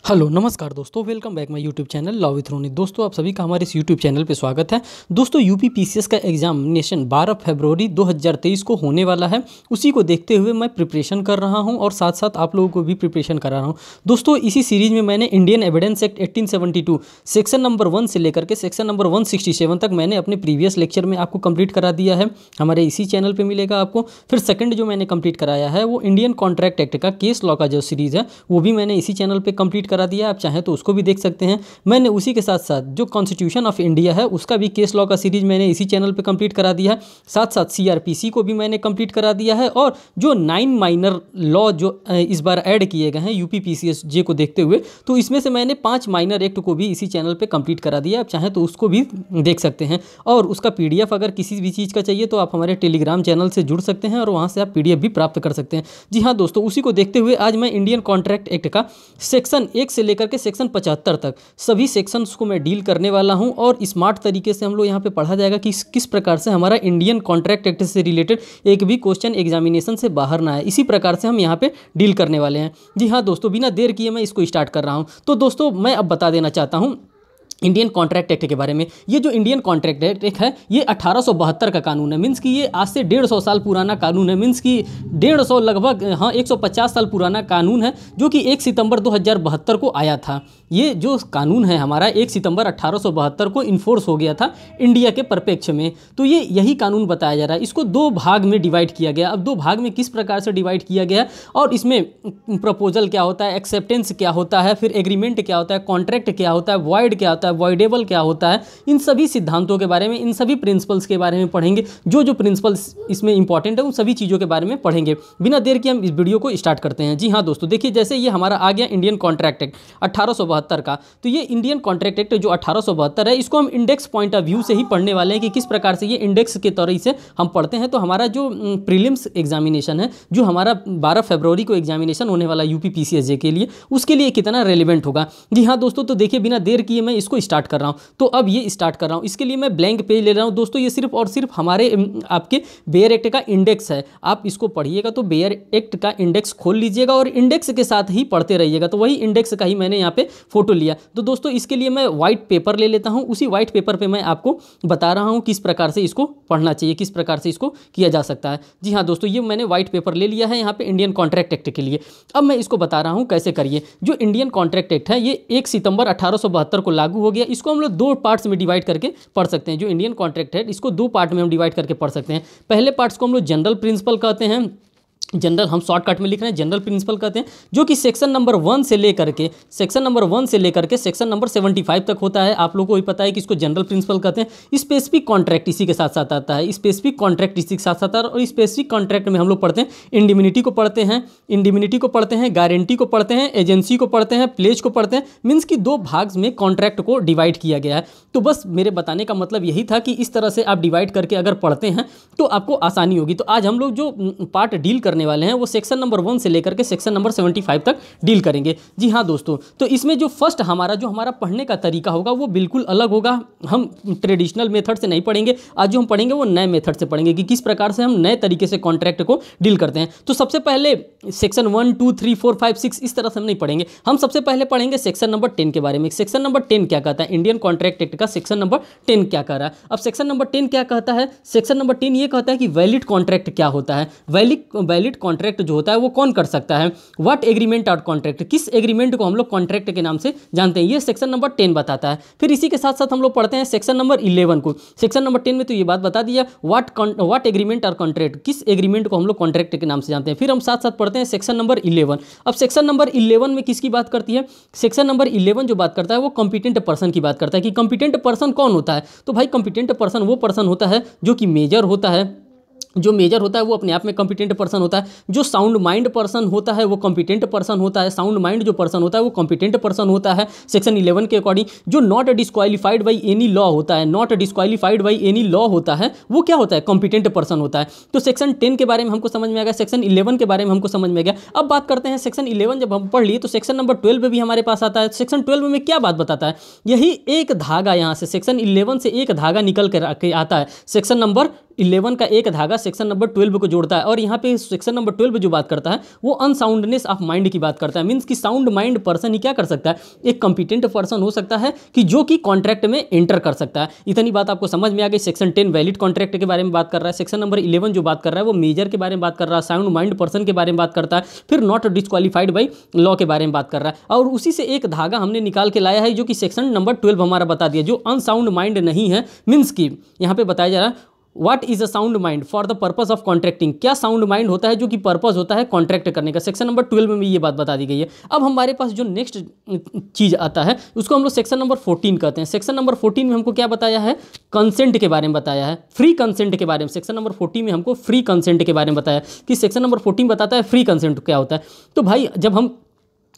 Hello नमस्कार दोस्तों, welcome back my YouTube channel law with Ronit. दोस्तों आप सभी का हमारे इस यूट्यूब चैनल पे स्वागत है। दोस्तों यूपी पीसीएस का एग्जामिनेशन 12 फरवरी 2023 को होने वाला है। उसी को देखते हुए मैं प्रिपरेशन कर रहा हूं और साथ साथ आप लोगों को भी प्रिपरेशन करा रहा हूं। दोस्तों इसी सीरीज में मैंने Indian evidence act 1872 section number 1 से लेकर के सेक्शन नंबर 167 तक मैंने अपने प्रीवियस लेक्चर में आपको कंप्लीट करा दिया है। हमारे इसी चैनल पर मिलेगा आपको। फिर सेकेंड जो मैंने कंप्लीट कराया है वो इंडियन कॉन्ट्रैक्ट एक्ट का केस लॉ का जो सीरीज़ है वो भी मैंने इसी चैनल पर कंप्लीट करा दिया। आप चाहें तो उसको भी देख सकते हैं। मैंने उसी के साथ साथ जो कॉन्स्टिट्यूशन ऑफ इंडिया है उसका भी केस लॉ का सीरीज मैंने इसी चैनल पे कंप्लीट करा दिया है। साथ साथ सीआरपीसी को भी मैंने कंप्लीट करा दिया है और जो 9 माइनर लॉ जो इस बार ऐड किए गए हैं यूपी पीसीएस को देखते हुए, तो इसमें से मैंने 5 माइनर एक्ट को भी इसी चैनल पे कंप्लीट करा दिया। आप चाहें तो उसको भी देख सकते हैं और उसका पीडीएफ अगर किसी भी चीज़ का चाहिए तो आप हमारे टेलीग्राम चैनल से जुड़ सकते हैं और वहाँ से आप पीडीएफ भी प्राप्त कर सकते हैं। जी हाँ दोस्तों, उसी को देखते हुए आज मैं इंडियन कॉन्ट्रैक्ट एक्ट का सेक्शन 1 से लेकर के सेक्शन 75 तक सभी सेक्शंस को मैं डील करने वाला हूं और स्मार्ट तरीके से हम लोग यहां पे पढ़ा जाएगा कि किस प्रकार से हमारा इंडियन कॉन्ट्रैक्ट एक्ट से रिलेटेड एक भी क्वेश्चन एग्जामिनेशन से बाहर ना आए। इसी प्रकार से हम यहां पे डील करने वाले हैं। जी हाँ दोस्तों, बिना देर किए मैं इसको स्टार्ट कर रहा हूं। तो दोस्तों मैं अब बता देना चाहता हूं इंडियन कॉन्ट्रैक्ट एक्ट के बारे में। ये जो इंडियन कॉन्ट्रैक्ट एक्ट है ये 1872 का कानून है। मीन्स कि ये आज से 150 साल पुराना कानून है। मीन्स कि 150 लगभग 150 साल पुराना कानून है जो कि 1 सितंबर 2072 को आया था। ये जो कानून है हमारा 1 सितंबर 1872 को इन्फोर्स हो गया था इंडिया के परिप्रेक्ष्य में। तो ये यही कानून बताया जा रहा है। इसको 2 भाग में डिवाइड किया गया। अब 2 भाग में किस प्रकार से डिवाइड किया गया और इसमें प्रपोजल क्या होता है, एक्सेप्टेंस क्या होता है, फिर एग्रीमेंट क्या होता है, कॉन्ट्रैक्ट क्या होता है, वॉइड क्या होता है, वॉइडेबल क्या होता है, इन सभी सिद्धांतों के बारे में, इन सभी प्रिंसिपल्स के बारे में पढ़ेंगे। जो प्रिंसिपल्स इसमें इंपॉर्टेंट है उन सभी चीज़ों के बारे में पढ़ेंगे। बिना देर के हम इस वीडियो को स्टार्ट करते हैं। जी हाँ दोस्तों, देखिए जैसे ये हमारा आ गया इंडियन कॉन्ट्रैक्ट एक्ट 1872 का। तो ये इंडियन कॉन्ट्रैक्ट एक्ट जो 1872 है इसको हम इंडेक्स पॉइंट ऑफ व्यू से ही पढ़ने वाले हैं कि किस प्रकार से ये इंडेक्स के तौर से हम पढ़ते हैं। तो हमारा जो प्रीलिम्स एग्जामिनेशन है, जो हमारा 12 फरवरी को एग्जामिनेशन होने वाला यूपी पीसीएस के लिए, उसके लिए कितना रेलिवेंट होगा। जी हाँ दोस्तों, तो देखिए बिना देर किए मैं इसको स्टार्ट कर रहा हूँ। तो अब ये स्टार्ट कर रहा हूँ। इसके लिए मैं ब्लैंक पेज ले रहा हूँ दोस्तों। ये सिर्फ और सिर्फ हमारे आपके बेयर एक्ट का इंडेक्स है। आप इसको पढ़िएगा तो बेयर एक्ट का इंडेक्स खोल लीजिएगा और इंडेक्स के साथ ही पढ़ते रहिएगा। तो वही इंडेक्स का ही मैंने यहाँ पे फोटो लिया। तो दोस्तों इसके लिए मैं व्हाइट पेपर ले लेता हूँ। उसी व्हाइट पेपर पर मैं आपको बता रहा हूँ किस प्रकार से इसको पढ़ना चाहिए, किस प्रकार से इसको किया जा सकता है। जी हाँ दोस्तों, ये मैंने व्हाइट पेपर ले लिया है यहाँ पे इंडियन कॉन्ट्रैक्ट एक्ट के लिए। अब मैं इसको बता रहा हूँ कैसे करिए। जो इंडियन कॉन्ट्रैक्ट एक्ट है ये 1 सितंबर 1872 को लागू हो गया। इसको हम लोग 2 पार्ट्स में डिवाइड करके पढ़ सकते हैं। जो इंडियन कॉन्ट्रैक्ट है इसको 2 पार्ट में हम डिवाइड करके पढ़ सकते हैं। पहले पार्ट्स को हम लोग जनरल प्रिंसिपल कहते हैं। जनरल हम शॉर्टकट में लिख रहे हैं, जनरल प्रिंसिपल कहते हैं, जो कि सेक्शन नंबर 1 से लेकर के सेक्शन नंबर 75 तक होता है। आप लोगों को भी पता है कि इसको जनरल प्रिंसिपल कहते हैं। स्पेसिफिक कॉन्ट्रैक्ट इसी के साथ साथ आता है। स्पेसिफिक कॉन्ट्रैक्ट इसी के साथ साथ आता है। और स्पेसिफिक कॉन्ट्रैक्ट में हम लोग पढ़ते हैं इंडिमिनिटी को पढ़ते हैं, गारंटी को पढ़ते हैं, एजेंसी को पढ़ते हैं, प्लेज को पढ़ते हैं। मीन्स कि 2 भाग में कॉन्ट्रैक्ट को डिवाइड किया गया है। तो बस मेरे बताने का मतलब यही था कि इस तरह से आप डिवाइड करके अगर पढ़ते हैं तो आपको आसानी होगी। तो आज हम लोग जो पार्ट डील करने वाले हैं वो सेक्शन नंबर 1 से लेकर के सेक्शन नंबर 75 तक डील करेंगे। जी हाँ दोस्तों, तो इसमें जो फर्स्ट हमारा पढ़ने का तरीका होगा वो बिल्कुल अलग होगा। हम ट्रेडिशनल मेथड से नहीं पढ़ेंगे। आज जो हम पढ़ेंगे वो नए मेथड से पढ़ेंगे कि किस प्रकार से हम नए तरीके से कॉन्ट्रैक्ट को डील करते हैं। तो सबसे पहले सेक्शन 1, 2, 3, 4, 5, 6 इस तरह से हम नहीं पढ़ेंगे। हम सबसे पहले पढ़ेंगे सेक्शन नंबर 10 के बारे में। सेक्शन नंबर 10 क्या कहता है, इंडियन कॉन्ट्रैक्ट एक्ट का सेक्शन नंबर 10 क्या कह रहा है। अब सेक्शन नंबर 10 क्या कहता है, सेक्शन नंबर 10 ये कहता है कि वैलिड कॉन्ट्रैक्ट क्या होता है। वैलिड कॉन्ट्रैक्ट जो होता है वो कौन कर सकता है। व्हाट एग्रीमेंट और कॉन्ट्रैक्ट, किस एग्रीमेंट को हम लोग कॉन्ट्रैक्ट के नाम से जानते हैं, ये सेक्शन नंबर 10 बताता है। फिर इसी के साथ साथ हम लोग पढ़ते हैं सेक्शन नंबर 11 को। सेक्शन नंबर 10 में तो ये बात बता दिया व्हाट एग्रीमेंट और कॉन्ट्रैक्ट, किस एग्रीमेंट को हम लोग कॉन्ट्रैक्ट के नाम से जानते हैं। फिर हम साथ साथ पढ़ते हैं सेक्शन नंबर 11। अब सेक्शन नंबर 11 में किसकी बात करती है, सेक्शन नंबर 11 जो बात करता है वो कॉम्पिटेंट पर्सन की बात करता है कि कॉम्पिटेंट पर्सन कौन होता है। तो भाई कॉम्पिटेंट पर्सन वो पर्सन होता है जो कि मेजर होता है। जो मेजर होता है वो अपने आप में कॉम्पिटेंट पर्सन होता है। जो साउंड माइंड पर्सन होता है वो कॉम्पिटेंट पर्सन होता है। साउंड माइंड जो पर्सन होता है वो कॉम्पिटेंट पर्सन होता है सेक्शन 11 के अकॉर्डिंग। जो not disqualified by any law होता है, not disqualified by any law होता है, वो क्या होता है, कॉम्पिटेंट पर्सन होता है। तो सेक्शन 10 के बारे में हमको समझ में आ गया, सेक्शन 11 के बारे में हमको समझ में आ गया। अब बात करते हैं सेक्शन 11 जब हम पढ़ लिए तो सेक्शन नंबर 12 भी हमारे पास आता है। सेक्शन 12 में क्या बात बताता है, यही एक धागा यहाँ से सेक्शन 11 से एक धागा निकल कर आता है सेक्शन नंबर 11 का एक धागा सेक्शन नंबर 12 को जोड़ता है। और यहाँ पे सेक्शन नंबर 12 जो बात करता है वो अनसाउंडनेस ऑफ माइंड की बात करता है। मीन्स कि साउंड माइंड पर्सन ही क्या कर सकता है, एक कॉम्पिटेंट पर्सन हो सकता है कि जो कि कॉन्ट्रैक्ट में एंटर कर सकता है। इतनी बात आपको समझ में आ गई। सेक्शन 10 वैलिड कॉन्ट्रैक्ट के बारे में बात कर रहा है। सेक्शन नंबर 11 जो बात कर रहा है वो मेजर के बारे में बात कर रहा है, साउंड माइंड पर्सन के बारे में बात करता है, फिर नॉट डिस्क्वालीफाइड बाई लॉ के बारे में बात कर रहा है। और उसी से एक धागा हमने निकाल के लाया है जो कि सेक्शन नंबर 12 हमारा बता दिया, जो अनसाउंड माइंड नहीं है। मीन्स की यहाँ पे बताया जा रहा है what is a sound mind for the purpose of contracting. क्या साउंड माइंड होता है जो कि पर्पस होता है कॉन्ट्रैक्ट करने का। सेक्शन नंबर 12 में ये बात बता दी गई है। अब हमारे पास जो नेक्स्ट चीज आता है उसको हम लोग सेक्शन नंबर 14 कहते हैं। सेक्शन नंबर 14 में हमको क्या बताया है, कंसेंट के बारे में बताया है, फ्री कंसेंट के बारे में। सेक्शन नंबर 14 में हमको फ्री कंसेंट के बारे में बताया कि सेक्शन नंबर 14 बताता है फ्री कंसेंट क्या होता है। तो भाई जब हम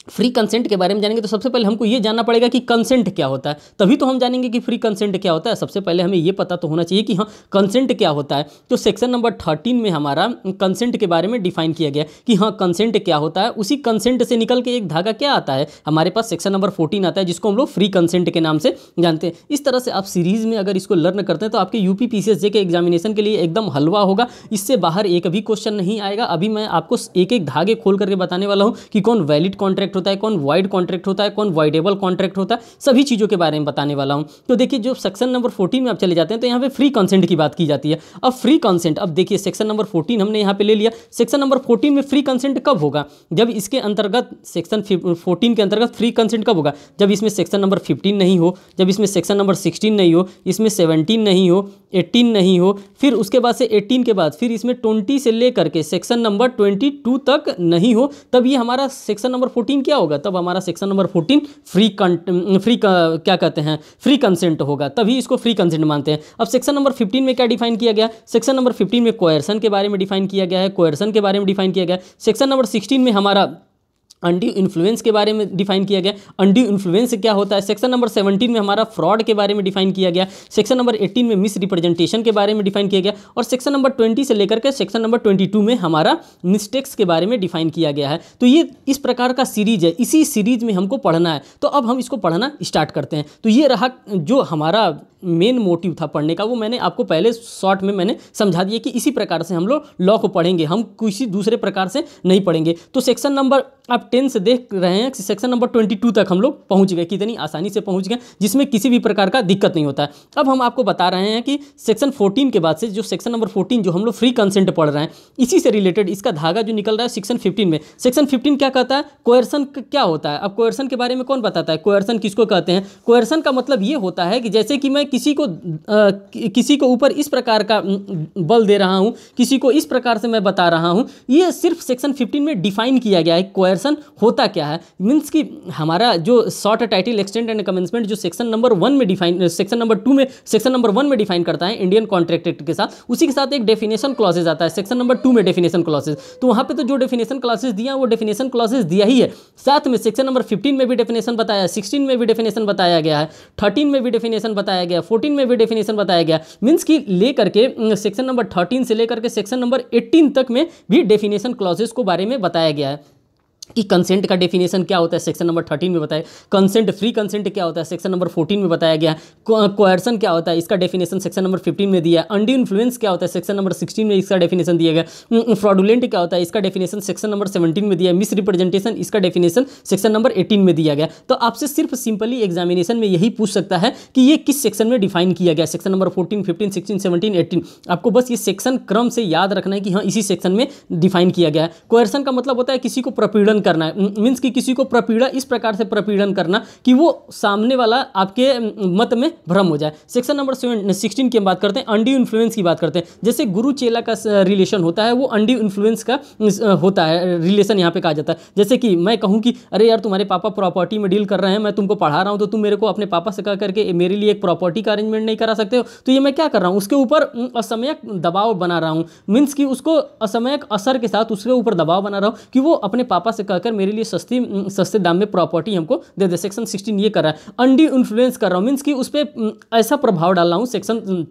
फ्री कंसेंट के बारे में जानेंगे तो सबसे पहले हमको ये जानना पड़ेगा कि कंसेंट क्या होता है, तभी तो हम जानेंगे कि फ्री कंसेंट क्या होता है। सबसे पहले हमें ये पता तो होना चाहिए कि हाँ कंसेंट क्या होता है। तो सेक्शन नंबर 13 में हमारा कंसेंट के बारे में डिफाइन किया गया कि हाँ कंसेंट क्या होता है। उसी कंसेंट से निकल के एक धागा क्या आता है हमारे पास, सेक्शन नंबर 14 आता है, जिसको हम लोग फ्री कंसेंट के नाम से जानते हैं। इस तरह से आप सीरीज में अगर इसको लर्न करते हैं तो आपके यूपी पीसीएस के एग्जामिनेशन के लिए एकदम हलवा होगा। इससे बाहर एक भी क्वेश्चन नहीं आएगा। अभी मैं आपको एक एक धागे खोल करके बताने वाला हूँ कि कौन वैलिड कॉन्ट्रैक्ट होता है, कौन वाइड कॉन्ट्रैक्ट होता है, कौन वाइडेबल कॉन्ट्रैक्ट होता है, सभी चीज़ों के बारे में बताने वाला हूं। तो देखिए जो सेक्शन नंबर 14 में आप चले जाते हैं तो यहाँ पे फ्री कंसेंट की बात की जाती है। अब फ्री कंसेंट, अब देखिए सेक्शन नंबर 14 हमने यहाँ पे ले लिया। सेक्शन नंबर 14 में फ्री कंसेंट कब होगा, जब इसके अंतर्गत सेक्शन 14 के अंतर्गत फ्री कंसेंट कब होगा, जब इसमें सेक्शन नंबर 15 नहीं हो, जब इसमें सेक्शन नंबर 16 नहीं हो, इसमें 17 नहीं हो, 18 नहीं हो, फिर उसके बाद से 18 के बाद फिर इसमें 20 से लेकर के सेक्शन नंबर 22 तक नहीं हो, तब ये हमारा सेक्शन नंबर 14 क्या होगा, तब हमारा सेक्शन नंबर 14 क्या कहते हैं, फ्री कंसेंट होगा, तभी इसको फ्री कंसेंट मानते हैं। अब सेक्शन नंबर 15 में क्या डिफाइन किया गया, सेक्शन नंबर 15 में कोएर्सन के बारे में डिफाइन किया गया है, कोएर्सन के बारे में डिफाइन किया गया। सेक्शन नंबर 16 में हमारा अनड्यू इन्फ्लुएंस के बारे में डिफाइन किया गया, अनड्यू इन्फ्लुएंस क्या होता है। सेक्शन नंबर 17 में हमारा फ्रॉड के बारे में डिफाइन किया गया, सेक्शन नंबर 18 में मिस रिप्रेजेंटेशन के बारे में डिफाइन किया गया, और सेक्शन नंबर 20 से लेकर के सेक्शन नंबर 22 में हमारा मिस्टेक्स के बारे में डिफाइन किया गया है। तो ये इस प्रकार का सीरीज है, इसी सीरीज में हमको पढ़ना है। तो अब हम इसको पढ़ना स्टार्ट करते हैं। तो ये रहा जो हमारा मेन मोटिव था पढ़ने का, वो मैंने आपको पहले शॉर्ट में मैंने समझा दिया कि इसी प्रकार से हम लोग लॉ को पढ़ेंगे, हम किसी दूसरे प्रकार से नहीं पढ़ेंगे। तो सेक्शन नंबर आप 10 से देख रहे हैं, सेक्शन नंबर 22 तक हम लोग पहुंच गए, कितनी आसानी से पहुंच गए, जिसमें किसी भी प्रकार का दिक्कत नहीं होता है। अब हम आपको बता रहे हैं कि सेक्शन 14 के बाद से जो सेक्शन नंबर 14 जो हम लोग फ्री कंसेंट पढ़ रहे हैं, इसी से रिलेटेड इसका धागा जो निकल रहा है सेक्शन 15 में। सेक्शन 15 क्या कहता है, कोएर्सन क्या होता है। अब कोएर्सन के बारे में कौन बताता है, कोएर्सन किसको कहते हैं। कोएर्सन का मतलब ये होता है कि जैसे कि मैं किसी को ऊपर इस प्रकार का बल दे रहा हूं, किसी को इस प्रकार से मैं बता रहा हूं, ये सिर्फ सेक्शन 15 में डिफाइन किया गया है। कोएर्सन होता क्या है, मीन्स कि हमारा जो short title extend and commencement जो सेक्शन नंबर 1 में डिफाइन, सेक्शन नंबर 2 में, सेक्शन नंबर 1 में डिफाइन करता है इंडियन कॉन्ट्रैक्ट एक्ट के साथ, उसी के साथ एक डेफिनेशन क्लॉजेज आता है सेक्शन नंबर 2 में, डेफिनेशन क्लॉजेज। तो वहां पे तो जो डेफिनेशन क्लॉजेज दिया वो डेफिनेशन क्लॉजेज दिया ही है, साथ में सेक्शन नंबर 15 में भी डेफिनेशन बताया, 16 में भी डेफिनेशन बताया गया है, 13 में भी डेफिनेशन बताया गया, 14 में भी डेफिनेशन बताया गया। मींस कि लेकर के सेक्शन नंबर 13 से लेकर के सेक्शन नंबर 18 तक में भी डेफिनेशन क्लॉजेस को बारे में बताया गया है कि कंसेंट का डेफिनेशन क्या होता है, सेक्शन नंबर 13 में बताया, कंसेंट फ्री कंसेंट क्या होता है सेक्शन नंबर 14 में बताया गया, कोएर्सन क्या होता है इसका डेफिनेशन सेक्शन नंबर 15 में दिया है, अनड्यू इन्फ्लुएंस क्या होता है सेक्शन नंबर 16 में इसका डेफिनेशन दिया गया, फ्रॉडुलेंट क्या होता है इसका डेफिनेशन सेक्शन नंबर 17 में दिया है, मिस रिप्रेजेंटेशन इसका डेफिनेशन सेक्शन नंबर 18 में दिया गया। तो आपसे सिर्फ सिंपली एग्जामिनेशन में यही पूछ सकता है कि ये किस सेक्शन में डिफाइन किया गया, सेक्शन नंबर 14, 15, 16, 17, 18। आपको बस ये सेक्शन क्रम से याद रखना है कि हाँ इसी सेक्शन में डिफाइन किया गया है। कोएर्सन का मतलब होता है किसी को प्रपीड़न करना है, मीन्स कि किसी को प्रपीड़ा, इस प्रकार से प्रपीड़न करना कि वो सामने वाला आपके मत में भ्रम हो जाए। सेक्शन नंबर 16 की हम बात करते हैं, अनड्यू इन्फ्लुएंस की बात करते हैं। जैसे गुरु चेला का रिलेशन होता है वो अनड्यू इन्फ्लुएंस का होता है, रिलेशन यहाँ पे कहा जाता है। जैसे कि मैं कहूँ कि अरे यार तुम्हारे पापा प्रॉपर्टी में डील कर रहे हैं, मैं तुमको पढ़ा रहा हूँ, तो तुम मेरे को अपने पापा से कह करके मेरे लिए एक प्रॉपर्टी का अरेंजमेंट नहीं करा सकते हो, तो ये मैं क्या कर रहा हूँ, उसके ऊपर असमयक दबाव बना रहा हूँ। मीन्स कि उसको असमयक असर के साथ उसके ऊपर दबाव बना रहा हूँ कि वो अपने पापा से कहकर मेरे लिए सस्ते दाम में प्रॉपर्टी हमको दे दे। सेक्शन 16 ये कर रहा है, अनड्यू इन्फ्लुएंस कर रहा हूँ, मीन्स कि उस पर ऐसा प्रभाव डाल रहा हूँ। सेक्शन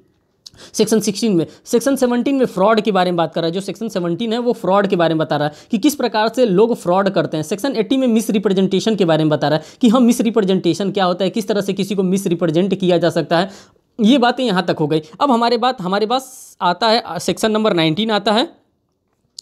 16 में, सेक्शन 17 में फ्रॉड के बारे में बात कर रहा है। जो सेक्शन 17 है वो फ्रॉड के बारे में बता रहा है कि किस प्रकार से लोग फ्रॉड करते हैं। सेक्शन 80 में मिस रिप्रेजेंटेशन के बारे में बता रहा है कि हम मिस रिप्रेजेंटेशन क्या होता है, किस तरह से किसी को मिस रिप्रेजेंट किया जा सकता है। ये बातें यहाँ तक हो गई। अब हमारे पास आता है सेक्शन नंबर 19 आता है।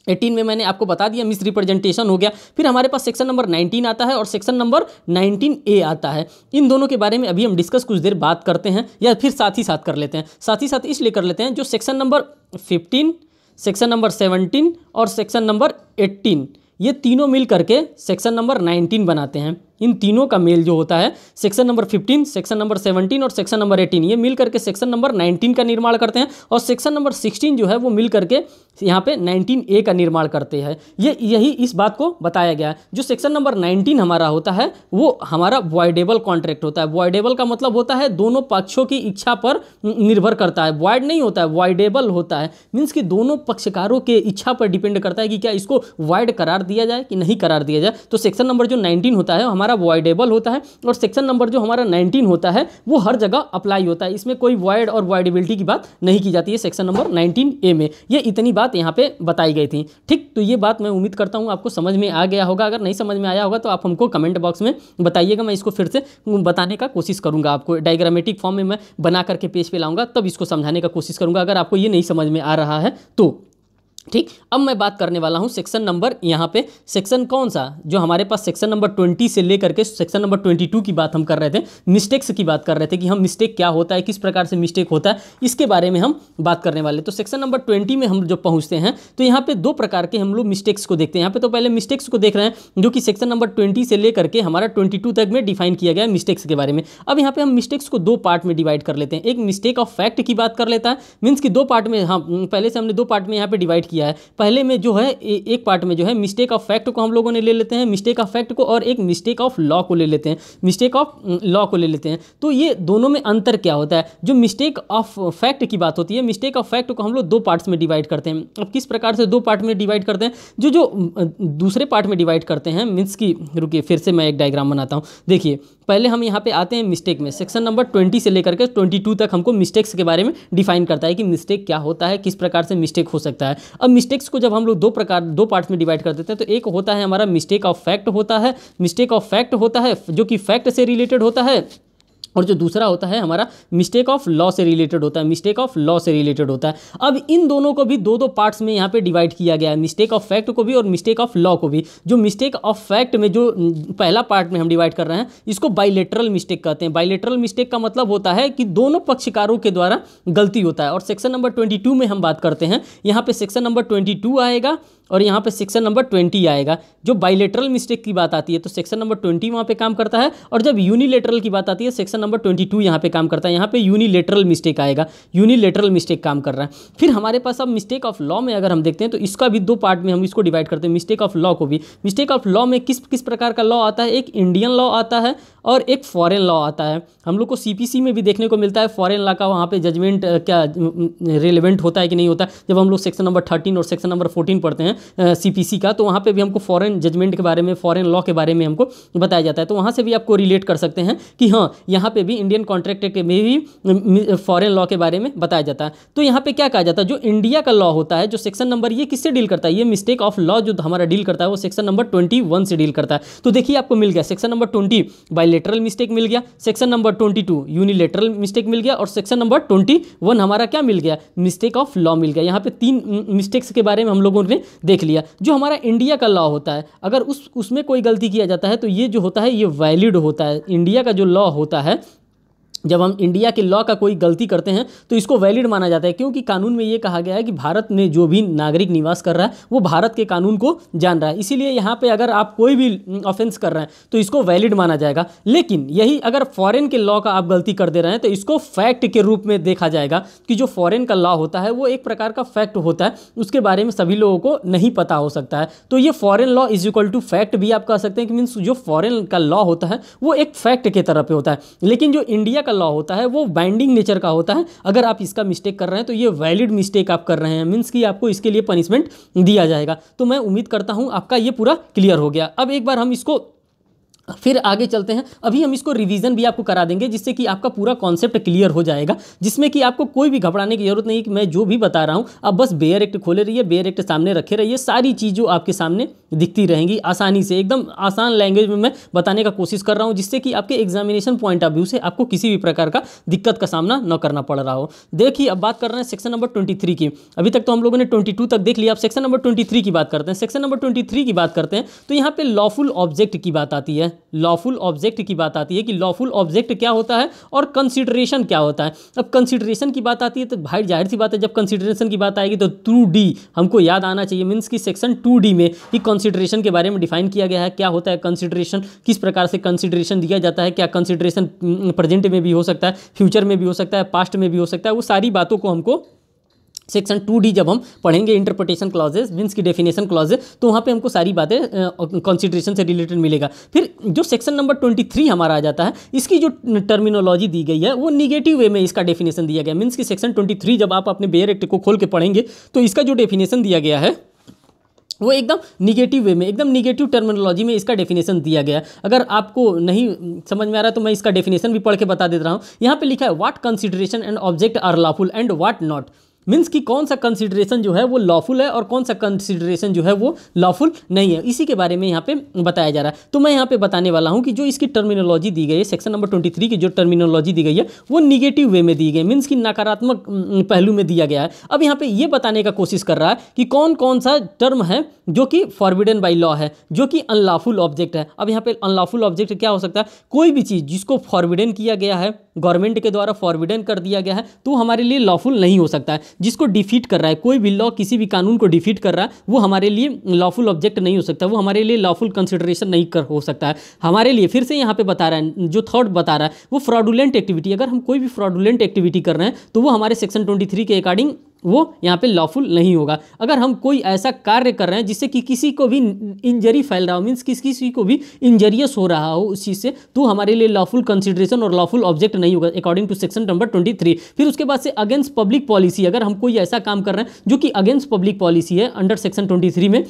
18 में मैंने आपको बता दिया मिस रिप्रेजेंटेशन हो गया। फिर हमारे पास सेक्शन नंबर 19 आता है और सेक्शन नंबर 19A आता है। इन दोनों के बारे में अभी हम डिस्कस कुछ देर बात करते हैं, या फिर साथ ही साथ कर लेते हैं। साथ ही साथ इसलिए कर लेते हैं, जो सेक्शन नंबर 15, सेक्शन नंबर 17 और सेक्शन नंबर 18, ये तीनों मिल करके सेक्शन नंबर 19 बनाते हैं। इन तीनों का मेल जो होता है, सेक्शन नंबर 15, सेक्शन नंबर 17 और सेक्शन नंबर 18, ये मिल करके सेक्शन नंबर 19 का निर्माण करते हैं। और सेक्शन नंबर 16 जो है वो मिल करके यहाँ पे 19A का निर्माण करते हैं। यही इस बात को बताया गया है। जो सेक्शन नंबर 19 हमारा होता है वो हमारा वॉइडेबल कॉन्ट्रैक्ट होता है। वॉइडेबल का मतलब होता है दोनों पक्षों की इच्छा पर निर्भर करता है। वॉइड नहीं होता है, वॉइडेबल होता है। मीन्स कि दोनों पक्षकारों के इच्छा पर डिपेंड करता है कि क्या इसको वॉइड करार दिया जाए कि नहीं करार दिया जाए। तो सेक्शन नंबर जो 19 होता है हमारा वॉइडेबल होता है, और सेक्शन नंबर जो हमारा 19 होता है वो हर जगह अप्लाई होता है। इसमें कोई वॉइड और वॉइडेबिलिटी की बात नहीं की जाती है सेक्शन नंबर 19A में। ये इतनी बात यहाँ पे बताई गई थी। ठीक, तो ये बात मैं उम्मीद करता हूँ आपको समझ में आ गया होगा। अगर नहीं समझ में आया होगा तो आप हमको कमेंट बॉक्स में बताइएगा, मैं इसको फिर से बताने का कोशिश करूँगा। आपको डायग्रामेटिक फॉर्म में मैं बना करके पेज पे लाऊंगा, तब इसको समझाने का कोशिश करूँगा, अगर आपको ये नहीं समझ में आ रहा है तो। ठीक, अब मैं बात करने वाला हूं सेक्शन नंबर, यहाँ पे सेक्शन कौन सा, जो हमारे पास सेक्शन नंबर 20 से लेकर के सेक्शन नंबर 22 की बात हम कर रहे थे, मिस्टेक्स की बात कर रहे थे कि हम मिस्टेक क्या होता है, किस प्रकार से मिस्टेक होता है, इसके बारे में हम बात करने वाले। तो सेक्शन नंबर 20 में हम जो पहुँचते हैं तो यहाँ पे 2 प्रकार के हम लोग मिस्टेक्स को देखते हैं। यहाँ पे तो पहले मिस्टेक्स को देख रहे हैं जो कि सेक्शन नंबर 20 से लेकर के हमारा 22 तक में डिफाइन किया गया है मिस्टेक्स के बारे में। अब यहाँ पे हम मिस्टेक्स को 2 पार्ट में डिवाइड कर लेते हैं। एक मिस्टेक ऑफ फैक्ट की बात कर लेता है, मीन्स कि 2 पार्ट में, हाँ पहले से हमने 2 पार्ट में यहाँ पे डिवाइड किया है। पहले जो है एक पार्ट में जो है मिस्टेक ऑफ फैक्ट को हम लोगों ने ले लेते हैं, मिस्टेक ऑफ फैक्ट को, और एक मिस्टेक ऑफ लॉ को ले लेते हैं, मिस्टेक ऑफ लॉ को ले लेते हैं। तो ये दोनों में अंतर क्या होता है। जो मिस्टेक ऑफ फैक्ट की बात होती है, मिस्टेक ऑफ फैक्ट को हम लोग 2 पार्ट्स में डिवाइड करते हैं। अब किस प्रकार से 2 पार्ट में डिवाइड करते हैं, जो दूसरे पार्ट में डिवाइड करते हैं, मीन्स की रुकिए फिर से मैं एक डायग्राम बनाता हूँ। देखिए पहले हम यहाँ पे आते हैं मिस्टेक में। सेक्शन नंबर 20 से लेकर के 22 तक हमको मिस्टेक्स के बारे में डिफाइन करता है कि मिस्टेक क्या होता है, किस प्रकार से मिस्टेक हो सकता है। अब मिस्टेक्स को जब हम लोग 2 पार्ट्स में डिवाइड कर देते हैं, तो एक होता है हमारा मिस्टेक ऑफ फैक्ट होता है, मिस्टेक ऑफ फैक्ट होता है जो कि फैक्ट से रिलेटेड होता है, और जो दूसरा होता है हमारा मिस्टेक ऑफ लॉ से रिलेटेड होता है, मिस्टेक ऑफ लॉ से रिलेटेड होता है। अब इन दोनों को भी 2 पार्ट्स में यहाँ पे डिवाइड किया गया है, मिस्टेक ऑफ फैक्ट को भी और मिस्टेक ऑफ लॉ को भी। जो मिस्टेक ऑफ फैक्ट में जो पहला पार्ट में हम डिवाइड कर रहे हैं, इसको बाइलेटरल मिस्टेक कहते हैं। बाइलेटरल मिस्टेक का मतलब होता है कि दोनों पक्षकारों के द्वारा गलती होता है। और सेक्शन नंबर 22 में हम बात करते हैं, यहाँ पे सेक्शन नंबर 22 आएगा और यहाँ पे सेक्शन नंबर 20 आएगा। जो बाइलेटरल मिस्टेक की बात आती है तो सेक्शन नंबर 20 वहाँ पे काम करता है, और जब यूनिलेटरल की बात आती है सेक्शन नंबर 22 यहाँ पे काम करता है। यहाँ पे यूनिलेटरल मिस्टेक आएगा, यूनिलेटरल मिस्टेक काम कर रहा है। फिर हमारे पास अब मिस्टेक ऑफ लॉ में अगर हम देखते हैं तो इसका भी 2 पार्ट में हम इसको डिवाइड करते हैं, मिस्टेक ऑफ लॉ को भी। मिस्टेक ऑफ लॉ में किस प्रकार का लॉ आता है, एक इंडियन लॉ आता है और एक फॉरेन लॉ आता है। हम लोग को CPC में भी देखने को मिलता है फॉरेन लॉ का, वहाँ पे जजमेंट क्या रिलेवेंट होता है कि नहीं होता। जब हम लोग सेक्शन नंबर 13 और सेक्शन नंबर 14 पढ़ते हैं CPC का, तो वहाँ पे भी हमको फॉरेन जजमेंट के बारे में, फॉरेन लॉ के बारे में हमको बताया जाता है। तो वहाँ से भी आपको रिलेट कर सकते हैं कि हाँ यहाँ पे भी इंडियन कॉन्ट्रैक्ट एक्ट में भी फॉरेन लॉ के बारे में बताया जाता है। तो यहाँ पे क्या कहा जाता है, जो इंडिया का लॉ होता है, जो सेक्शन नंबर ये किससे डील करता है, ये मिस्टेक ऑफ लॉ जो हमारा डील करता है वो सेक्शन नंबर 21 से डील करता है। तो देखिए आपको मिल गया सेक्शन नंबर 20 बाइलेटरल मिस्टेक मिल गया, सेक्शन नंबर 22 यूनिलेटरल मिस्टेक मिल गया, और सेक्शन नंबर 21 हमारा क्या मिल गया, मिस्टेक ऑफ लॉ मिल गया। यहाँ पे 3 मिस्टेक्स के बारे में हम लोगों ने देख लिया। जो हमारा इंडिया का लॉ होता है, अगर उसमें कोई गलती किया जाता है तो ये जो होता है ये वैलिड होता है। इंडिया का जो लॉ होता है, जब हम इंडिया के लॉ का कोई गलती करते हैं तो इसको वैलिड माना जाता है, क्योंकि कानून में ये कहा गया है कि भारत में जो भी नागरिक निवास कर रहा है वो भारत के कानून को जान रहा है। इसीलिए यहाँ पे अगर आप कोई भी ऑफेंस कर रहे हैं तो इसको वैलिड माना जाएगा। लेकिन यही अगर फॉरेन के लॉ का आप गलती कर दे रहे हैं तो इसको फैक्ट के रूप में देखा जाएगा कि जो फॉरेन का लॉ होता है वो एक प्रकार का फैक्ट होता है, उसके बारे में सभी लोगों को नहीं पता हो सकता है। तो ये foreign law is equal to fact भी आप कह सकते हैं कि मीन्स जो फॉरेन का लॉ होता है वो एक फैक्ट के तरह पे होता है, लेकिन जो इंडिया का लॉ होता है वो बाइंडिंग नेचर का होता है। अगर आप इसका मिस्टेक कर रहे हैं तो ये वैलिड मिस्टेक आप कर रहे हैं, मीन्स कि आपको इसके लिए पनिशमेंट दिया जाएगा। तो मैं उम्मीद करता हूं आपका ये पूरा क्लियर हो गया। अब एक बार हम इसको फिर आगे चलते हैं। अभी हम इसको रिवीजन भी आपको करा देंगे जिससे कि आपका पूरा कॉन्सेप्ट क्लियर हो जाएगा, जिसमें कि आपको कोई भी घबराने की जरूरत नहीं कि मैं जो भी बता रहा हूं आप बस बेयर एक्ट खोले रहिए, बेयर एक्ट सामने रखे रहिए, सारी चीज़ों आपके सामने दिखती रहेंगी आसानी से। एकदम आसान लैंग्वेज में मैं बताने का कोशिश कर रहा हूँ जिससे कि आपके एग्जामिनेशन पॉइंट ऑफ व्यू से आपको किसी भी प्रकार का दिक्कत का सामना न करना पड़ रहा हो। देखिए अब बात कर रहे हैं सेक्शन नंबर 23 की। अभी तक तो हम लोगों ने 22 तक देख लिया, अब सेक्शन नंबर 23 की बात करते हैं। सेक्शन नंबर 23 की बात करते हैं तो यहाँ पे लॉफुल ऑब्जेक्ट की बात आती है। लॉफुल ऑब्जेक्ट की बात आती है कि लॉफुल ऑब्जेक्ट क्या होता है और कंसीडरेशन क्या होता है। अब कंसीडरेशन की बात आती है तो भाई जाहिर सी बात है, जब कंसीडरेशन की बात आएगी तो 2D हमको याद आना चाहिए। मीन्स कि सेक्शन 2D में ही कंसीडरेशन के बारे में डिफाइन किया गया है, क्या होता है कंसीडरेशन, किस प्रकार से कंसीडरेशन दिया जाता है, क्या कंसीडरेशन प्रेजेंट में भी हो सकता है, फ्यूचर में भी हो सकता है, पास्ट में भी हो सकता है। वो सारी बातों को हमको सेक्शन 2D जब हम पढ़ेंगे इंटरप्रिटेशन क्लॉजेज मीन्स की डेफिनेशन क्लॉजेज, तो वहाँ पे हमको सारी बातें कंसीडरेशन से रिलेटेड मिलेगा। फिर जो सेक्शन नंबर 23 हमारा आ जाता है, इसकी जो टर्मिनोलॉजी दी गई है वो निगेटिव वे में इसका डेफिनेशन दिया गया। मीन्स कि सेक्शन 23 जब आप अपने बेयर एक्ट को खोल के पढ़ेंगे तो इसका जो डेफिनेशन दिया गया है वो एकदम निगेटिव वे में, एकदम निगेटिव टर्मिनोलॉजी में इसका डेफिनेशन दिया गया है। अगर आपको नहीं समझ में आ रहा है तो मैं इसका डेफिनेशन भी पढ़ के बता देता हूँ। यहाँ पे लिखा है what consideration and object are lawful and what not. Means कि कौन सा कंसीडरेशन जो है वो लॉफुल है और कौन सा कंसीडरेशन जो है वो लॉफुल नहीं है, इसी के बारे में यहाँ पे बताया जा रहा है। तो मैं यहाँ पे बताने वाला हूँ कि जो इसकी टर्मिनोलॉजी दी गई है, सेक्शन नंबर 23 की जो टर्मिनोलॉजी दी गई है वो निगेटिव वे में दी गई, मीन्स कि नकारात्मक पहलू में दिया गया है। अब यहाँ पे ये बताने का कोशिश कर रहा है कि कौन कौन सा टर्म है जो कि फॉरबिडन बाई लॉ है, जो कि अनलॉफुल ऑब्जेक्ट है। अब यहाँ पे अनलॉफुल ऑब्जेक्ट क्या हो सकता है, कोई भी चीज़ जिसको फॉरबिडन किया गया है, गवर्नमेंट के द्वारा फॉरबिडन कर दिया गया है, तो हमारे लिए लॉफुल नहीं हो सकता है। जिसको डिफीट कर रहा है, कोई भी लॉ किसी भी कानून को डिफीट कर रहा है, वो हमारे लिए लॉफुल ऑब्जेक्ट नहीं हो सकता, वो हमारे लिए लॉफुल कंसिडरेशन नहीं कर हो सकता है हमारे लिए। फिर से यहाँ पे बता रहा है, जो थर्ड बता रहा है वो फ्रॉडुलेंट एक्टिविटी। अगर हम कोई भी फ्रॉडुलेंट एक्टिविटी कर रहे हैं तो वो हमारे सेक्शन 23 के अकॉर्डिंग वो यहाँ पे लॉफुल नहीं होगा। अगर हम कोई ऐसा कार्य कर रहे हैं जिससे कि किसी को भी इंजरी फैल रहा हो, मीन्स किसी को भी इंजरियस हो रहा हो उस चीज़ से, तो हमारे लिए लॉफुल कंसिडरेशन और लॉफुल ऑब्जेक्ट नहीं होगा अकॉर्डिंग टू सेक्शन नंबर 23। फिर उसके बाद से अगेंस्ट पब्लिक पॉलिसी, अगर हम कोई ऐसा काम कर रहे हैं जो कि अगेंस्ट पब्लिक पॉलिसी है अंडर सेक्शन 23 में,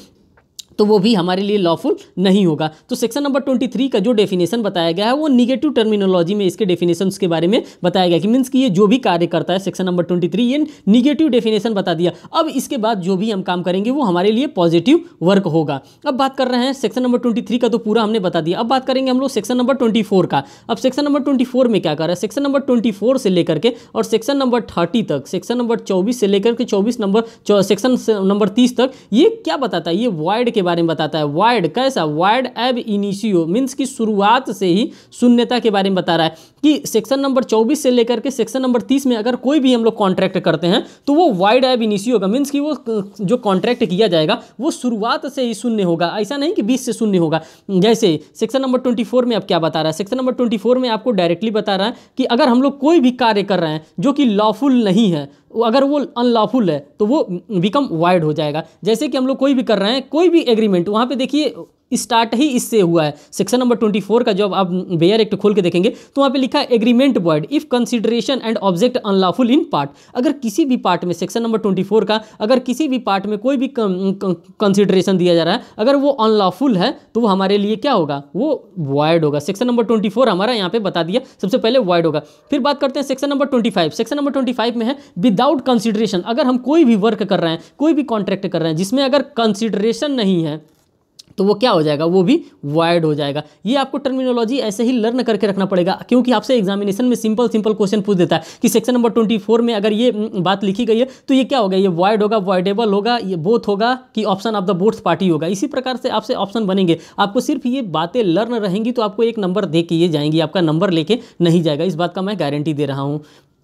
तो वो भी हमारे लिए लॉफुल नहीं होगा। तो सेक्शन नंबर 23 का जो डेफिनेशन बताया गया है वो निगेटिव टर्मिनोलॉजी में इसके डेफिनेशंस के बारे में बताया गया कि मीन्स कि ये जो भी कार्य करता है सेक्शन नंबर 23 ये निगेटिव डेफिनेशन बता दिया। अब इसके बाद जो भी हम काम करेंगे वो हमारे लिए पॉजिटिव वर्क होगा। अब बात कर रहे हैं सेक्शन नंबर 23 का, तो पूरा हमने बता दिया। अब बात करेंगे हम लोग सेक्शन नंबर 24 का। अब सेक्शन नंबर 24 में क्या कर रहा है, सेक्शन नंबर 24 से लेकर के और सेक्शन नंबर 30 तक, सेक्शन नंबर 24 से लेकर के 24 नंबर सेक्शन नंबर 30 तक, ये क्या बताता है, ये वॉइड के बारे में बताता है। वॉइड कैसा, वॉइड एब इनिशियो, मीन्स की शुरुआत से ही शून्यता के बारे में बता रहा है कि सेक्शन नंबर 24 से लेकर के सेक्शन नंबर 30 में अगर कोई भी हम लोग कॉन्ट्रैक्ट करते हैं तो वो वॉइड एब इनिशियो होगा। मीन्स कि वो जो कॉन्ट्रैक्ट किया जाएगा वो शुरुआत से ही शून्य होगा, ऐसा नहीं कि 20 से शून्य होगा। जैसे सेक्शन नंबर 24 में अब क्या बता रहा है, सेक्शन नंबर 24 में आपको डायरेक्टली बता रहा है कि अगर हम लोग कोई भी कार्य कर रहे हैं जो कि लॉफुल नहीं है, अगर वो अनलॉफुल है तो वो बिकम वाइड हो जाएगा। जैसे कि हम लोग कोई भी कर रहे हैं, कोई भी एग्रीमेंट, वहाँ पे देखिए स्टार्ट ही इससे हुआ है। सेक्शन नंबर 24 का जब आप बेयर एक्ट खोल के देखेंगे तो वहाँ पे लिखा है agreement word if consideration and object unlawful in part. अगर किसी भी पार्ट में, सेक्शन नंबर 24 का अगर किसी भी पार्ट में कोई भी कंसीडरेशन दिया जा रहा है, अगर वो अनलॉफुल है तो वो हमारे लिए क्या होगा, वो वॉइड होगा। सेक्शन नंबर 24 हमारा यहाँ पे बता दिया, सबसे पहले वॉइड होगा। फिर बात करते हैं सेक्शन नंबर 25। सेक्शन नंबर 25 में है विदाउट कंसीडरेशन। अगर हम कोई भी वर्क कर रहे हैं, कोई भी कॉन्ट्रैक्ट कर रहे हैं जिसमें अगर कंसीडरेशन नहीं है तो वो क्या हो जाएगा, वो भी वॉइड हो जाएगा। ये आपको टर्मिनोलॉजी ऐसे ही लर्न करके रखना पड़ेगा, क्योंकि आपसे एग्जामिनेशन में सिंपल क्वेश्चन पूछ देता है कि सेक्शन नंबर 24 में अगर ये बात लिखी गई है तो ये क्या होगा, ये वॉइड होगा, वॉइडेबल होगा, ये बोथ होगा कि option of the both party होगा। इसी प्रकार से आपसे ऑप्शन बनेंगे। आपको सिर्फ ये बातें लर्न रहेंगी तो आपको एक नंबर दे के ये जाएंगी, आपका नंबर लेके नहीं जाएगा, इस बात का मैं गारंटी दे रहा हूँ।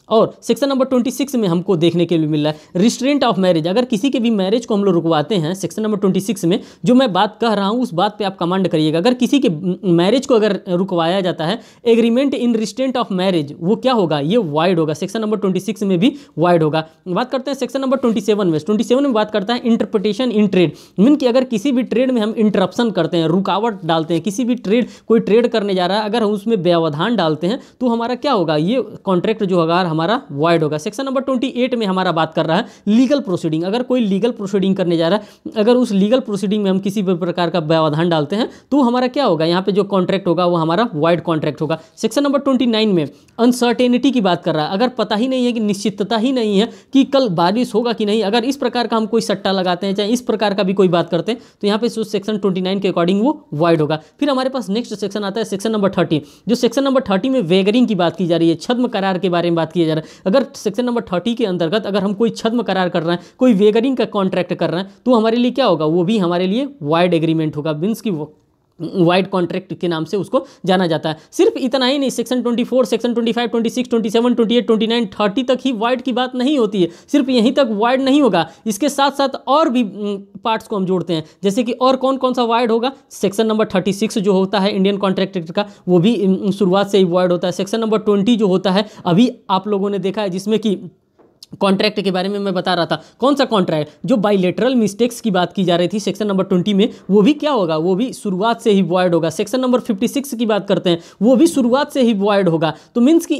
और सेक्शन नंबर 26 में हमको देखने के लिए मिल रहा है रिस्ट्रेंट ऑफ मैरिज। अगर किसी के भी मैरिज को हम लोग रुकवाते हैं, सेक्शन नंबर 26 में जो मैं बात कह रहा हूँ उस बात पे आप कमांड करिएगा। अगर किसी के मैरिज को अगर रुकवाया जाता है, agreement in restraint of marriage, वो क्या होगा, ये वाइड होगा। सेक्शन नंबर 26 में भी वाइड होगा। बात करते हैं सेक्शन नंबर 27 में। 27 में बात करता है इंटरप्रिटेशन इन ट्रेड। मीन कि अगर किसी भी ट्रेड में हम इंटरप्शन करते हैं, रुकावट डालते हैं, किसी भी ट्रेड, कोई ट्रेड करने जा रहा है, अगर हम उसमें व्यवधान डालते हैं तो हमारा क्या होगा, ये कॉन्ट्रैक्ट जो अगर हमारा वॉइड होगा। सेक्शन नंबर 28 में हमारा बात कर रहा है लीगल प्रोसीडिंग। अगर कोई लीगल प्रोसीडिंग करने जा रहा है, अगर उस लीगल प्रोसीडिंग में हम किसी भी प्रकार का व्यवधान डालते हैं तो हमारा क्या होगा, यहाँ पे जो कॉन्ट्रैक्ट होगा वो हमारा वॉइड कॉन्ट्रैक्ट होगा। सेक्शन नंबर 29 में अनसर्टेनिटी की बात कर रहा है। अगर पता ही नहीं है कि निश्चितता ही नहीं है कि कल बारिश होगा कि नहीं, अगर इस प्रकार का हम कोई सट्टा लगाते हैं, चाहे इस प्रकार का भी कोई बात करते हैं, तो यहाँ पे सेक्शन 29 के अकॉर्डिंग वो वॉइड होगा। फिर हमारे पास नेक्स्ट सेक्शन आता है सेक्शन नंबर 30। जो सेक्शन नंबर 30 में वेगरिंग की बात की जा रही है, छद्म करार के बारे में बात किया जा रहा है। अगर सेक्शन नंबर 30 के अंतर्गत अगर हम कोई छद्म करार कर रहे हैं, कोई वेगरिंग का कॉन्ट्रैक्ट कर रहे हैं, तो हमारे लिए क्या होगा, वो भी हमारे लिए वाइड एग्रीमेंट होगा। मीन्स की वाइड कॉन्ट्रैक्ट के नाम से उसको जाना जाता है। सिर्फ इतना ही नहीं, सेक्शन 24, सेक्शन 25, 26, 27, 28, 29, 30 तक ही वाइड की बात नहीं होती है। सिर्फ यहीं तक वाइड नहीं होगा, इसके साथ साथ और भी पार्ट्स को हम जोड़ते हैं। जैसे कि और कौन कौन सा वाइड होगा, सेक्शन नंबर 36 जो होता है इंडियन कॉन्ट्रैक्ट एक्ट का, वो भी शुरुआत से ही वाइड होता है। सेक्शन नंबर 20 जो होता है, अभी आप लोगों ने देखा है, जिसमें कि कॉन्ट्रैक्ट के बारे में मैं बता रहा था। कौन सा कॉन्ट्रैक्ट, जो बाइलेटरल मिस्टेक्स की बात की जा रही थी सेक्शन नंबर 20 में, वो भी क्या होगा, वो भी शुरुआत से ही वॉइड होगा। सेक्शन नंबर 56 की बात करते हैं, वो भी शुरुआत से ही वॉइड होगा। तो मीन्स कि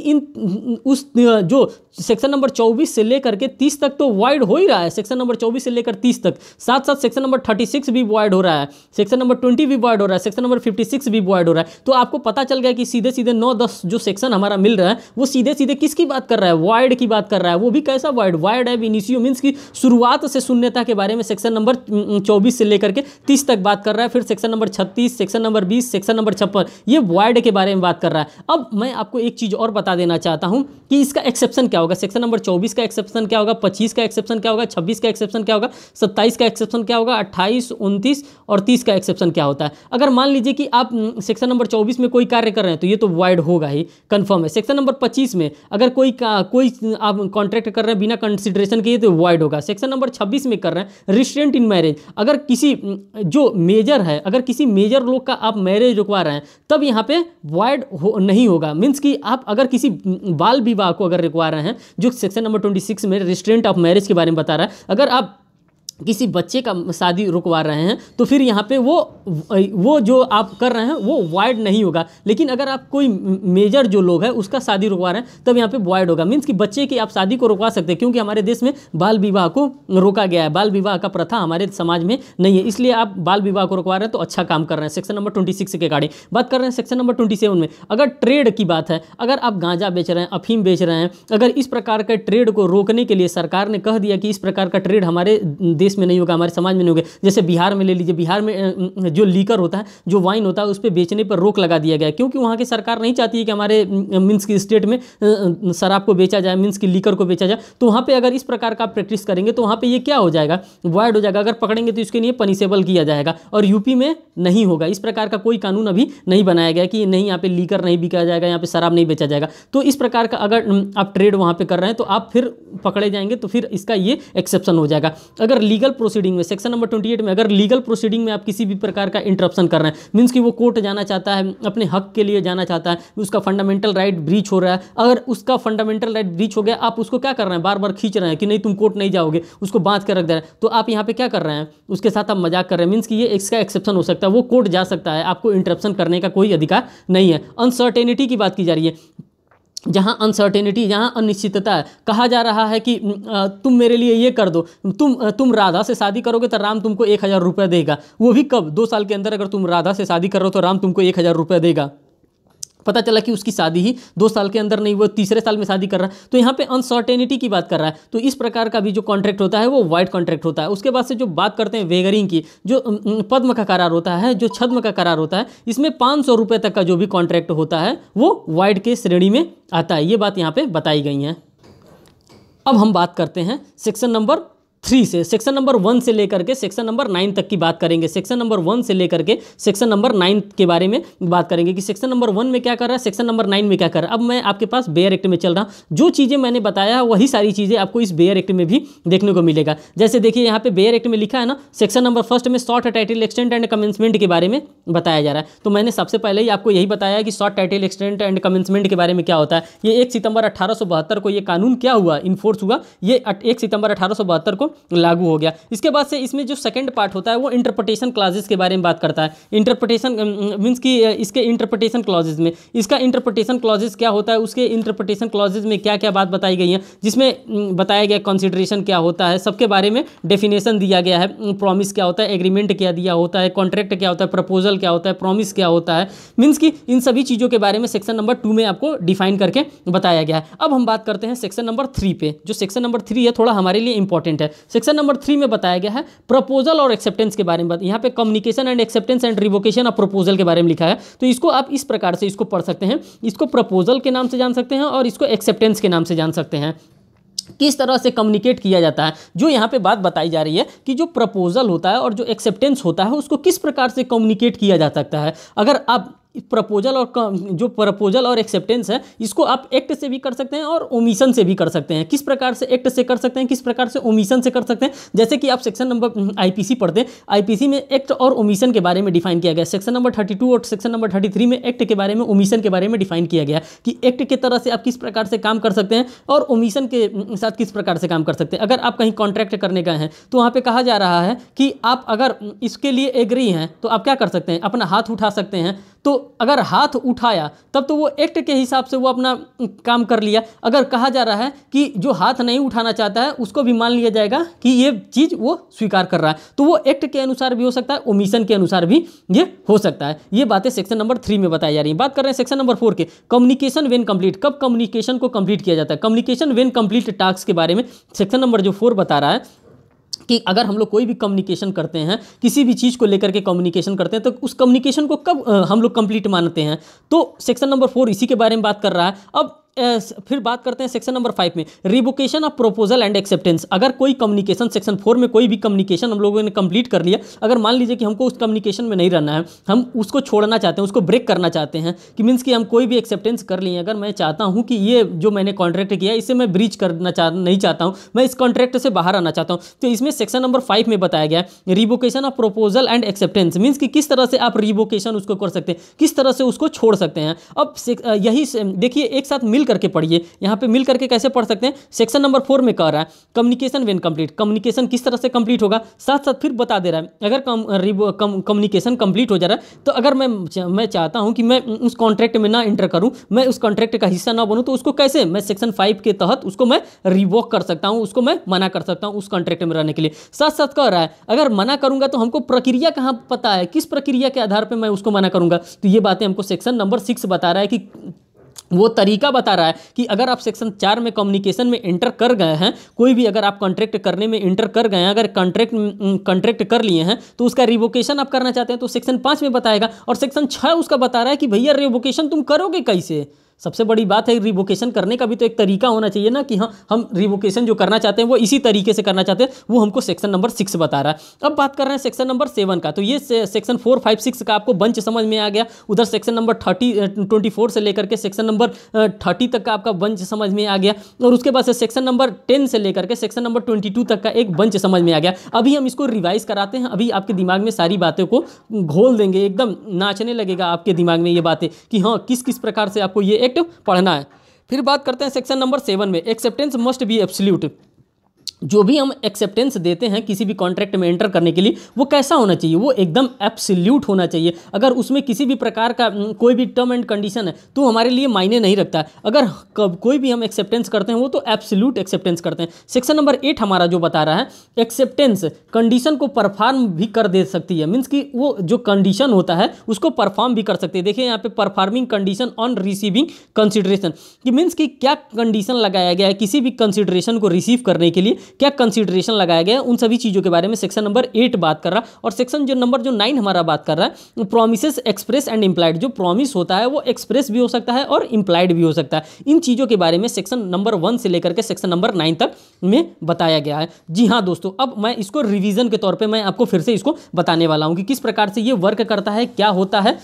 उस जो सेक्शन नंबर 24 से लेकर के 30 तक तो वॉइड हो ही रहा है। सेक्शन नंबर 24 से लेकर 30 तक, साथ साथ सेक्शन नंबर 36 भी वॉइड हो रहा है, सेक्शन नंबर 20 भी वॉइड हो रहा है, सेक्शन नंबर 56 भी वॉइड हो रहा है। तो आपको पता चल गया कि सीधे सीधे 9-10 जो सेक्शन हमारा मिल रहा है, वो सीधे सीधे किसकी बात कर रहा है, वॉइड की बात कर रहा है। वो भी कैसा वॉइड, वॉइड है इनिशियो, मीन्स की शुरुआत से शून्यता के बारे में सेक्शन नंबर 24 से लेकर के 30 तक बात कर रहा है। फिर section number 36, section number 20, section number 56, ये वॉइड के बारे में बात कर रहा है। अब मैं आपको एक चीज और बता देना चाहता हूं कि इसका एक्सेप्शन क्या होगा। सेक्शन नंबर 24 का एक्सेप्शन क्या होगा, 25 का एक्सेप्शन क्या होगा, 26 का एक्सेप्शन क्या होगा, 27 का एक्सेप्शन क्या होगा, 28, 29 और 30 का एक्सेप्शन क्या होता है। अगर मान लीजिए कि आप सेक्शन नंबर 24 में कोई कार्य कर रहे हैं, तो ये तो वॉइड होगा ही, कंफर्म है। सेक्शन नंबर 25 में अगर कोई आप कॉन्ट्रैक्ट कर रहे हैं बिना कंसिडरेशन के, तो वॉइड होगा। सेक्शन नंबर 26 में कर रहे हैं रिस्ट्रेंट इन मैरिज, अगर किसी जो मेजर है, अगर किसी मेजर लोग का आप मैरिज रुकवा रहे हैं, तब यहाँ पे वॉइड नहीं होगा। मीन्स कि आप अगर किसी बाल विवाह को अगर रुकवा रहे हैं, जो सेक्शन नंबर 26 में रिस्ट्रेंट ऑफ मैरिज के बारे में बता रहा है, अगर आप किसी बच्चे का शादी रुकवा रहे हैं, तो फिर यहाँ पे वो जो आप कर रहे हैं वो वॉइड नहीं होगा। लेकिन अगर आप कोई मेजर जो लोग हैं उसका शादी रुकवा रहे हैं, तब यहाँ पे वॉइड होगा। मीन्स कि बच्चे की आप शादी को रुकवा सकते हैं, क्योंकि हमारे देश में बाल विवाह को रोका गया है, बाल विवाह का प्रथा हमारे समाज में नहीं है, इसलिए आप बाल विवाह को रुकवा रहे हैं तो अच्छा काम कर रहे हैं। सेक्शन नंबर 26 के अकॉर्डिंग बात कर रहे हैं। सेक्शन नंबर 27 में अगर ट्रेड की बात है, अगर आप गांजा बेच रहे हैं, अफीम बेच रहे हैं, अगर इस प्रकार के ट्रेड को रोकने के लिए सरकार ने कह दिया कि इस प्रकार का ट्रेड हमारे में नहीं होगा, हमारे समाज में नहीं होगा। जैसे बिहार में ले लीजिए, बिहार में जो लीकर होता है, जो वाइन होता है, उस पर बेचने पर रोक लगा दिया गया, क्योंकि वहाँ की सरकार नहीं चाहती है कि हमारे मीन्स की स्टेट में शराब को बेचा जाए, मीन्स की लीकर को बेचा जाए। तो वहाँ पे अगर इस प्रकार का प्रैक्टिस करेंगे तो वहाँ पे ये क्या हो जाएगा, वॉइड हो जाएगा। अगर पकड़ेंगे तो इसके लिए पनिशेबल किया जाएगा, और यूपी में नहीं होगा। इस प्रकार का कोई कानून अभी नहीं बनाया गया कि नहीं यहाँ पे लीकर नहीं बिका जाएगा, यहाँ पे शराब नहीं बेचा जाएगा। तो इस प्रकार का अगर आप ट्रेड वहाँ पे कर रहे हैं तो आप फिर पकड़े जाएंगे, तो फिर इसका ये एक्सेप्शन हो जाएगा। अगर लीगल प्रोसीडिंग में सेक्शन नंबर 28 में अगर लीगल प्रोसीडिंग में आप किसी भी प्रकार का इंटरप्शन कर रहे हैं, मीन्स कि वो कोर्ट जाना चाहता है, अपने हक के लिए जाना चाहता है, उसका फंडामेंटल राइट ब्रीच हो रहा है, अगर उसका फंडामेंटल राइट ब्रीच हो गया, आप उसको क्या कर रहे हैं, बार बार खींच रहे हैं कि नहीं तुम कोर्ट नहीं जाओगे, उसको बांध के रख दे रहे हैं, तो आप यहाँ पे क्या कर रहे हैं, उसके साथ आप मजाक कर रहे हैं। मीन्स कि ये इसका एक्सेप्शन हो सकता है, वो कोर्ट जा सकता है, आपको इंटरप्शन करने का कोई अधिकार नहीं है। अनसर्टेनिटी की बात की जा रही है, जहाँ अनसर्टेनिटी, जहाँ अनिश्चितता है, कहा जा रहा है कि तुम मेरे लिए ये कर दो, तुम राधा से शादी करोगे तो राम तुमको 1000 रुपये देगा। वो भी कब, 2 साल के अंदर अगर तुम राधा से शादी कर रहे हो तो राम तुमको 1000 रुपये देगा। पता चला कि उसकी शादी ही 2 साल के अंदर नहीं, वो तीसरे साल में शादी कर रहा है, तो यहाँ पे अनसर्टेनिटी की बात कर रहा है। तो इस प्रकार का भी जो कॉन्ट्रैक्ट होता है वो वाइड कॉन्ट्रैक्ट होता है। उसके बाद से जो बात करते हैं वेगरिंग की, जो पद्म का करार होता है, जो छद्म का करार होता है, इसमें 500 रुपये तक का जो भी कॉन्ट्रैक्ट होता है वो वाइड के श्रेणी में आता है। ये बात यहाँ पे बताई गई है। अब हम बात करते हैं सेक्शन नंबर 3 से, सेक्शन नंबर 1 से लेकर के सेक्शन नंबर 9 तक की बात करेंगे। सेक्शन नंबर 1 से लेकर के सेक्शन नंबर 9 के बारे में बात करेंगे कि सेक्शन नंबर 1 में क्या कर रहा है, सेक्शन नंबर 9 में क्या कर रहा है। अब मैं आपके पास बेयर एक्ट में चल रहा हूँ, जो चीज़ें मैंने बताया वही सारी चीज़ें आपको इस बेयर एक्ट में भी देखने को मिलेगा। जैसे देखिए यहाँ पे बेयर एक्ट में लिखा है ना, सेक्शन नंबर 1 में short title extent and commencement के बारे में बताया जा रहा है। तो मैंने सबसे पहले ही आपको यही बताया कि short title extent and commencement के बारे में क्या होता है। ये 1 सितंबर 1872 को ये कानून क्या हुआ, इन्फोर्स हुआ। ये 1 सितंबर 1872 को लागू हो गया। इसके बाद से इसमें जो सेकंड पार्ट होता है वो इंटरप्रिटेशन क्लॉजेस के बारे में बात करता है। इंटरप्रिटेशन मीन्स कि इसके इंटरप्रिटेशन क्लॉजेस में इसका इंटरप्रिटेशन क्लॉजेस क्या होता है, उसके इंटरप्रिटेशन क्लॉजेस में क्या क्या बात बताई गई है, जिसमें बताया गया कंसिडरेशन क्या होता है, सबके बारे में डेफिनेशन दिया गया है। प्रॉमिस क्या होता है, एग्रीमेंट क्या दिया होता है, कॉन्ट्रैक्ट क्या होता है, प्रपोजल क्या होता है, प्रॉमिस क्या होता है, मीन्स कि इन सभी चीज़ों के बारे में सेक्शन नंबर 2 में आपको डिफाइन करके बताया गया है। अब हम बात करते हैं सेक्शन नंबर 3 पे। जो सेक्शन नंबर 3 है थोड़ा हमारे लिए इंपॉर्टेंट है। सेक्शन नंबर 3 में बताया गया है प्रपोजल और एक्सेप्टेंस के बारे में। यहाँ पे communication and acceptance and revocation of proposal के बारे में लिखा है। तो इसको आप इस प्रकार से इसको पढ़ सकते हैं, इसको प्रपोजल के नाम से जान सकते हैं और इसको एक्सेप्टेंस के नाम से जान सकते हैं। किस तरह से कम्युनिकेट किया जाता है, जो यहाँ पे बात बताई जा रही है कि जो प्रपोजल होता है और जो एक्सेप्टेंस होता है उसको किस प्रकार से कम्युनिकेट किया जा सकता है। अगर आप प्रपोजल और जो प्रपोजल और एक्सेप्टेंस है इसको आप एक्ट से भी कर सकते हैं और ओमिशन से भी कर सकते हैं। किस प्रकार से एक्ट से कर सकते हैं, किस प्रकार से ओमिशन से कर सकते हैं, जैसे कि आप सेक्शन नंबर आईपीसी पढ़ते हैं, आईपीसी में एक्ट और ओमिशन के बारे में डिफाइन किया गया। सेक्शन नंबर 32 और सेक्शन नंबर 33 में एक्ट के बारे में, ओमिशन के बारे में डिफाइन किया गया कि एक्ट के तरह से आप किस प्रकार से काम कर सकते हैं और ओमिशन के साथ किस प्रकार से काम कर सकते हैं। अगर आप कहीं कॉन्ट्रैक्ट करने गए हैं तो वहाँ पर कहा जा रहा है कि आप अगर इसके लिए एग्री हैं तो आप क्या कर सकते हैं, अपना हाथ उठा सकते हैं। तो अगर हाथ उठाया तब तो वो एक्ट के हिसाब से वो अपना काम कर लिया। अगर कहा जा रहा है कि जो हाथ नहीं उठाना चाहता है उसको भी मान लिया जाएगा कि ये चीज़ वो स्वीकार कर रहा है, तो वो एक्ट के अनुसार भी हो सकता है, ओमिशन के अनुसार भी ये हो सकता है। ये बातें सेक्शन नंबर 3 में बताई जा रही हैं। बात कर रहे हैं सेक्शन नंबर 4 के, कम्युनिकेशन व्हेन कंप्लीट। कब कम्युनिकेशन को कंप्लीट किया जाता है, कम्युनिकेशन व्हेन कंप्लीट टास्क के बारे में सेक्शन नंबर जो 4 बता रहा है कि अगर हम लोग कोई भी कम्युनिकेशन करते हैं, किसी भी चीज़ को लेकर के कम्युनिकेशन करते हैं, तो उस कम्युनिकेशन को कब हम लोग कंप्लीट मानते हैं। तो सेक्शन नंबर 4 इसी के बारे में बात कर रहा है। अब फिर बात करते हैं सेक्शन नंबर 5 में, revocation of proposal and acceptance. अगर कोई कम्युनिकेशन सेक्शन 4 में कोई भी कम्युनिकेशन हम लोगों ने कंप्लीट कर लिया, अगर मान लीजिए कि हमको उस कम्युनिकेशन में नहीं रहना है, हम उसको छोड़ना चाहते हैं, उसको ब्रेक करना चाहते हैं, कि मीन्स कि हम कोई भी एक्सेप्टेंस कर लिए, अगर मैं चाहता हूं कि ये जो मैंने कॉन्ट्रैक्ट किया है इसे मैं ब्रीच करना नहीं चाहता हूं, मैं इस कॉन्ट्रैक्ट से बाहर आना चाहता हूं, तो इसमें सेक्शन नंबर 5 में बताया गया है revocation of proposal and acceptance. Means कि किस तरह से आप रिवोकेशन उसको कर सकते हैं, किस तरह से उसको छोड़ सकते हैं। अब यही देखिए, एक साथ मिल करके पढ़िए, यहाँ पे मिल करके कैसे पढ़ सकते हैं। सेक्शन नंबर 4 में कह रहा है कम्युनिकेशन व्हेन कंप्लीट, कम्युनिकेशन किस तरह से कंप्लीट होगा, साथ साथ फिर बता दे रहा है अगर कम्युनिकेशन कंप्लीट हो जा रहा है तो अगर मैं चाहता हूँ कि मैं उस कॉन्ट्रैक्ट में ना इंटर करूँ, मैं उस कॉन्ट्रैक्ट का हिस्सा ना बनूँ, तो उसको कैसे मैं सेक्शन 5 के तहत उसको मैं रिवोक कर सकता हूँ, उसको मैं मना कर सकता हूँ उस कॉन्ट्रैक्ट में रहने के लिए। साथ साथ कह रहा है अगर मना करूँगा तो हमको प्रक्रिया कहाँ पता है, किस प्रक्रिया के आधार पर मैं उसको मना करूँगा। तो ये बातें हमको सेक्शन नंबर 6 बता रहा है कि वो तरीका बता रहा है कि अगर आप सेक्शन 4 में कम्युनिकेशन में इंटर कर गए हैं, कोई भी अगर आप कॉन्ट्रैक्ट करने में इंटर कर गए हैं, अगर कॉन्ट्रैक्ट कर लिए हैं तो उसका रिवोकेशन आप करना चाहते हैं तो सेक्शन 5 में बताएगा, और सेक्शन 6 उसका बता रहा है कि भैया रिवोकेशन तुम करोगे कैसे। सबसे बड़ी बात है रिवोकेशन करने का भी तो एक तरीका होना चाहिए ना, कि हाँ हम रिवोकेशन जो करना चाहते हैं वो इसी तरीके से करना चाहते हैं, वो हमको सेक्शन नंबर 6 बता रहा है। अब बात कर रहे हैं सेक्शन नंबर 7 का, तो ये सेक्शन 4, 5, 6 का आपको बंच समझ में आ गया। उधर सेक्शन नंबर 24 से लेकर के सेक्शन नंबर 30 तक का आपका बंच समझ में आ गया, और उसके बाद से सेक्शन नंबर 10 से लेकर के सेक्शन नंबर 22 तक का एक बंच समझ में आ गया। अभी हम इसको रिवाइज कराते हैं, अभी आपके दिमाग में सारी बातों को घोल देंगे, एकदम नाचने लगेगा आपके दिमाग में ये बातें कि हाँ किस किस प्रकार से आपको ये एक्ट पढ़ना है। फिर बात करते हैं सेक्शन नंबर 7 में, एक्सेप्टेंस मस्ट बी एब्सोल्यूट। जो भी हम एक्सेप्टेंस देते हैं किसी भी कॉन्ट्रैक्ट में एंटर करने के लिए, वो कैसा होना चाहिए, वो एकदम एब्सोल्यूट होना चाहिए। अगर उसमें किसी भी प्रकार का कोई भी टर्म एंड कंडीशन है तो हमारे लिए मायने नहीं रखता। अगर कोई भी हम एक्सेप्टेंस करते हैं वो तो एब्सोल्यूट एक्सेप्टेंस करते हैं। सेक्शन नंबर 8 हमारा जो बता रहा है एक्सेप्टेंस कंडीशन को परफॉर्म भी कर दे सकती है, मीन्स कि वो जो कंडीशन होता है उसको परफॉर्म भी कर सकती है। देखिए यहाँ पे performing condition on receiving consideration, कि मीन्स कि क्या कंडीशन लगाया गया है किसी भी कंसिडरेशन को रिसीव करने के लिए, क्या कंसीडरेशन लगाया गया है, उन सभी चीज़ों के बारे में सेक्शन नंबर 8 बात कर रहा है। और सेक्शन जो नंबर 9 हमारा बात कर रहा है प्रोमिसेस एक्सप्रेस एंड इम्प्लाइड। जो प्रॉमिस होता है वो एक्सप्रेस भी हो सकता है और इम्प्लाइड भी हो सकता है। इन चीज़ों के बारे में सेक्शन नंबर 1 से लेकर के सेक्शन नंबर 9 तक में बताया गया है। जी हाँ दोस्तों, अब मैं इसको रिवीजन के तौर पर मैं आपको फिर से इसको बताने वाला हूँ कि किस प्रकार से ये वर्क करता है, क्या होता है।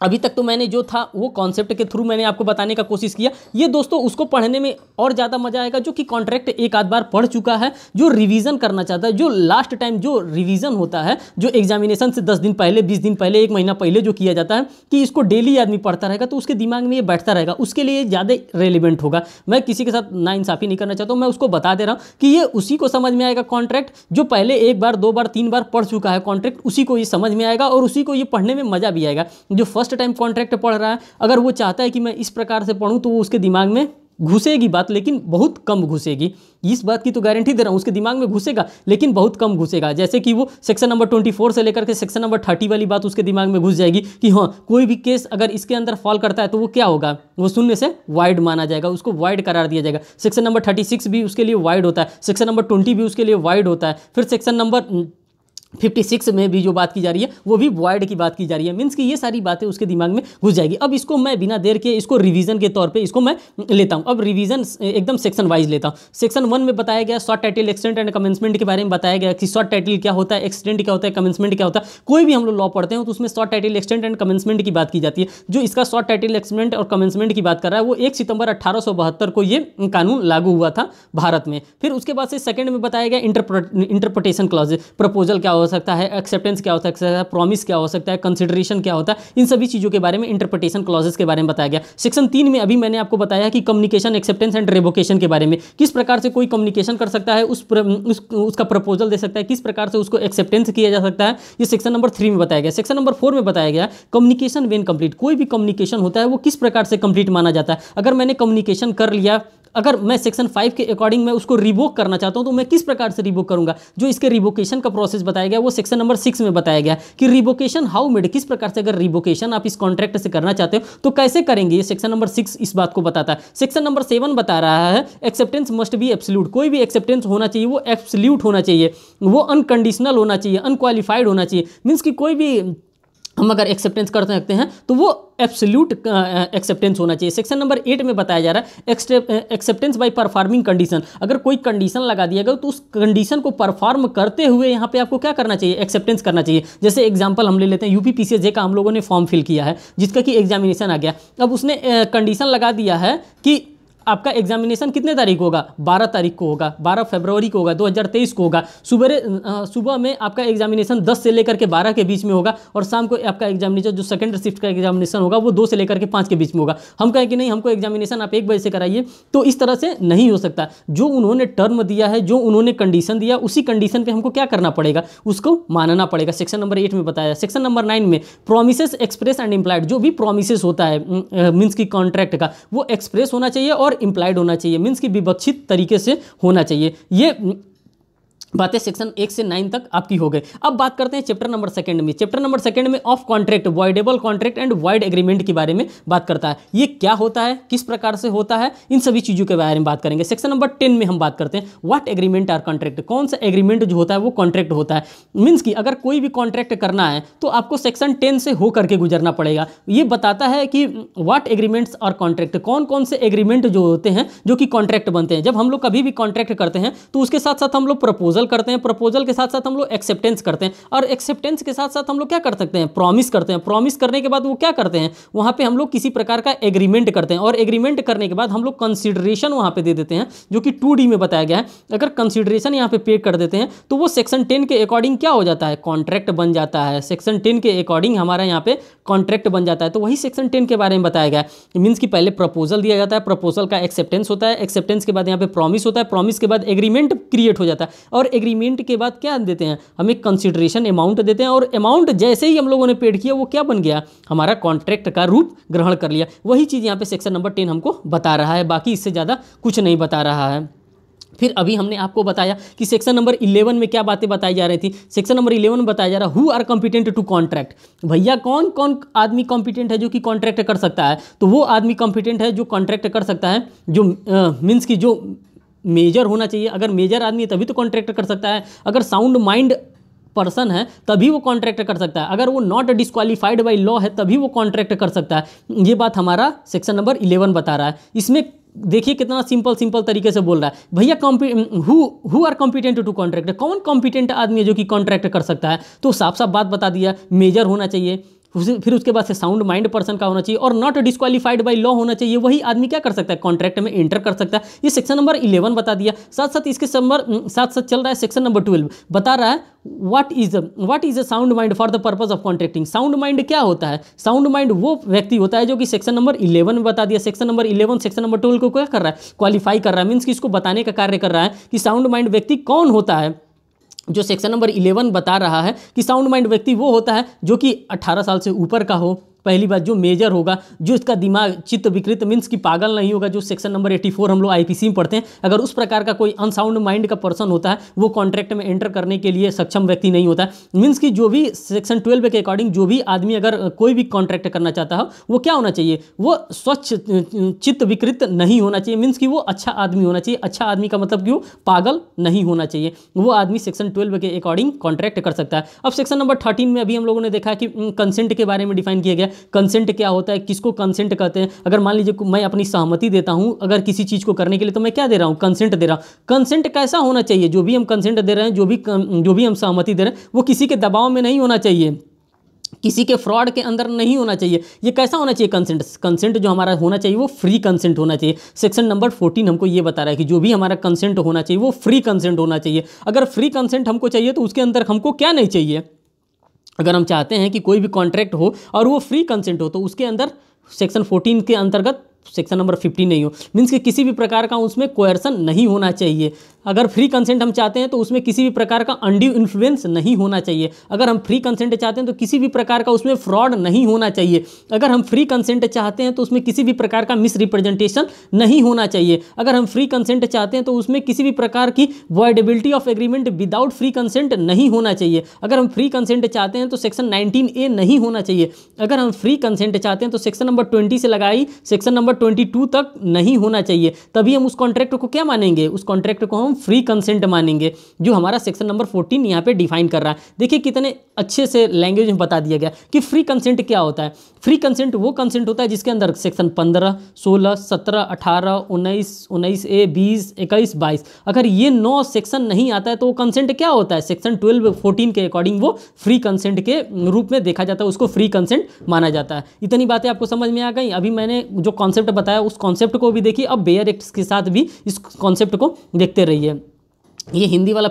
अभी तक तो मैंने जो था वो कॉन्सेप्ट के थ्रू मैंने आपको बताने का कोशिश किया। ये दोस्तों उसको पढ़ने में और ज़्यादा मजा आएगा जो कि कॉन्ट्रैक्ट एक आध बार पढ़ चुका है, जो रिवीजन करना चाहता है, जो लास्ट टाइम जो रिवीजन होता है, जो एग्जामिनेशन से 10 दिन पहले, 20 दिन पहले, 1 महीना पहले जो किया जाता है कि इसको डेली आदमी पढ़ता रहेगा तो उसके दिमाग में ये बैठता रहेगा, उसके लिए ज़्यादा रेलिवेंट होगा। मैं किसी के साथ नाइंसाफ़ी नहीं करना चाहता हूँ, मैं उसको बता दे रहा हूँ कि ये उसी को समझ में आएगा कॉन्ट्रैक्ट जो पहले 1 बार 2 बार 3 बार पढ़ चुका है कॉन्ट्रैक्ट, उसी को ये समझ में आएगा और उसी को ये पढ़ने में मज़ा भी आएगा। जो फर्स्ट टाइम कॉन्ट्रैक्ट पढ़ रहा है, अगर वो चाहता है कि मैं इस प्रकार से पढ़ूं तो वो उसके दिमाग में घुसेगी बात, लेकिन बहुत कम घुसेगी। इस बात की तो गारंटी दे रहा हूँ, उसके दिमाग में घुसेगा लेकिन बहुत कम घुसेगा। जैसे कि वो सेक्शन नंबर 24 से लेकर के सेक्शन नंबर 30 वाली बात उसके दिमाग में घुस जाएगी कि हाँ कोई भी केस अगर इसके अंदर फॉल करता है तो वो क्या होगा, वो शून्य से वाइड माना जाएगा, उसको वाइड करार दिया जाएगा। सेक्शन नंबर 36 भी उसके लिए वाइड होता है, सेक्शन नंबर 20 भी उसके लिए वाइड होता है, फिर सेक्शन नंबर 56 में भी जो बात की जा रही है वो भी वॉइड की बात की जा रही है। मीन्स कि ये सारी बातें उसके दिमाग में घुस जाएगी। अब इसको मैं बिना देर के इसको रिवीजन के तौर पे इसको मैं लेता हूँ। अब रिवीजन एकदम सेक्शन वाइज लेता हूँ। सेक्शन 1 में बताया गया short title, extent and commencement के बारे में बताया गया कि शॉर्ट टाइटल क्या होता है, एक्सटेंट क्या होता है, कमेंसमेंट क्या होता है। कोई भी हम लोग लॉ पढ़ते हैं तो उसमें short title, extent and commencement की बात की जाती है। जो इसका शॉर्ट टाइटल, एक्सटेंट और कमेंसमेंट की बात कर रहा है वो 1 सितंबर 1872 को ये कानून लागू हुआ था भारत में। फिर उसके बाद से सेकंड में बताया गया इंटरप्रिटेशन क्लॉज, प्रपोजल क्या हो सकता है, एक्सेप्टेंस क्या हो सकता है, प्रॉमिस क्या हो सकता है, कंसिडरेशन क्या होता है, इन सभी चीज़ों के बारे में इंटरप्रिटेशन क्लॉजेस के बारे में बताया गया। सेक्शन 3 में अभी मैंने आपको बताया कि कम्युनिकेशन, एक्सेप्टेंस एंड रेवोकेशन के बारे में, किस प्रकार से कोई कम्युनिकेशन कर सकता है, उसका प्रपोजल दे सकता है, किस प्रकार से उसको एक्सेप्टेंस किया जा सकता है, ये सेक्शन नंबर 3 में बताया गया। सेक्शन नंबर 4 में बताया गया कम्युनिकेशन व्हेन कंप्लीट, कोई भी कम्युनिकेशन होता है वो किस प्रकार से कंप्लीट माना जाता है। अगर मैंने कम्युनिकेशन कर लिया, अगर मैं सेक्शन 5 के अकॉर्डिंग मैं उसको रिवोक करना चाहता हूं तो मैं किस प्रकार से रिवोक करूंगा, जो इसके रिवोकेशन का प्रोसेस बताया गया वो सेक्शन नंबर 6 में बताया गया कि रिवोकेशन हाउ मेड, किस प्रकार से अगर रिवोकेशन आप इस कॉन्ट्रैक्ट से करना चाहते हो तो कैसे करेंगे, ये सेक्शन नंबर 6 इस बात को बताता है। सेक्शन नंबर 7 बता रहा है एक्सेप्टेंस मस्ट बी एब्सोल्यूट, कोई भी एक्सेप्टेंस होना चाहिए वो एब्सोल्यूट होना चाहिए, वो अनकंडीशनल होना चाहिए, अनक्वालिफाइड होना चाहिए। मीन्स कि कोई भी हम अगर एक्सेप्टेंस कर सकते हैं तो वो एब्सोल्यूट एक्सेप्टेंस होना चाहिए। सेक्शन नंबर 8 में बताया जा रहा है एक्सेप्टेंस बाय परफॉर्मिंग कंडीशन, अगर कोई कंडीशन लगा दिया गया तो उस कंडीशन को परफॉर्म करते हुए यहाँ पे आपको क्या करना चाहिए, एक्सेप्टेंस करना चाहिए। जैसे एग्जांपल हम ले लेते हैं, यूपी पीसीएस का हम लोगों ने फॉर्म फिल किया है जिसका कि एग्जामिनेशन आ गया। अब उसने कंडीशन लगा दिया है कि आपका एग्जामिनेशन कितने तारीख को होगा, 12 तारीख को होगा, 12 फरवरी को होगा, 2023 को होगा। सुबह में आपका एग्जामिनेशन 10 से लेकर के 12 के बीच में होगा और शाम को आपका एग्जामिनेशन जो सेकंड शिफ्ट का एग्जामिनेशन होगा वो 2 से लेकर के 5 के बीच में होगा। हम कहें कि नहीं हमको एग्जामिनेशन आप 1 बजे से कराइए, तो इस तरह से नहीं हो सकता। जो उन्होंने टर्म दिया है, जो उन्होंने कंडीशन दिया, उसी कंडीशन पर हमको क्या करना पड़ेगा, उसको मानना पड़ेगा। सेक्शन नंबर 8 में बताया। सेक्शन नंबर 9 में प्रोमिसेस एक्सप्रेस एंड इम्प्लाइड, जो भी प्रोमिसेस होता है मीन्स की कॉन्ट्रैक्ट का वो एक्सप्रेस होना चाहिए और इंप्लाइड होना चाहिए, मीन्स की विवक्षित तरीके से होना चाहिए। ये बातें सेक्शन 1 से 9 तक आपकी हो गई। अब बात करते हैं चैप्टर नंबर 2 में। चैप्टर नंबर 2 में of contract, voidable contract and void agreement के बारे में बात करता है। ये क्या होता है, किस प्रकार से होता है, इन सभी चीज़ों के बारे में बात करेंगे। सेक्शन नंबर 10 में हम बात करते हैं व्हाट एग्रीमेंट आर कॉन्ट्रैक्ट, कौन सा एग्रीमेंट जो होता है वो कॉन्ट्रैक्ट होता है। मीन्स कि अगर कोई भी कॉन्ट्रैक्ट करना है तो आपको सेक्शन 10 से हो करके गुजरना पड़ेगा। ये बताता है कि व्हाट एग्रीमेंट्स आर कॉन्ट्रैक्ट, कौन कौन से एग्रीमेंट जो होते हैं जो कि कॉन्ट्रैक्ट बनते हैं। जब हम लोग कभी भी कॉन्ट्रैक्ट करते हैं तो उसके साथ साथ हम लोग प्रपोजल करते हैं, प्रपोजल के साथ साथ हम लोग एक्सेप्टेंस करते हैं और एक्सेप्टेंस के साथ साथ हम लोग क्या कर सकते हैं, प्रॉमिस करते हैं। प्रॉमिस करने के बाद वो क्या करते हैं, वहां पे हम लोग किसी प्रकार का एग्रीमेंट करते हैं और एग्रीमेंट करने के बाद हम लोग कंसीडरेशन वहां पे दे देते हैं जो कि 2D में बताया गया है। अगर कंसीडरेशन यहाँ पे पे कर देते हैं तो वो सेक्शन 10 के अकॉर्डिंग क्या हो जाता है, कॉन्ट्रैक्ट बन जाता है। सेक्शन 10 के अकॉर्डिंग हमारा यहाँ पे कॉन्ट्रैक्ट बन जाता है। तो वही सेक्शन 10 के बारे में बताया गया है। मीन्स कि पहले प्रपोजल दिया जाता है, प्रपोजल का एक्सेप्टेंस होता है, एक्सेप्टेंस के बाद यहाँ पे प्रॉमिस होता है, प्रॉमिस के बाद एग्रीमेंट क्रिएट हो जाता है और एग्रीमेंट के बाद क्या देते हैं, हमें कंसीडरेशन अमाउंट देते हैं और अमाउंट जैसे ही हम लोगों ने पेड किया वो क्या बन गया, हमारा कॉन्ट्रैक्ट का रूप ग्रहण कर लिया। वही चीज़ यहाँ पे सेक्शन नंबर 10 हमको बता रहा है, बाकी इससे ज़्यादा कुछ नहीं बता रहा है। फिर अभी हमने आपको बताया कि सेक्शन नंबर 11 में क्या बातें बताई जा रही थी। सेक्शन नंबर 11 में बताया जा रहा who are competent to contract, भैया कौन कौन आदमी कॉम्पिटेंट है जो कि कॉन्ट्रैक्ट कर सकता है। तो वो आदमी कॉम्पिटेंट है जो कॉन्ट्रैक्ट कर सकता है जो मीन्स की जो मेजर होना चाहिए। अगर मेजर आदमी है तभी तो कॉन्ट्रैक्ट कर सकता है, अगर साउंड माइंड पर्सन है तभी वो कॉन्ट्रैक्ट कर सकता है, अगर वो नॉट डिस्क्वालीफाइड बाय लॉ है तभी वो कॉन्ट्रैक्ट कर सकता है। ये बात हमारा सेक्शन नंबर 11 बता रहा है। इसमें देखिए कितना सिंपल तरीके से बोल रहा है, भैया who are competent to contract, कौन कॉम्पिटेंट आदमी है जो कि कॉन्ट्रैक्ट कर सकता है। तो साफ साफ बात बता दिया, मेजर होना चाहिए, फिर उसके बाद से साउंड माइंड पर्सन का होना चाहिए और नॉट डिस्क्वालीफाइड बाय लॉ होना चाहिए। वही आदमी क्या कर सकता है, कॉन्ट्रैक्ट में एंटर कर सकता है। ये सेक्शन नंबर 11 बता दिया। साथ साथ इसके साथ साथ चल रहा है सेक्शन नंबर 12 बता रहा है what is a sound mind for the purpose of contracting. Sound mind क्या होता है? साउंड माइंड वो व्यक्ति होता है जो कि सेक्शन नंबर 11 में बता दिया। सेक्शन नंबर 11 सेक्शन नंबर 12 को क्या कर रहा है, क्वालिफाई कर रहा है, मीन्स कि इसको बताने का कार्य कर रहा है कि साउंड माइंड व्यक्ति कौन होता है। जो सेक्शन नंबर 11 बता रहा है कि साउंड माइंड व्यक्ति वो होता है जो कि 18 साल से ऊपर का हो। पहली बात, जो मेजर होगा, जो इसका दिमाग चित्त विकृत मीन्स कि पागल नहीं होगा, जो सेक्शन नंबर 84 हम लोग आईपीसी में पढ़ते हैं। अगर उस प्रकार का कोई अनसाउंड माइंड का पर्सन होता है, वो कॉन्ट्रैक्ट में एंटर करने के लिए सक्षम व्यक्ति नहीं होता है। मीन्स कि जो भी सेक्शन 12 के अकॉर्डिंग जो भी आदमी अगर कोई भी कॉन्ट्रैक्ट करना चाहता हो, वो क्या होना चाहिए, वो स्वच्छ चित्त विकृत नहीं होना चाहिए। मीन्स कि वो अच्छा आदमी होना चाहिए। अच्छा आदमी का मतलब कि वो पागल नहीं होना चाहिए। वो आदमी सेक्शन 12 के अकॉर्डिंग कॉन्ट्रैक्ट कर सकता है। अब सेक्शन नंबर 13 में अभी हम लोगों ने देखा कि कंसेंट के बारे में डिफाइन किया गया। कंसेंट क्या होता है, किसको कंसेंट कहते हैं? अगर मान लीजिए मैं अपनी सहमति देता हूं अगर किसी चीज को करने के लिए, तो मैं क्या दे रहा हूं, कंसेंट दे रहा हूं। कंसेंट कैसा होना चाहिए? जो भी हम कंसेंट दे रहे हैं, जो भी हम सहमति दे रहे हैं, वो किसी के दबाव में नहीं होना चाहिए, किसी के फ्रॉड के अंदर नहीं होना चाहिए। ये कैसा होना चाहिए कंसेंट? कंसेंट जो हमारा होना चाहिए वो फ्री कंसेंट होना चाहिए। सेक्शन नंबर 14 हमको ये बता रहा है कि जो भी हमारा कंसेंट होना चाहिए वो फ्री कंसेंट होना चाहिए। अगर फ्री कंसेंट हमको चाहिए तो उसके अंदर हमको क्या नहीं चाहिए? अगर हम चाहते हैं कि कोई भी कॉन्ट्रैक्ट हो और वो फ्री कंसेंट हो, तो उसके अंदर सेक्शन 14 के अंतर्गत सेक्शन नंबर 15 नहीं हो। मीन्स कि किसी भी प्रकार का उसमें कोएर्सन नहीं होना चाहिए। अगर फ्री कंसेंट हम चाहते हैं तो उसमें किसी भी प्रकार का अनड्यू इन्फ्लुएंस नहीं होना चाहिए। अगर हम फ्री कंसेंट चाहते हैं तो किसी भी प्रकार का उसमें फ्रॉड नहीं होना चाहिए। अगर हम फ्री कंसेंट चाहते हैं तो उसमें किसी भी प्रकार का मिस रिप्रेजेंटेशन नहीं होना चाहिए। अगर हम फ्री कंसेंट चाहते हैं तो उसमें किसी भी प्रकार की voidability of agreement without free consent नहीं होना चाहिए। अगर हम फ्री कंसेंट चाहते हैं तो सेक्शन 19A नहीं होना चाहिए। अगर हम फ्री कंसेंट चाहते हैं तो सेक्शन नंबर 20 से लगाई सेक्शन नंबर 22 तक नहीं होना चाहिए। तभी हम उस कॉन्ट्रैक्ट को क्या मानेंगे, उस कॉन्ट्रैक्ट को हम फ्री कंसेंट मानेंगे, जो हमारा सेक्शन नंबर 14 यहाँ पे डिफाइन कर रहा है। देखिए कितने अच्छे से लैंग्वेज में बता दिया गया कि फ्री कंसेंट क्या होता है। फ्री कंसेंट वो कंसेंट होता है जिसके अंदर सेक्शन 15, 16, 17, 18, 19, 19A, 20, 21, 22 अगर ये 9 सेक्शन नहीं आता है तो वो कंसेंट क्या होता है? सेक्शन 12, 14 के अकॉर्डिंग वो फ्री कंसेंट के रूप में देखा जाता है, उसको फ्री कंसेंट माना जाता है। इतनी बातें आपको समझ में आ गई। अभी मैंने जो कॉन्सेप्ट बताया उस कॉन्सेप्ट को भी देखिए। अब बेयर एक्ट के साथ भी इस कॉन्सेप्ट को देखते रहिए। ये हिंदी वाला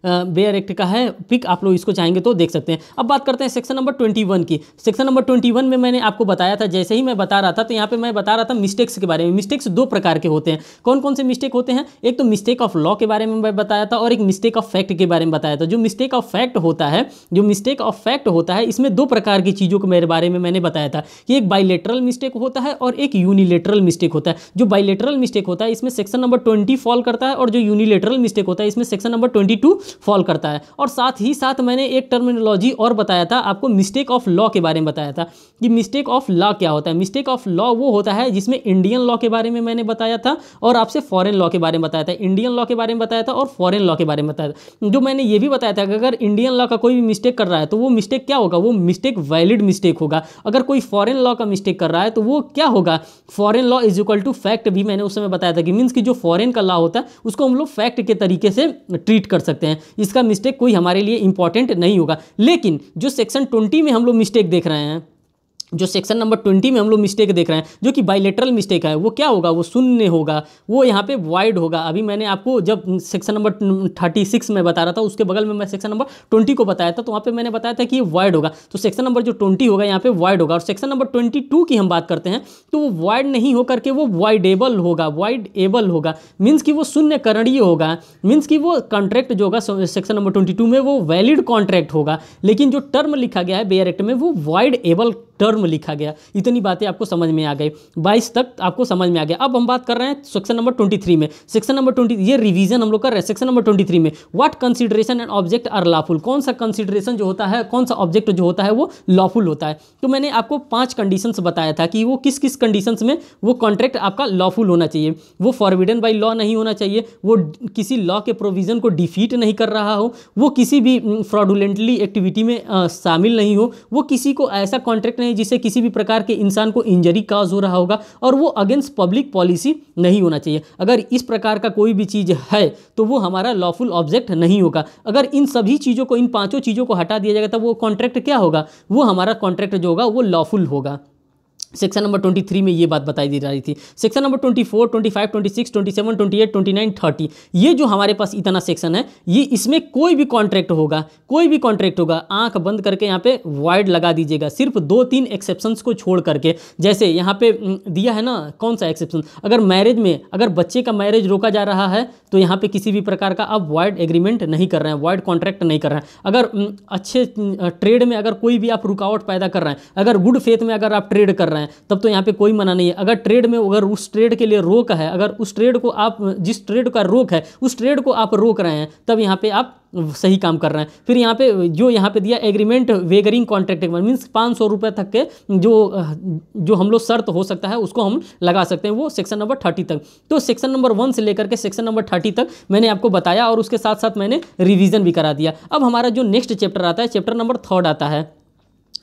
बेयर एक्ट का है पिक, आप लोग इसको चाहेंगे तो देख सकते हैं। अब बात करते हैं सेक्शन नंबर 21 की। सेक्शन नंबर 21 में मैंने आपको बताया था, जैसे ही मैं बता रहा था तो यहाँ पे मैं बता रहा था मिस्टेक्स के बारे में। मिस्टेक्स 2 प्रकार के होते हैं। कौन कौन से मिस्टेक होते हैं? एक तो मिस्टेक ऑफ लॉ के बारे में मैं बताया था और एक मिस्टेक ऑफ फैक्ट के बारे में बताया था। जो मिस्टेक ऑफ फैक्ट होता है, इसमें 2 प्रकार की चीज़ों के मेरे बारे में मैंने बताया था कि एक बाइलेटरल मिस्टेक होता है और एक यूनिलेटरल मिस्टेक होता है। जो बाइलेटरल मिस्टेक होता है इसमें सेक्शन नंबर 20 फॉल करता है और जो यूनिलेटरल मिस्टेक होता है इसमें सेक्शन नंबर 22 फॉल करता है। और साथ ही साथ मैंने एक टर्मिनोलॉजी और बताया था आपको, मिस्टेक ऑफ लॉ के बारे में बताया था कि मिस्टेक ऑफ लॉ क्या होता है। मिस्टेक ऑफ लॉ वो होता है जिसमें इंडियन लॉ के बारे में मैंने बताया था और आपसे फॉरेन लॉ के बारे में बताया था। इंडियन लॉ के बारे में बताया था और फॉरेन लॉ के बारे में बताया था। जो मैंने ये भी बताया था कि अगर इंडियन लॉ का कोई भी मिस्टेक कर रहा है तो वो मिस्टेक क्या होगा, वो मिस्टेक वैलिड मिस्टेक होगा। अगर कोई फॉरेन लॉ का मिस्टेक कर रहा है तो वो क्या होगा, foreign law is equal to fact भी मैंने उस समय बताया था कि मीन्स कि जो फॉरेन का लॉ होता है उसको हम लोग फैक्ट के तरीके से ट्रीट कर सकते हैं। इसका मिस्टेक कोई हमारे लिए इंपॉर्टेंट नहीं होगा। लेकिन जो सेक्शन 20 में हम लोग मिस्टेक देख रहे हैं, जो सेक्शन नंबर 20 में हम लोग मिस्टेक देख रहे हैं जो कि बाइलेटरल मिस्टेक है, वो क्या होगा, वो शून्य होगा, वो यहाँ पे वाइड होगा। अभी मैंने आपको जब सेक्शन नंबर 36 में बता रहा था उसके बगल में मैं सेक्शन नंबर 20 को बताया था, तो वहाँ पे मैंने बताया था कि ये वाइड होगा। तो सेक्शन नंबर जो 20 होगा यहाँ पे वाइड होगा। और सेक्शन नंबर 22 की हम बात करते हैं तो वो वाइड नहीं होकर के वो वाइडेबल होगा, वाइडेबल होगा। मीन्स कि वो शून्य करणीय होगा। मीन्स कि वो कॉन्ट्रैक्ट जो होगा सेक्शन नंबर 22 में वो वैलिड कॉन्ट्रैक्ट होगा। लेकिन जो टर्म लिखा गया है बेयर एक्ट में वो वाइडेबल टर्म लिखा गया। इतनी बातें आपको समझ में आ गई, 22 तक आपको समझ में आ गया। अब हम बात कर रहे हैं सेक्शन नंबर 23 में। सेक्शन नंबर 20 ये रिवीजन हम लोग कर रहे हैं। सेक्शन नंबर 23 में what consideration and object are lawful, कौन सा कंसीडरेशन जो होता है, कौन सा ऑब्जेक्ट जो होता है वो लॉफुल होता है। तो मैंने आपको 5 कंडीशंस बताया था कि वो किस किस कंडीशंस में वो कॉन्ट्रैक्ट आपका लॉफुल होना चाहिए। वो फॉरबिडन बाई लॉ नहीं होना चाहिए, वो किसी लॉ के प्रोविजन को डिफीट नहीं कर रहा हो, वो किसी भी फ्रॉडुलेंटली एक्टिविटी में शामिल नहीं हो, वो किसी को ऐसा कॉन्ट्रैक्ट नहीं जिससे किसी भी प्रकार के इंसान को इंजरी काज हो रहा होगा, और वो अगेंस्ट पब्लिक पॉलिसी नहीं होना चाहिए। अगर इस प्रकार का कोई भी चीज़ है तो वो हमारा लॉफुल ऑब्जेक्ट नहीं होगा। अगर इन सभी चीज़ों को, इन पांचों चीज़ों को हटा दिया जाएगा तब वो कॉन्ट्रैक्ट क्या होगा, वो हमारा कॉन्ट्रैक्ट जो होगा वो लॉफुल होगा। सेक्शन नंबर 23 में ये बात बताई दी रही थी। सेक्शन नंबर 24, 25, 26, 27, 28, 29, 30, ये जो हमारे पास इतना सेक्शन है, ये इसमें कोई भी कॉन्ट्रैक्ट होगा, कोई भी कॉन्ट्रैक्ट होगा, आंख बंद करके यहाँ पे वाइड लगा दीजिएगा, सिर्फ 2-3 एक्सेप्शंस को छोड़ करके। जैसे यहाँ पे दिया है ना, कौन सा एक्सेप्शन, अगर मैरिज में, अगर बच्चे का मैरिज रोका जा रहा है तो यहाँ पे किसी भी प्रकार का आप वाइड एग्रीमेंट नहीं कर रहे हैं, वाइड कॉन्ट्रैक्ट नहीं कर रहे हैं। अगर अच्छे ट्रेड में अगर कोई भी आप रुकावट पैदा कर रहे हैं, अगर गुड फेथ में अगर आप ट्रेड कर रहे हैं तब तो यहाँ पे कोई मना नहीं है। अगर ट्रेड में, अगर उस ट्रेड के लिए रोक है, अगर उस ट्रेड को आप, जिस ट्रेड का रोक है उस ट्रेड को आप रोक रहे हैं, तब यहाँ पे आप सही काम कर रहे हैं। फिर यहाँ पे जो यहाँ पे दिया एग्रीमेंट वेगरिंग कॉन्ट्रैक्ट मीन्स 500 रुपये तक के जो हम लोग शर्त हो सकता है उसको हम लगा सकते हैं, वो सेक्शन नंबर 30 तक। तो सेक्शन नंबर 1 से लेकर के सेक्शन नंबर 30 तक मैंने आपको बताया और उसके साथ साथ मैंने रिवीजन भी करा दिया। अब हमारा जो नेक्स्ट चैप्टर आता है, चैप्टर नंबर 3 आता है।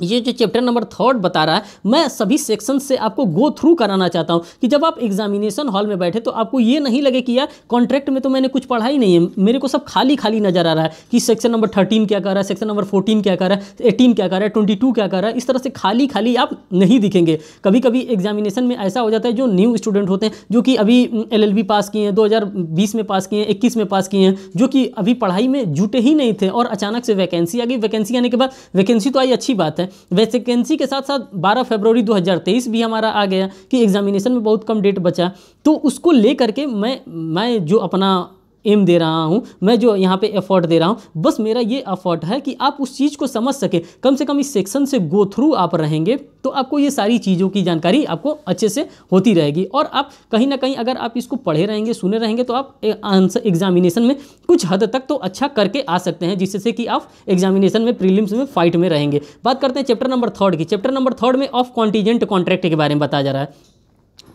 ये जो चैप्टर नंबर 3 बता रहा है, मैं सभी सेक्शन से आपको गो थ्रू कराना चाहता हूँ कि जब आप एग्जामिनेशन हॉल में बैठे तो आपको ये नहीं लगे कि यार कॉन्ट्रैक्ट में तो मैंने कुछ पढ़ा ही नहीं है, मेरे को सब खाली खाली नजर आ रहा है कि सेक्शन नंबर 13 क्या कर रहा है, सेक्शन नंबर 14 क्या कर रहा है, 18 क्या कर रहा है, 22 क्या कर रहा है। इस तरह से खाली खाली आप नहीं दिखेंगे। कभी कभी एग्जामिनेशन में ऐसा हो जाता है, जो न्यू स्टूडेंट होते हैं, जो कि अभी LLB पास किए हैं, 2020 में पास किए हैं, 21 में पास किए हैं, जो कि अभी पढ़ाई में जुटे ही नहीं थे और अचानक से वैकेंसी आ गई। वैकेंसी आने के बाद, वैकेंसी तो आई, अच्छी बात है, वैकेंसी के साथ साथ 12 फरवरी 2023 भी हमारा आ गया कि एग्जामिनेशन में बहुत कम डेट बचा, तो उसको लेकर के मैं जो अपना एम दे रहा हूँ, मैं जो यहाँ पे एफर्ट दे रहा हूँ, बस मेरा ये एफर्ट है कि आप उस चीज़ को समझ सके। कम से कम इस सेक्शन से गो थ्रू आप रहेंगे तो आपको ये सारी चीज़ों की जानकारी आपको अच्छे से होती रहेगी, और आप कहीं ना कहीं अगर आप इसको पढ़े रहेंगे, सुने रहेंगे, तो आप आंसर एग्जामिनेशन में कुछ हद तक तो अच्छा करके आ सकते हैं, जिससे कि आप एग्जामिनेशन में, प्रीलिम्स में फाइट में रहेंगे। बात करते हैं चैप्टर नंबर 3 की। चैप्टर नंबर 3 में ऑफ कॉन्टीजेंट कॉन्ट्रैक्ट के बारे में बताया जा रहा है।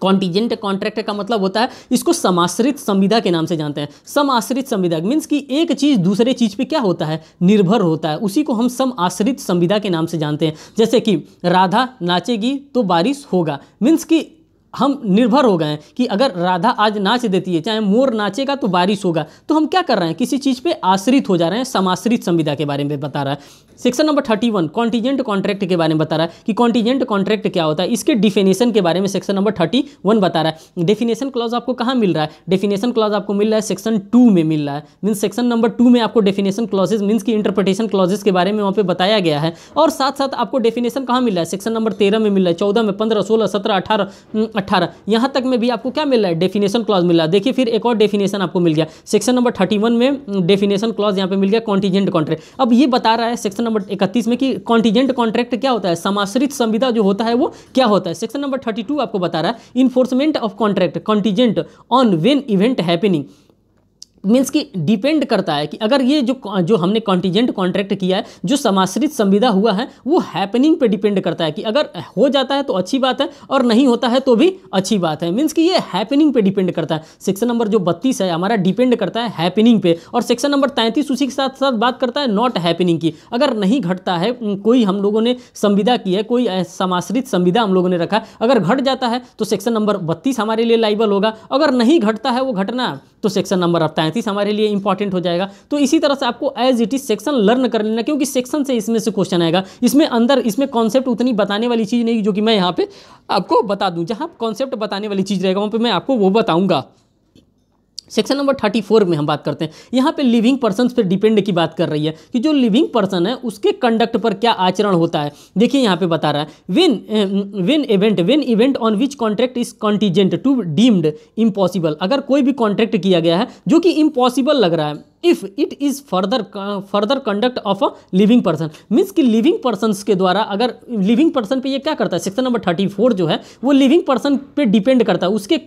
कॉन्टीजेंट कॉन्ट्रैक्ट का मतलब होता है, इसको समाश्रित संविदा के नाम से जानते हैं। समाश्रित संविदा मीन्स कि एक चीज़ दूसरे चीज़ पे क्या होता है, निर्भर होता है, उसी को हम समाश्रित संविदा के नाम से जानते हैं। जैसे कि राधा नाचेगी तो बारिश होगा, मीन्स कि हम निर्भर हो गए हैं कि अगर राधा आज नाच देती है, चाहे मोर नाचेगा तो बारिश होगा, तो हम क्या कर रहे हैं, किसी चीज़ पे आश्रित हो जा रहे हैं। समाश्रित संविदा के बारे में बता रहा है। सेक्शन नंबर 31 कॉन्टीजेंट कॉन्ट्रैक्ट के बारे में बता रहा है कि कॉन्टीजेंट कॉन्ट्रैक्ट क्या होता है, इसके डिफिनेशन के बारे में सेक्शन नंबर 31 बता रहा है। डेफिनेशन क्लॉज आपको कहाँ मिल रहा है, डेफिनेशन क्लॉज आपको मिल रहा है सेक्शन 2 में मिल रहा है। मीन्स सेक्शन नंबर 2 में आपको डेफिनेशन क्लॉजेज मीन्स की इंटरप्रिटेशन क्लॉजेज के बारे में वहाँ पे बताया गया है, और साथ साथ आपको डेफिनेशन कहाँ मिल रहा है, सेक्शन नंबर 13 में मिल रहा है, 14 में, 15, 16, 17, 18 यहाँ तक में भी आपको क्या मिल रहा है, डेफिनेशन क्लॉज मिल रहा है। देखिए फिर एक और डेफिनेशन आपको मिल गया, सेक्शन नंबर 31 में डेफिनेशन क्लॉज यहाँ पे मिल गया कॉन्टीजेंट कॉन्ट्रैक्ट। अब ये बता रहा है सेक्शन नंबर 31 में कि कॉन्टीजेंट कॉन्ट्रैक्ट क्या होता है, समाश्रित संविदा जो होता है वो क्या होता है। सेक्शन नंबर 32 आपको बता रहा है enforcement of contract contingent on when event happening, means कि डिपेंड करता है कि अगर ये जो हमने कॉन्टीजेंट कॉन्ट्रैक्ट किया है, जो समाश्रित संविदा हुआ है, वो हैपनिंग पे डिपेंड करता है कि अगर हो जाता है तो अच्छी बात है और नहीं होता है तो भी अच्छी बात है। मीन्स कि ये हैपनिंग पे डिपेंड करता है। सेक्शन नंबर जो 32 है हमारा डिपेंड करता है हैपनिंग पे, और सेक्शन नंबर 33 उसी के साथ साथ बात करता है नॉट हैपनिंग की। अगर नहीं घटता है, कोई हम लोगों ने संविदा की है, कोई समाश्रित संविदा हम लोगों ने रखा, अगर घट जाता है तो सेक्शन नंबर 32 हमारे लिए लाइबल होगा। अगर नहीं घटता है वो घटना, तो सेक्शन नंबर 33 हमारे लिए इंपॉर्टेंट हो जाएगा। तो इसी तरह से आपको as it is section learn कर लेना, क्योंकि सेक्शन से इसमें से क्वेश्चन आएगा। इसमें कॉन्सेप्ट उतनी बताने वाली चीज़ नहीं जो कि मैं यहाँ पे आपको बता दूं। जहाँ कॉन्सेप्ट बताने वाली चीज़ रहेगा वहाँ पे मैं आपको वो बताऊंगा। सेक्शन नंबर 34 में हम बात करते हैं, यहाँ पे लिविंग पर्सन पे डिपेंड की बात कर रही है कि जो लिविंग पर्सन है उसके कंडक्ट पर क्या आचरण होता है। देखिए यहाँ पे बता रहा है when event on which contract is contingent to deemed impossible, अगर कोई भी कॉन्ट्रैक्ट किया गया है जो कि इम्पॉसिबल लग रहा है, if it is further conduct of a living person, means कि लिविंग पर्सन के द्वारा, अगर लिविंग पर्सन पे ये क्या करता है, सेक्शन नंबर 34 जो है वो लिविंग पर्सन पे डिपेंड करता है, उसके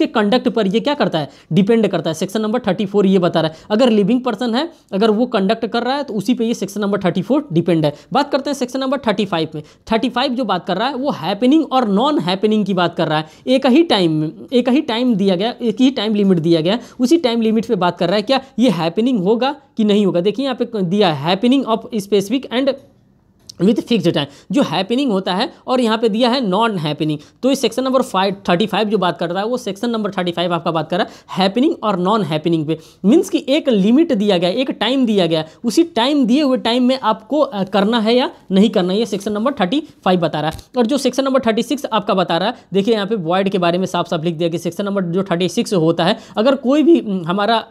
कंडक्ट पर ये क्या करता है, डिपेंड करता है। सेक्शन नंबर 34 ये बता रहा है अगर लिविंग पर्सन है, अगर वो कंडक्ट कर रहा है तो उसी पे ये सेक्शन नंबर 34 डिपेंड है। बात करते हैं सेक्शन नंबर 35 में। 35 जो बात कर रहा है वो हैपनिंग और नॉन हैपनिंग की बात कर रहा है। एक ही टाइम दिया गया, एक ही टाइम लिमिट दिया गया, उसी टाइम लिमिट पे बात कर रहा है क्या ये हैपनिंग होगा कि नहीं होगा। देखिए यहाँ पे दिया happening of specific and with fixed time, जो हैपनिंग होता है, और यहाँ पे दिया है नॉन हैपनिंग। तो इस सेक्शन नंबर 35 जो बात कर रहा है वो सेक्शन नंबर 35 आपका बात कर रहा है हैपनिंग और नॉन हैपनिंग पे। मीन्स कि एक लिमिट दिया गया, एक टाइम दिया गया, उसी टाइम दिए हुए टाइम में आपको करना है या नहीं करना है, ये सेक्शन नंबर 35 बता रहा है। और जो सेक्शन नंबर 36 आपका बता रहा है, देखिए यहाँ पे वॉइड के बारे में साफ साफ लिख दिया कि सेक्शन नंबर जो 36 होता है, अगर कोई भी हमारा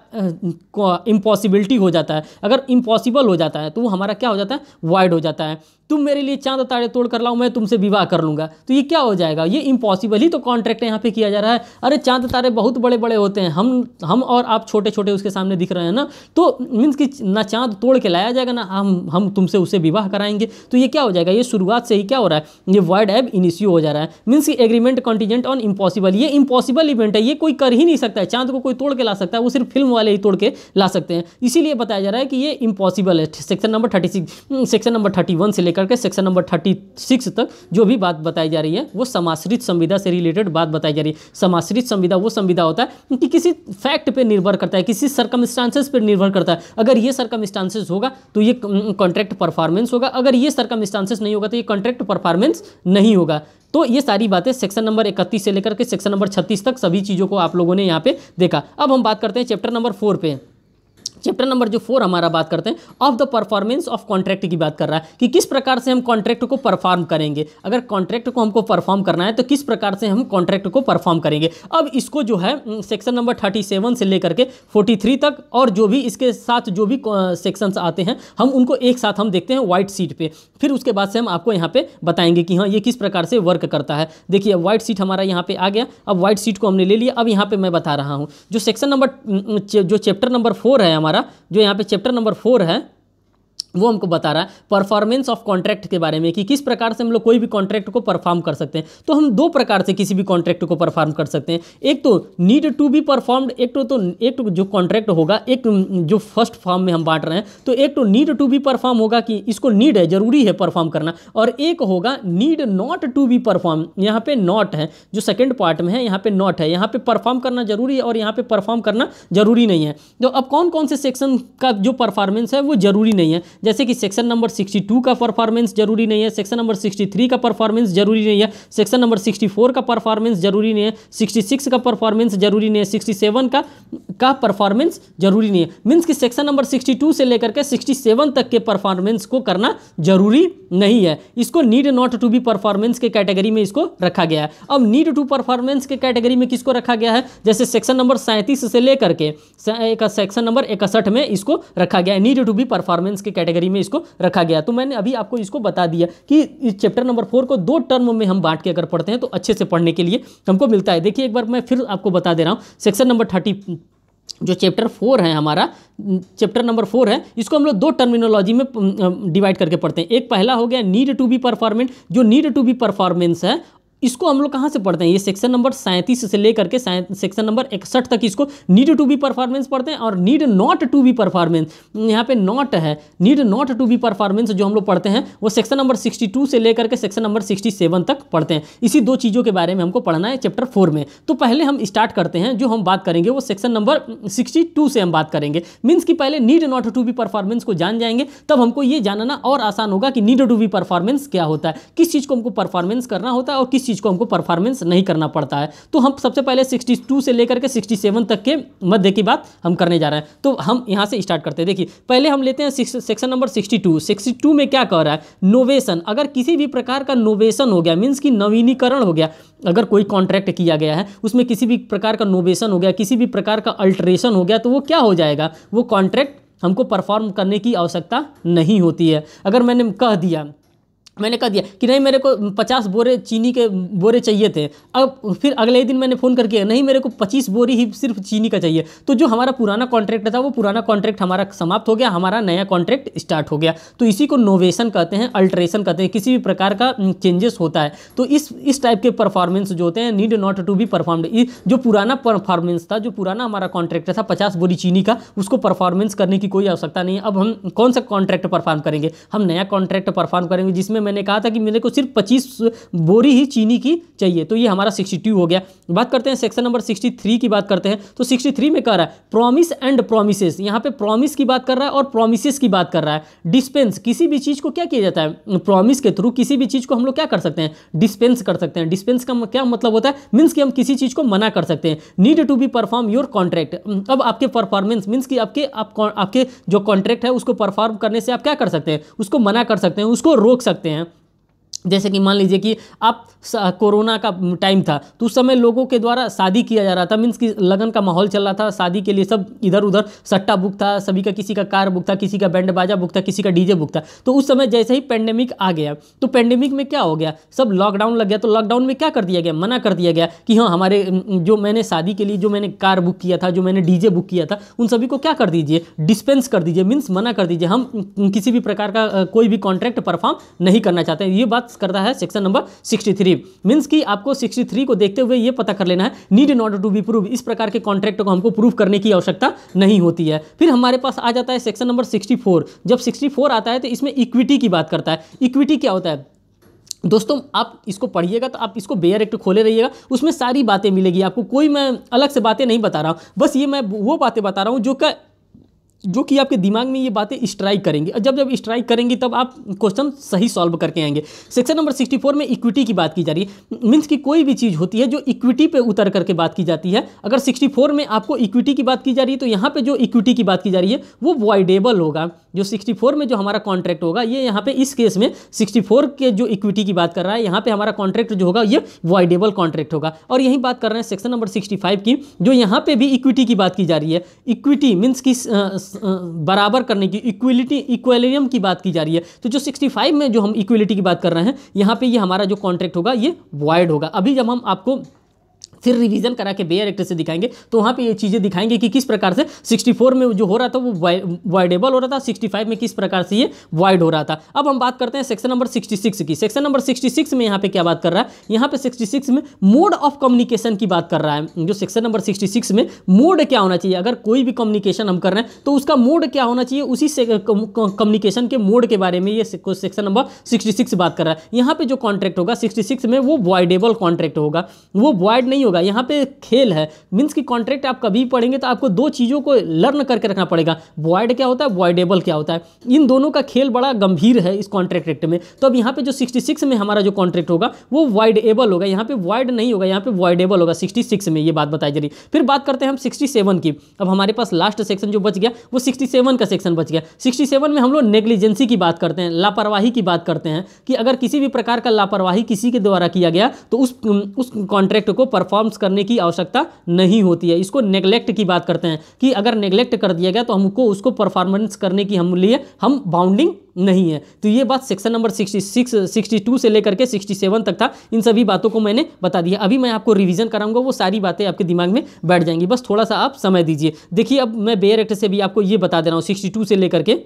इम्पॉसिबिलिटी हो जाता है, अगर इम्पॉसिबल हो जाता है, तो वो हमारा क्या हो जाता है, वॉइड हो जाता है। तुम मेरे लिए चांद तारे तोड़ कर लाओ, मैं तुमसे विवाह कर लूंगा, तो ये क्या हो जाएगा, ये इम्पॉसिबल ही तो कॉन्ट्रैक्ट यहाँ पे किया जा रहा है। अरे चांद तारे बहुत बड़े बड़े होते हैं, हम और आप छोटे छोटे उसके सामने दिख रहे हैं ना, तो मीन्स कि ना चांद तोड़ के लाया जाएगा, ना हम तुमसे उसे विवाह कराएंगे, तो ये क्या हो जाएगा, ये शुरुआत से ही क्या हो रहा है, ये वॉइड एब इनिशियो हो जा रहा है। मीन्स कि एग्रीमेंट कॉन्टीजेंट ऑन इम्पॉसिबल, ये इम्पॉसिबल इवेंट है, ये कोई कर ही नहीं सकता है, चांद को कोई तोड़ के ला सकता है, वो सिर्फ फिल्म वाले ही तोड़ के ला सकते हैं, इसीलिए बताया जा रहा है कि ये इम्पॉसिबल है। सेक्शन नंबर 36, सेक्शन नंबर 31 से लेकर के सेक्शन नंबर 36 तक जो भी बात बताई जा रही है वो समाश्रित संविदा से रिलेटेड बात बताई जा रही है। समाश्रित संविदा वो संविदा होता है कि किसी फैक्ट पे निर्भर करता है, किसी सर्कमस्टांसेस पे निर्भर करता है। अगर ये सर्कमस्टांसेस होगा तो ये कॉन्ट्रैक्ट परफॉर्मेंस होगा, अगर ये सर्कमस्टांसेस नहीं होगा तो ये कॉन्ट्रैक्ट परफॉर्मेंस नहीं होगा। तो ये सारी बातें सेक्शन नंबर 31 से लेकर के सेक्शन नंबर 36 तक सभी चीज़ों को आप लोगों ने यहाँ पे देखा। अब हम बात करते हैं चैप्टर नंबर 4 पे। चैप्टर नंबर जो 4 हमारा बात करते हैं of the performance of contract की बात कर रहा है कि किस प्रकार से हम कॉन्ट्रैक्ट को परफॉर्म करेंगे। अगर कॉन्ट्रैक्ट को हमको परफॉर्म करना है तो किस प्रकार से हम कॉन्ट्रैक्ट को परफॉर्म करेंगे। अब इसको जो है सेक्शन नंबर 37 से लेकर के 43 तक और जो भी इसके साथ जो भी सेक्शंस आते हैं हम उनको एक साथ हम देखते हैं व्हाइट शीट पे, फिर उसके बाद से हम आपको यहाँ पे बताएंगे कि हाँ ये किस प्रकार से वर्क करता है। देखिए व्हाइट शीट हमारा यहाँ पे आ गया, अब व्हाइट शीट को हमने ले लिया। अब यहाँ पे मैं बता रहा हूँ जो सेक्शन नंबर जो चैप्टर नंबर 4 है हमारा, जो यहाँ पे चैप्टर नंबर 4 है वो हमको बता रहा है परफॉर्मेंस ऑफ कॉन्ट्रैक्ट के बारे में कि किस प्रकार से हम लोग कोई भी कॉन्ट्रैक्ट को परफॉर्म कर सकते हैं। तो हम दो प्रकार से किसी भी कॉन्ट्रैक्ट को परफॉर्म कर सकते हैं, एक तो नीड टू बी परफॉर्म्ड, एक तो जो कॉन्ट्रैक्ट होगा, एक जो फर्स्ट फॉर्म में हम बांट रहे हैं तो एक तो नीड टू बी परफॉर्म होगा कि इसको नीड है, जरूरी है परफॉर्म करना, और एक होगा need not to be perform. यहाँ पे नॉट है जो सेकेंड पार्ट में है, यहाँ पे नॉट है, यहाँ पे परफॉर्म करना जरूरी है और यहाँ पे परफॉर्म करना जरूरी नहीं है। तो अब कौन कौन से सेक्शन का जो परफॉर्मेंस है वो जरूरी नहीं है, जैसे कि सेक्शन नंबर 62 का परफॉर्मेंस जरूरी नहीं है, सेक्शन नंबर 63 का परफॉर्मेंस जरूरी नहीं है, सेक्शन नंबर 64 का परफॉर्मेंस जरूरी नहीं है, 66 का परफॉर्मेंस जरूरी नहीं है, 67 का परफॉर्मेंस जरूरी नहीं है। मीन्स कि सेक्शन नंबर 62 से लेकर के 67 तक के परफॉर्मेंस को करना जरूरी नहीं है। इसको need not to be performance के कैटेगरी में इसको रखा गया है। अब नीड टू परफॉर्मेंस के कैटेगरी में किसको रखा गया है, जैसे सेक्शन नंबर 37 से लेकर के सेक्शन नंबर 61 में इसको रखा गया है, नीड टू बी परफॉर्मेंस के कैटेगरी में इसको रखा गया। तो मैंने अभी आपको इसको बता दिया कि इस चैप्टर नंबर 4 को दो टर्म में हम बांट के अगर पढ़ते हैं तो अच्छे से पढ़ने के लिए हमको मिलता है। देखिए एक बार मैं फिर आपको बता दे रहा हूं, सेक्शन नंबर 30 जो चैप्टर 4 है हमारा, चैप्टर नंबर 4 है, इसको हम लोग दो टर्मिनोलॉजी में डिवाइड करके पढ़ते हैं। एक पहला हो गया नीड टू बी परफॉर्मेंट, जो नीड टू बी परफॉर्मेंस है इसको हम लोग कहाँ से पढ़ते हैं, ये सेक्शन नंबर 37 से लेकर के सेक्शन नंबर 61 तक इसको नीड टू बी परफॉर्मेंस पढ़ते हैं। और need not to be performance, यहाँ पे नॉट है, need not to be performance जो हम लोग पढ़ते हैं वो सेक्शन नंबर 62 से लेकर के सेक्शन नंबर 67 तक पढ़ते हैं। इसी दो चीज़ों के बारे में हमको पढ़ना है चैप्टर 4 में। तो पहले हम स्टार्ट करते हैं, जो हम बात करेंगे वो सेक्शन नंबर 62 से हम बात करेंगे। मीन्स कि पहले need not to be performance को जान जाएंगे, तब हमको ये जानना और आसान होगा कि नीड टू बी परफॉर्मेंस क्या होता है, किस चीज़ को हमको परफॉर्मेंस करना होता है और किस चीज़ को हमको परफॉर्मेंस नहीं करना पड़ता है। तो हम सबसे पहले 62 से लेकर के 67 तक के मध्य की बात हम करने जा रहे हैं। तो हम यहां से स्टार्ट करते हैं। देखिए पहले हम लेते हैं सेक्शन नंबर 62 में क्या कह रहा है, नोवेशन। अगर किसी भी प्रकार का नोवेशन हो गया, मीन्स कि नवीनीकरण हो गया, अगर कोई कॉन्ट्रैक्ट किया गया है उसमें किसी भी प्रकार का नोवेशन हो गया, किसी भी प्रकार का अल्टरेशन हो गया, तो वो क्या हो जाएगा, वो कॉन्ट्रैक्ट हमको परफॉर्म करने की आवश्यकता नहीं होती है। अगर मैंने कह दिया कि नहीं मेरे को 50 बोरे चीनी के बोरे चाहिए थे, अब फिर अगले दिन मैंने फ़ोन करके नहीं मेरे को 25 बोरी ही सिर्फ चीनी का चाहिए, तो जो हमारा पुराना कॉन्ट्रैक्ट था वो पुराना कॉन्ट्रैक्ट हमारा समाप्त हो गया, हमारा नया कॉन्ट्रैक्ट स्टार्ट हो गया। तो इसी को नोवेशन कहते हैं, अल्टरेशन कहते हैं, किसी भी प्रकार का चेंजेस होता है। तो इस टाइप के परफॉर्मेंस जो होते हैं need not to be performed. जो पुराना परफॉर्मेंस था, जो पुराना हमारा कॉन्ट्रैक्ट था 50 बोरी चीनी का, उसको परफॉर्मेंस करने की कोई आवश्यकता नहीं है। अब हम कौन सा कॉन्ट्रैक्ट परफॉर्म करेंगे, हम नया कॉन्ट्रैक्ट परफॉर्म करेंगे जिसमें मैंने कहा था कि मेरे को सिर्फ 25 बोरी ही चीनी की चाहिए। तो ये हमारा 62 हो गया। बात करते हैं सेक्शन नंबर 63 की बात करते हैं। तो 63 में कह रहा है प्रॉमिस एंड प्रोमिसेस, यहाँ पे प्रॉमिस की बात कर रहा है और प्रोमिसेस की बात कर रहा है। डिस्पेंस, किसी भी चीज़ को क्या किया जाता है, प्रॉमिस के थ्रू किसी भी चीज़ को हम लोग क्या कर सकते हैं, डिस्पेंस कर सकते हैं। डिस्पेंस का क्या मतलब होता है, मीन्स कि हम किसी चीज़ को मना कर सकते हैं। Need to be perform your contract, अब आपके परफॉर्मेंस मीन्स कि आपके जो कॉन्ट्रैक्ट है उसको परफॉर्म करने से आप क्या कर सकते हैं, उसको मना कर सकते हैं, उसको रोक सकते हैं। जैसे कि मान लीजिए कि आप कोरोना का टाइम था तो उस समय लोगों के द्वारा शादी किया जा रहा था, मीन्स कि लगन का माहौल चल रहा था, शादी के लिए सब इधर उधर सट्टा बुक था, सभी का, किसी का कार बुक था, किसी का बैंड बाजा बुक था, किसी का डीजे बुक था। तो उस समय जैसे ही पेंडेमिक आ गया तो पेंडेमिक में क्या हो गया, सब लॉकडाउन लग गया। तो लॉकडाउन में क्या कर दिया गया, मना कर दिया गया कि हाँ हमारे जो मैंने शादी के लिए जो मैंने कार बुक किया था, जो मैंने डीजे बुक किया था, उन सभी को क्या कर दीजिए, डिस्पेंस कर दीजिए, मीन्स मना कर दीजिए। हम किसी भी प्रकार का कोई भी कॉन्ट्रैक्ट परफॉर्म नहीं करना चाहते हैं। ये बात करता है सेक्शन नंबर 63। मीन्स कि आपको 63 को देखते हुए ये पता कर लेना है need not to be prove, इस प्रकार के कॉन्ट्रैक्ट को हमको प्रूव करने की आवश्यकता नहीं होती है। फिर हमारे पास आ जाता है सेक्शन नंबर 64। जब 64 आता है तो इसमें इक्विटी की बात करता है। इक्विटी क्या होता है दोस्तों, आप इसको पढ़िएगा तो आप इसको बेयर एक्ट खोले रहिएगा, उसमें सारी बातें मिलेगी आपको। कोई मैं अलग से बातें नहीं बता रहा हूँ, बस ये मैं वो बातें बता रहा हूँ जो कि आपके दिमाग में ये बातें स्ट्राइक करेंगी। और जब स्ट्राइक करेंगी तब आप क्वेश्चन सही सॉल्व करके आएंगे। सेक्शन नंबर 64 में इक्विटी की बात की जा रही है। मीन्स कि कोई भी चीज़ होती है जो इक्विटी पे उतर करके बात की जाती है। अगर 64 में आपको इक्विटी की बात की जा रही है तो यहाँ पे जो इक्विटी की बात की जा रही है वो वॉइडेबल होगा। जो 64 में जो हमारा कॉन्ट्रैक्ट होगा ये यहाँ पे इस केस में 64 के जो इक्विटी की बात कर रहा है, यहाँ पे हमारा कॉन्ट्रैक्ट जो होगा ये वॉइडेबल कॉन्ट्रैक्ट होगा। और यही बात कर रहे हैं सेक्शन नंबर 65 की, जो यहाँ पे भी इक्विटी की बात की जा रही है। इक्विटी मीन्स की बराबर करने की, इक्विलिब्रियम की बात की जा रही है। तो जो 65 में जो हम इक्विलिटी की बात कर रहे हैं, यहाँ पे ये हमारा जो कॉन्ट्रैक्ट होगा ये वॉइड होगा। अभी जब हम आपको फिर रिवीजन करा के बेयर एक्ट से दिखाएंगे तो वहाँ पे ये चीज़ें दिखाएंगे कि किस प्रकार से 64 में जो हो रहा था वो वॉइडेबल हो रहा था, 65 में किस प्रकार से ये वॉइड हो रहा था। अब हम बात करते हैं सेक्शन नंबर 66 की। सेक्शन नंबर 66 में यहाँ पे क्या बात कर रहा है, यहाँ पे 66 में मोड ऑफ कम्युनिकेशन की बात कर रहा है। जो सेक्शन नंबर 66 में मोड क्या होना चाहिए, अगर कोई भी कम्युनिकेशन हम कर रहे हैं तो उसका मोड क्या होना चाहिए, उसी से कम्युनिकेशन के मोड के बारे में ये सेक्शन नंबर 66 बात कर रहा है। यहाँ पे जो कॉन्ट्रैक्ट होगा 66 में वो वॉइडेबल कॉन्ट्रैक्ट होगा, वो वॉइड नहीं होगा। यहाँ पे खेल है, मींस कि कॉन्ट्रैक्ट आप कभी पढ़ेंगे तो आपको दो चीजों को लर्न करके रखना पड़ेगा, वॉइड क्या होता है, वॉइडेबल क्या होता है। इन दोनों का खेल बड़ा गंभीर है इस कॉन्ट्रैक्ट एक्ट में। तो अब यहाँ पे जो 66 में हमारा जो कॉन्ट्रैक्ट होगा वो वॉइडेबल होगा, यहाँ पे वॉइड नहीं होगा, यहाँ पे वॉइडेबल होगा 66 में, ये बात बताई जा रही। फिर बात करते हैं हम 67 की। अब हमारे पास लास्ट सेक्शन जो बच गया वो 67 का सेक्शन बच गया। 67 में हम लोग नेग्लिजेंसी की बात करते हैं, लापरवाही की बात करते हैं कि अगर किसी भी प्रकार का लापरवाही किसी के द्वारा किया गया तो उस कॉन्ट्रैक्ट को परफॉर्म करने की आवश्यकता नहीं होती है। इसको नेग्लेक्ट की बात करते हैं कि अगर नेग्लेक्ट कर दिया गया तो हमको उसको परफॉर्मेंस करने की हम बाउंडिंग नहीं है। तो ये बात सेक्शन नंबर 66, 62 से लेकर के 67 तक था। इन सभी बातों को मैंने बता दिया। अभी मैं आपको रिवीजन कराऊंगा, वो सारी बातें आपके दिमाग में बैठ जाएंगी, बस थोड़ा सा आप समय दीजिए। देखिए अब मैं बेयर एक्ट से भी आपको ये बता दे रहा हूँ, 62 से लेकर के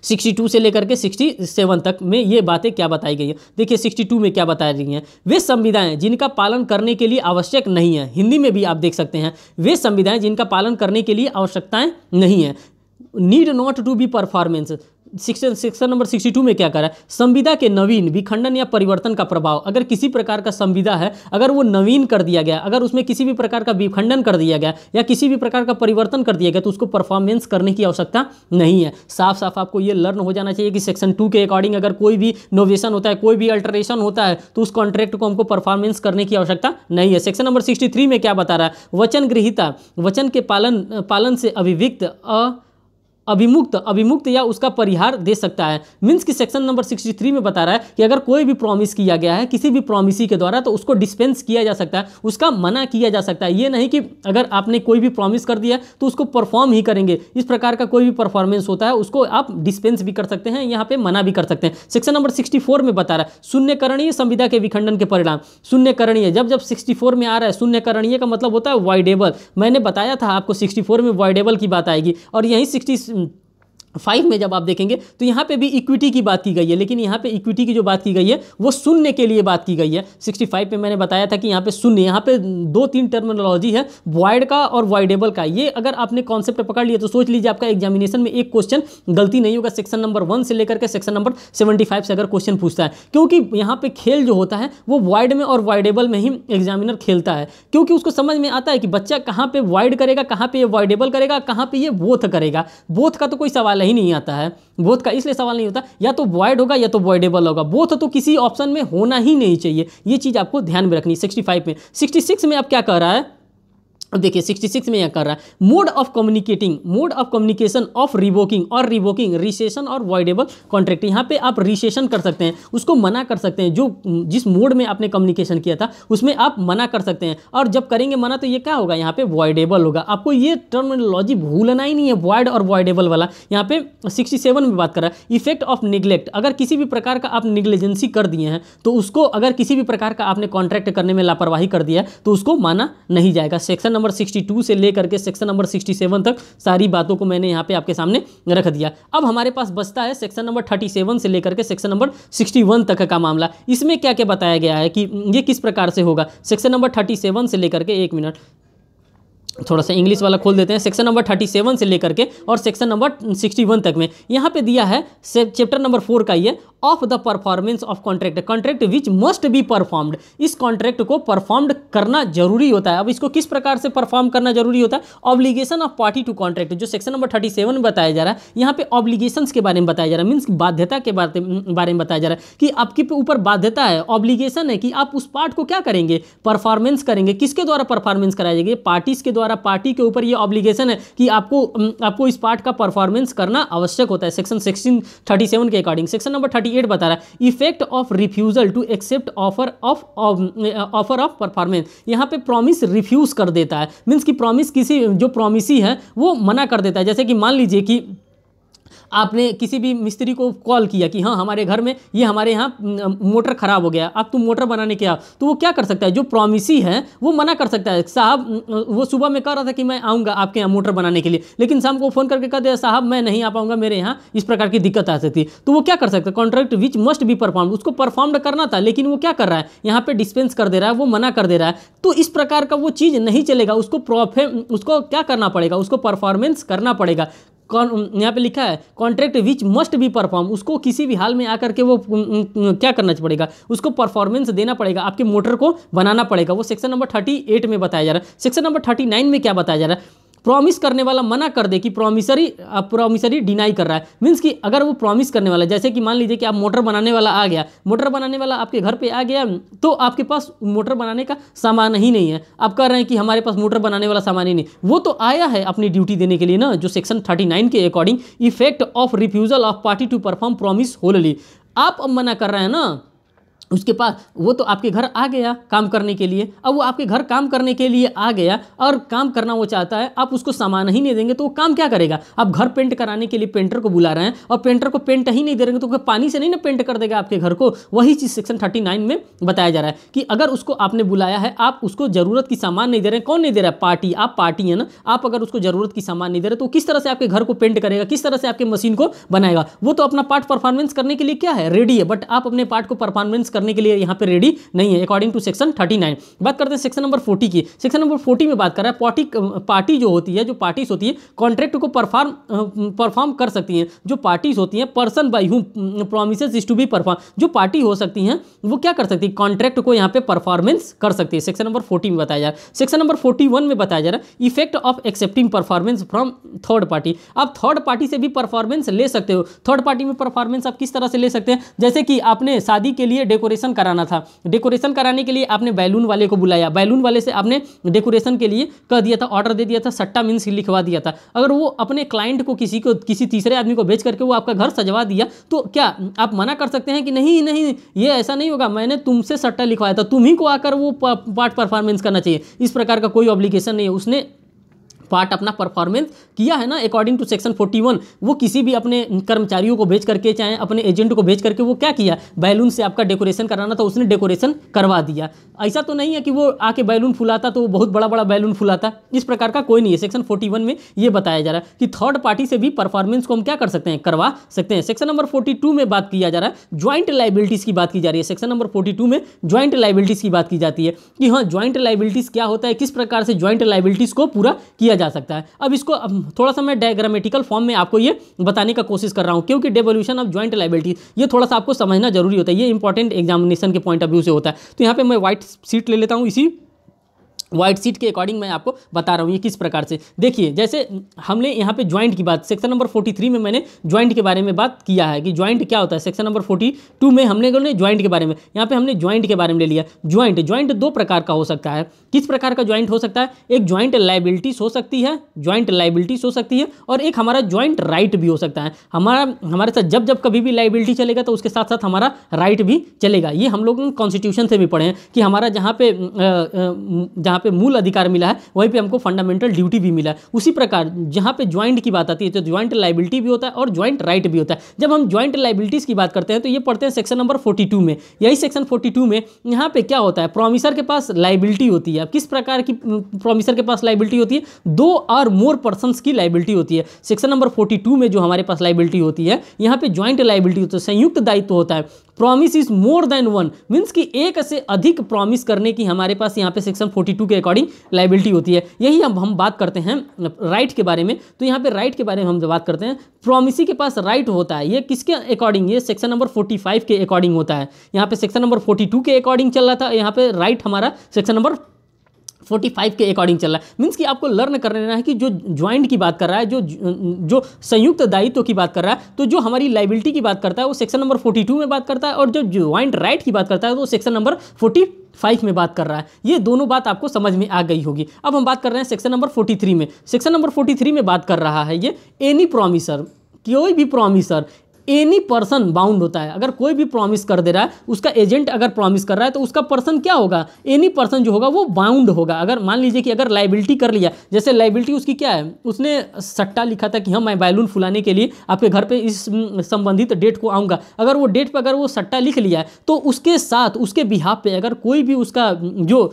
67 तक में ये बातें क्या बताई गई है। देखिए 62 में क्या बताई रही हैं, वे संविधाएं जिनका पालन करने के लिए आवश्यक नहीं है, हिंदी में भी आप देख सकते हैं, वे संविधाएं जिनका पालन करने के लिए आवश्यकताएं नहीं है, need not to be performance. Section number 62 में क्या कर रहा है, संविदा के नवीन, विखंडन या परिवर्तन का प्रभाव। अगर किसी प्रकार का संविदा है, अगर वो नवीन कर दिया गया, अगर उसमें किसी भी प्रकार का विखंडन कर दिया गया या किसी भी प्रकार का परिवर्तन कर दिया गया तो उसको परफॉर्मेंस करने की आवश्यकता नहीं है। साफ साफ आपको ये लर्न हो जाना चाहिए कि सेक्शन 2 के अकॉर्डिंग अगर कोई भी नोवेशन होता है, कोई भी अल्टरेशन होता है तो उस कॉन्ट्रैक्ट को हमको परफॉर्मेंस करने की आवश्यकता नहीं है। सेक्शन नंबर 63 में क्या बता रहा है, वचन गृहीता वचन के पालन से अभिमुक्त या उसका परिहार दे सकता है। मीन्स कि सेक्शन नंबर 63 में बता रहा है कि अगर कोई भी प्रॉमिस किया गया है किसी भी प्रॉमिसी के द्वारा तो उसको डिस्पेंस किया जा सकता है, उसका मना किया जा सकता है। ये नहीं कि अगर आपने कोई भी प्रॉमिस कर दिया तो उसको परफॉर्म ही करेंगे, इस प्रकार का कोई भी परफॉर्मेंस होता है उसको आप डिस्पेंस भी कर सकते हैं, यहाँ पे मना भी कर सकते हैं। सेक्शन नंबर 64 में बता रहा है शून्यकरणीय संविदा के विखंडन के परिणाम। शून्यकरणीय जब 64 में आ रहा है, शून्यकरणीय का मतलब होता है वॉइडेबल। मैंने बताया था आपको 64 में वॉइडेबल की बात आएगी और यही 5 में जब आप देखेंगे तो यहाँ पे भी इक्विटी की बात की गई है, लेकिन यहाँ पे इक्विटी की जो बात की गई है वो शून्य के लिए बात की गई है। 65 पे मैंने बताया था कि यहाँ पे शून्य, यहाँ पे 2-3 टर्मिनोलॉजी है, वॉइड का और वॉइडेबल का। ये अगर आपने कॉन्सेप्ट पकड़ लिया तो सोच लीजिए आपका एग्जामिनेशन में एक क्वेश्चन गलती नहीं होगा सेक्शन नंबर 1 से लेकर के सेक्शन नंबर 75 से अगर क्वेश्चन पूछता है, क्योंकि यहाँ पे खेल जो होता है वो वॉइड में और वॉइडेबल में ही एग्जामिनर खेलता है, क्योंकि उसको समझ में आता है कि बच्चा कहाँ पे वॉइड करेगा, कहाँ पे ये वॉइडेबल करेगा, कहाँ पे ये बोथ करेगा। बोथ का तो कोई सवाल ही नहीं आता है, बोथ का इसलिए सवाल नहीं होता, या तो वॉइड होगा या तो वॉइडेबल होगा, बोथ तो किसी ऑप्शन में होना ही नहीं चाहिए। ये चीज़ आपको ध्यान में रखनी। 65 में 66 में अब क्या कह रहा है, अब देखिए 66 में यह कर रहा है mode of communicating, mode of communication of revoking और रिवोकिंग, रिसेशन और वॉइडेबल कॉन्ट्रैक्ट। यहाँ पे आप रिसेशन कर सकते हैं, उसको मना कर सकते हैं, जो जिस मोड में आपने कम्युनिकेशन किया था उसमें आप मना कर सकते हैं, और जब करेंगे मना तो ये क्या होगा, यहाँ पे वॉइडेबल होगा। आपको ये टर्मिनोलॉजी भूलना ही नहीं है, वॉइड और वॉइडेबल वाला। यहाँ पे 67 में बात कर रहा है इफेक्ट ऑफ निगलेक्ट, अगर किसी भी प्रकार का आप निग्लिजेंसी कर दिए हैं तो उसको, अगर किसी भी प्रकार का आपने कॉन्ट्रैक्ट करने में लापरवाही कर दिया है तो उसको माना नहीं जाएगा। सेक्शन नंबर 62 से लेकर के सेक्शन नंबर 67 तक सारी बातों को मैंने यहाँ पे आपके सामने रख दिया। अब हमारे पास बचता है सेक्शन नंबर 37 से लेकर के सेक्शन नंबर 61 तक का मामला। इसमें क्या क्या बताया गया है कि ये किस प्रकार से होगा। सेक्शन नंबर 37 से लेकर के, एक मिनट थोड़ा सा इंग्लिश वाला खोल देते हैं, सेक्शन नंबर 37 से लेकर के और सेक्शन नंबर 61 तक में यहाँ पे दिया है चैप्टर नंबर 4 का ये of the performance of contract, contract which must be performed. इस कॉन्ट्रैक्ट को परफॉर्म्ड करना जरूरी होता है। अब इसको किस प्रकार से परफॉर्म करना जरूरी होता है, obligation of party to contract, जो सेक्शन नंबर 37 में बताया जा रहा है, यहाँ पे ऑब्लिगेशंस के बारे में बताया जा रहा है, मीन्स बाध्यता के बारे में बताया जा रहा है कि आपके ऊपर बाध्यता है, ऑब्लिगेशन है कि आप उस पार्ट को क्या करेंगे, परफॉर्मेंस करेंगे। किसके द्वारा परफॉर्मेंस कराया जाएगा, पार्टीज के द्वारा। पार्टी के ऊपर ये ऑब्लिगेशन है कि आपको इस पार्ट का परफॉर्मेंस करना आवश्यक होता है सेक्शन 37 के अकॉर्डिंग। सेक्शन नंबर 38 बता रहा है effect of refusal to accept offer of performance. यहाँ पे प्रॉमिस रिफ्यूज कर देता है, मीन्स कि प्रॉमिस, किसी जो प्रॉमिसी है वो मना कर देता है। जैसे कि मान लीजिए कि आपने किसी भी मिस्त्री को कॉल किया कि हाँ हमारे घर में ये, हमारे यहाँ मोटर खराब हो गया, अब तुम मोटर बनाने के आओ, तो वो क्या कर सकता है, जो प्रॉमिसी है वो मना कर सकता है। साहब वो सुबह में कह रहा था कि मैं आऊँगा आपके यहाँ मोटर बनाने के लिए, लेकिन शाम को फ़ोन करके कह दिया साहब मैं नहीं आ पाऊँगा, मेरे यहाँ इस प्रकार की दिक्कत आ सकती है, तो वो क्या कर सकता है, contract which must be perform, उसको परफॉर्म करना था लेकिन वो क्या कर रहा है, यहाँ पे डिस्पेंस कर दे रहा है, वो मना कर दे रहा है। तो इस प्रकार का वो चीज़ नहीं चलेगा, उसको क्या करना पड़ेगा, उसको परफॉर्मेंस करना पड़ेगा। यहाँ पे लिखा है contract which must be perform, उसको किसी भी हाल में आकर के वो क्या करना पड़ेगा, उसको परफॉर्मेंस देना पड़ेगा, आपके मोटर को बनाना पड़ेगा। वो सेक्शन नंबर 38 में बताया जा रहा है। सेक्शन नंबर 39 में क्या बताया जा रहा है, प्रॉमिस करने वाला मना कर दे कि प्रॉमिसरी डिनाई कर रहा है, मीन्स कि अगर वो प्रॉमिस करने वाला, जैसे कि मान लीजिए कि आप मोटर बनाने वाला आ गया, मोटर बनाने वाला आपके घर पे आ गया, तो आपके पास मोटर बनाने का सामान ही नहीं है, आप कह रहे हैं कि हमारे पास मोटर बनाने वाला सामान ही नहीं, वो तो आया है अपनी ड्यूटी देने के लिए ना, जो सेक्शन 39 के according effect of refusal of party to perform promise wholly. आप अब मना कर रहे हैं ना, उसके पास वो तो आपके घर आ गया काम करने के लिए, अब वो आपके घर काम करने के लिए आ गया और काम करना वो चाहता है, आप उसको सामान ही नहीं देंगे तो वो काम क्या करेगा। आप घर पेंट कराने के लिए पेंटर को बुला रहे हैं और पेंटर को पेंट ही नहीं दे रहे तो वो पानी से नहीं ना पेंट कर देगा आपके घर को। वही चीज़ सेक्शन 39 में बताया जा रहा है कि अगर उसको आपने बुलाया है, आप उसको ज़रूरत की सामान नहीं दे रहे हैं, कौन नहीं दे रहा है, पार्टी, आप पार्टी है ना, आप अगर उसको ज़रूरत की सामान नहीं दे रहे तो किस तरह से आपके घर को पेंट करेगा, किस तरह से आपके मशीन को बनाएगा। वो तो अपना पार्ट परफॉर्मेंस करने के लिए क्या है, रेडी है, बट आप अपने पार्ट को परफॉर्मेंस करने के लिए यहाँ पे रेडी नहीं है अकॉर्डिंग टू सेक्शन 39। बात करते हैं सेक्शन नंबर 40 की। सेक्शन नंबर 40 में बात कर रहा है पार्टी जो होती है, जो पार्टीज होती है कॉन्ट्रैक्ट को परफॉर्म कर सकती हैं। जो पार्टीज होती हैं, person by whom promises is to be perform, जो पार्टी हो सकती हैं वो क्या कर सकती है, कॉन्ट्रैक्ट को यहाँ पे परफॉर्मेंस कर सकती है। सेक्शन नंबर 40 में बताया जा रहा है। सेक्शन नंबर 41 में बताया जा रहा है effect of accepting performance from third party. आप थर्ड पार्टी से भी परफॉर्मेंस ले सकते हो। थर्ड पार्टी में परफॉर्मेंस आप किस तरह से ले सकते हैं, जैसे कि आपने शादी के लिए डेकोरेशन कराना था, डेकोरेशन कराने के लिए आपने बैलून वाले को बुलाया, बैलून वाले से आपने डेकोरेशन के लिए कह दिया था, ऑर्डर दे दिया था, सट्टा मीन्स लिखवा दिया था। अगर वो अपने क्लाइंट को किसी तीसरे आदमी को बेच करके वो आपका घर सजवा दिया तो क्या आप मना कर सकते हैं कि नहीं नहीं ये ऐसा नहीं होगा, मैंने तुमसे सट्टा लिखवाया था, तुम्ही को आकर वो पार्ट परफॉर्मेंस करना चाहिए। इस प्रकार का कोई ऑब्लिगेशन नहीं है, उसने पार्ट अपना परफॉर्मेंस किया है ना अकॉर्डिंग टू सेक्शन 41, वो किसी भी अपने कर्मचारियों को भेज करके चाहे अपने एजेंट को भेज करके वो क्या किया, बैलून से आपका डेकोरेशन कराना था, उसने डेकोरेशन करवा दिया। ऐसा तो नहीं है कि वो आके बैलून फुलाता तो वो बहुत बड़ा बड़ा बैलून फुलाता, इस प्रकार का कोई नहीं है। सेक्शन 41 में ये बताया जा रहा है कि थर्ड पार्टी से भी परफॉर्मेंस को हम क्या कर सकते हैं, करवा सकते हैं। सेक्शन नंबर 42 में बात किया जा रहा है ज्वाइंट लाइबिलिटीज की बात की जा रही है। सेक्शन नंबर 42 में ज्वाइंट लाइबिलिटीज की बात की जाती है कि हाँ ज्वाइंट लाइबिलिटीज क्या होता है, किस प्रकार से ज्वाइंट लाइबिलिटीज को पूरा किया जा सकता है। अब इसको थोड़ा सा मैं डायग्रामेटिकल फॉर्म में आपको ये बताने का कोशिश कर रहा हूं, क्योंकि डेवोल्यूशन ऑफ ज्वाइंट लायबिलिटी ये थोड़ा सा आपको समझना जरूरी होता है, ये इंपॉर्टेंट एग्जामिनेशन के पॉइंट ऑफ व्यू से होता है। तो यहाँ पे मैं व्हाइट शीट ले लेता हूँ, इसी व्हाइट शीट के अकॉर्डिंग मैं आपको बता रहा हूँ ये किस प्रकार से। देखिए जैसे हमने यहाँ पे ज्वाइंट की बात, सेक्शन नंबर 43 में मैंने ज्वाइंट के बारे में बात किया है कि ज्वाइंट क्या होता है। सेक्शन नंबर 42 में हमने ज्वाइंट के बारे में, यहाँ पे हमने ज्वाइंट के बारे में ले लिया। ज्वाइंट दो प्रकार का हो सकता है। किस प्रकार का ज्वाइंट हो सकता है, एक ज्वाइंट लायबिलिटीज हो सकती है, ज्वाइंट लायबिलिटीज हो सकती है, और एक हमारा ज्वाइंट राइट भी हो सकता है। हमारे साथ जब जब कभी भी लायबिलिटी चलेगा तो उसके साथ साथ हमारा राइट भी चलेगा। ये हम लोग कॉन्स्टिट्यूशन से भी पढ़े हैं कि हमारा जहाँ पे मूल अधिकार मिला है वहीं पे हमको फंडामेंटल ड्यूटी भी मिला है। उसी प्रकार जहाँ पे ज्वाइंट की बात आती है तो ज्वाइंट लायबिलिटी भी होता है और ज्वाइंट राइट भी होता है। जब हम ज्वाइंट लायबिलिटीज की बात करते हैं तो ये पढ़ते हैं सेक्शन नंबर 42 में। यही सेक्शन 42 में यहाँ पे क्या होता है, प्रोमिसर के पास लायबिलिटी होती है। अब किस प्रकार की प्रोमिसर के पास लायबिलिटी होती है, 2 और मोर पर्सन्स की लायबिलिटी होती है। सेक्शन नंबर 42 में जो हमारे पास लायबिलिटी होती है, यहाँ पे ज्वाइंट लायबिलिटी होती है, संयुक्त दायित्व होता है। Promise is more than one, means कि एक से अधिक प्रॉमिस करने की हमारे पास यहाँ पे सेक्शन 42 के अकॉर्डिंग लायबिलिटी होती है। यही हम बात करते हैं राइट के बारे में। तो यहाँ पे राइट के बारे में हम जब बात करते हैं, प्रॉमिसी के पास राइट होता है। ये किसके अकॉर्डिंग, ये सेक्शन नंबर 45 के अकॉर्डिंग होता है। यहाँ पे सेक्शन नंबर 42 के अकॉर्डिंग चल रहा था, यहाँ पे राइट हमारा सेक्शन नंबर 45 के अकॉर्डिंग चल रहा है। मीन्स कि आपको लर्न कर लेना है कि जो ज्वाइंट की बात कर रहा है, जो संयुक्त दायित्व की बात कर रहा है, तो जो हमारी लायबिलिटी की बात करता है वो सेक्शन नंबर 42 में बात करता है, और जो ज्वाइंट राइट की बात करता है वो सेक्शन नंबर 45 में बात कर रहा है। ये दोनों बात आपको समझ में आ गई होगी। अब हम बात कर रहे हैं सेक्शन नंबर 43 में। सेक्शन नंबर 43 में बात कर रहा है ये एनी प्रॉमिसर, कोई भी प्रॉमिसर, एनी पर्सन बाउंड होता है। अगर कोई भी प्रॉमिस कर दे रहा है, उसका एजेंट अगर प्रॉमिस कर रहा है तो उसका पर्सन क्या होगा, एनी पर्सन जो होगा वो बाउंड होगा। अगर मान लीजिए कि अगर लायबिलिटी कर लिया, जैसे लायबिलिटी उसकी क्या है, उसने सट्टा लिखा था कि हाँ मैं बैलून फुलाने के लिए आपके घर पे इस संबंधित डेट को आऊँगा। अगर वो डेट पर अगर वो सट्टा लिख लिया है तो उसके साथ उसके बिहाफ पे अगर कोई भी उसका जो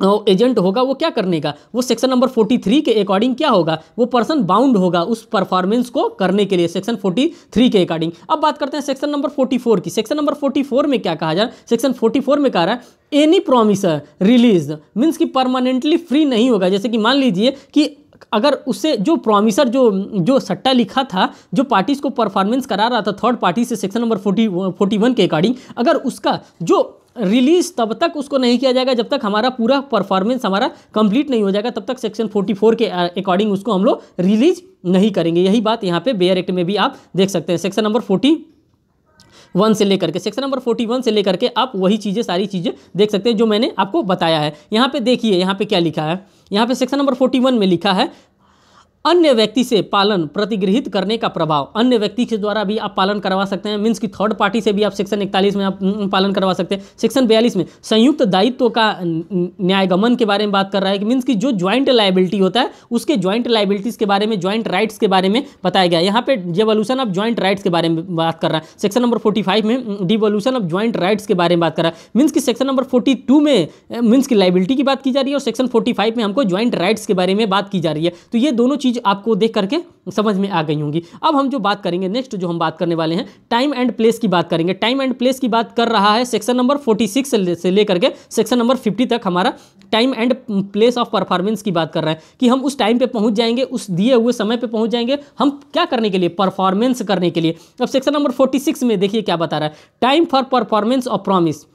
एजेंट होगा वो क्या करने का, वो सेक्शन नंबर 43 के अकॉर्डिंग क्या होगा, वो पर्सन बाउंड होगा उस परफॉर्मेंस को करने के लिए सेक्शन 43 के अकॉर्डिंग। अब बात करते हैं सेक्शन नंबर 44 की। सेक्शन नंबर 44 में क्या कहा जा रहा है, सेक्शन 44 में कहा रहा है एनी प्रॉमिसर रिलीज, मीन्स कि परमानेंटली फ्री नहीं होगा। जैसे कि मान लीजिए कि अगर उससे जो प्रॉमिसर जो सट्टा लिखा था, जो पार्टीज को परफॉर्मेंस करा रहा था थर्ड पार्टी से सेक्शन नंबर 41 के अकॉर्डिंग, अगर उसका जो रिलीज तब तक उसको नहीं किया जाएगा जब तक हमारा पूरा परफॉर्मेंस हमारा कंप्लीट नहीं हो जाएगा, तब तक सेक्शन 44 के अकॉर्डिंग उसको हम लोग रिलीज नहीं करेंगे। यही बात यहाँ पे बेयर एक्ट में भी आप देख सकते हैं। सेक्शन नंबर 41 से लेकर के सेक्शन नंबर 41 से लेकर के आप वही चीज़ें सारी चीज़ें देख सकते हैं जो मैंने आपको बताया है। यहाँ पे देखिए यहाँ पे क्या लिखा है, यहाँ पे सेक्शन नंबर 41 में लिखा है अन्य व्यक्ति से पालन प्रतिगृहित करने का प्रभाव। अन्य व्यक्ति के द्वारा भी आप पालन करवा सकते हैं, मीन्स कि थर्ड पार्टी से भी आप सेक्शन 41 में आप पालन करवा सकते हैं। सेक्शन 42 में संयुक्त दायित्व का न्यायगमन के बारे में बात कर रहा है कि मीन्स कि जो ज्वाइंट लायबिलिटी होता है उसके ज्वाइंट लायबिलिटीज के बारे में, ज्वाइंट राइट्स के बारे में बताया गया। यहाँ पे डिवोल्यूशन ऑफ ज्वाइंट राइट्स के बारे में बात कर रहा है। सेक्शन नंबर 45 में डिवोल्यूशन ऑफ ज्वाइंट राइट्स के बारे में बात कर रहा है। मीन्स कि सेक्शन नंबर 42 में मीन्स की लायबिलिटी की बात की जा रही है और सेक्शन 45 में हमको ज्वाइंट राइट्स के बारे में बात की जा रही है। तो ये दोनों चीज़ आपको देख करके समझ में आ गई होंगी। अब हम जो बात करेंगे नेक्स्ट, जो हम बात करने वाले हैं टाइम एंड प्लेस की बात करेंगे। टाइम एंड प्लेस की बात कर रहा है सेक्शन नंबर 46 से लेकर के सेक्शन नंबर 50 तक हमारा time and place of performance की बात कर रहे हैं कि हम उस टाइम पे पहुंच जाएंगे, उस दिए हुए समय पे पहुंच जाएंगे, हम क्या करने के लिए, परफॉर्मेंस करने के लिए। अब सेक्शन नंबर 46 में देखिए क्या बता रहा है, time for performance of promise.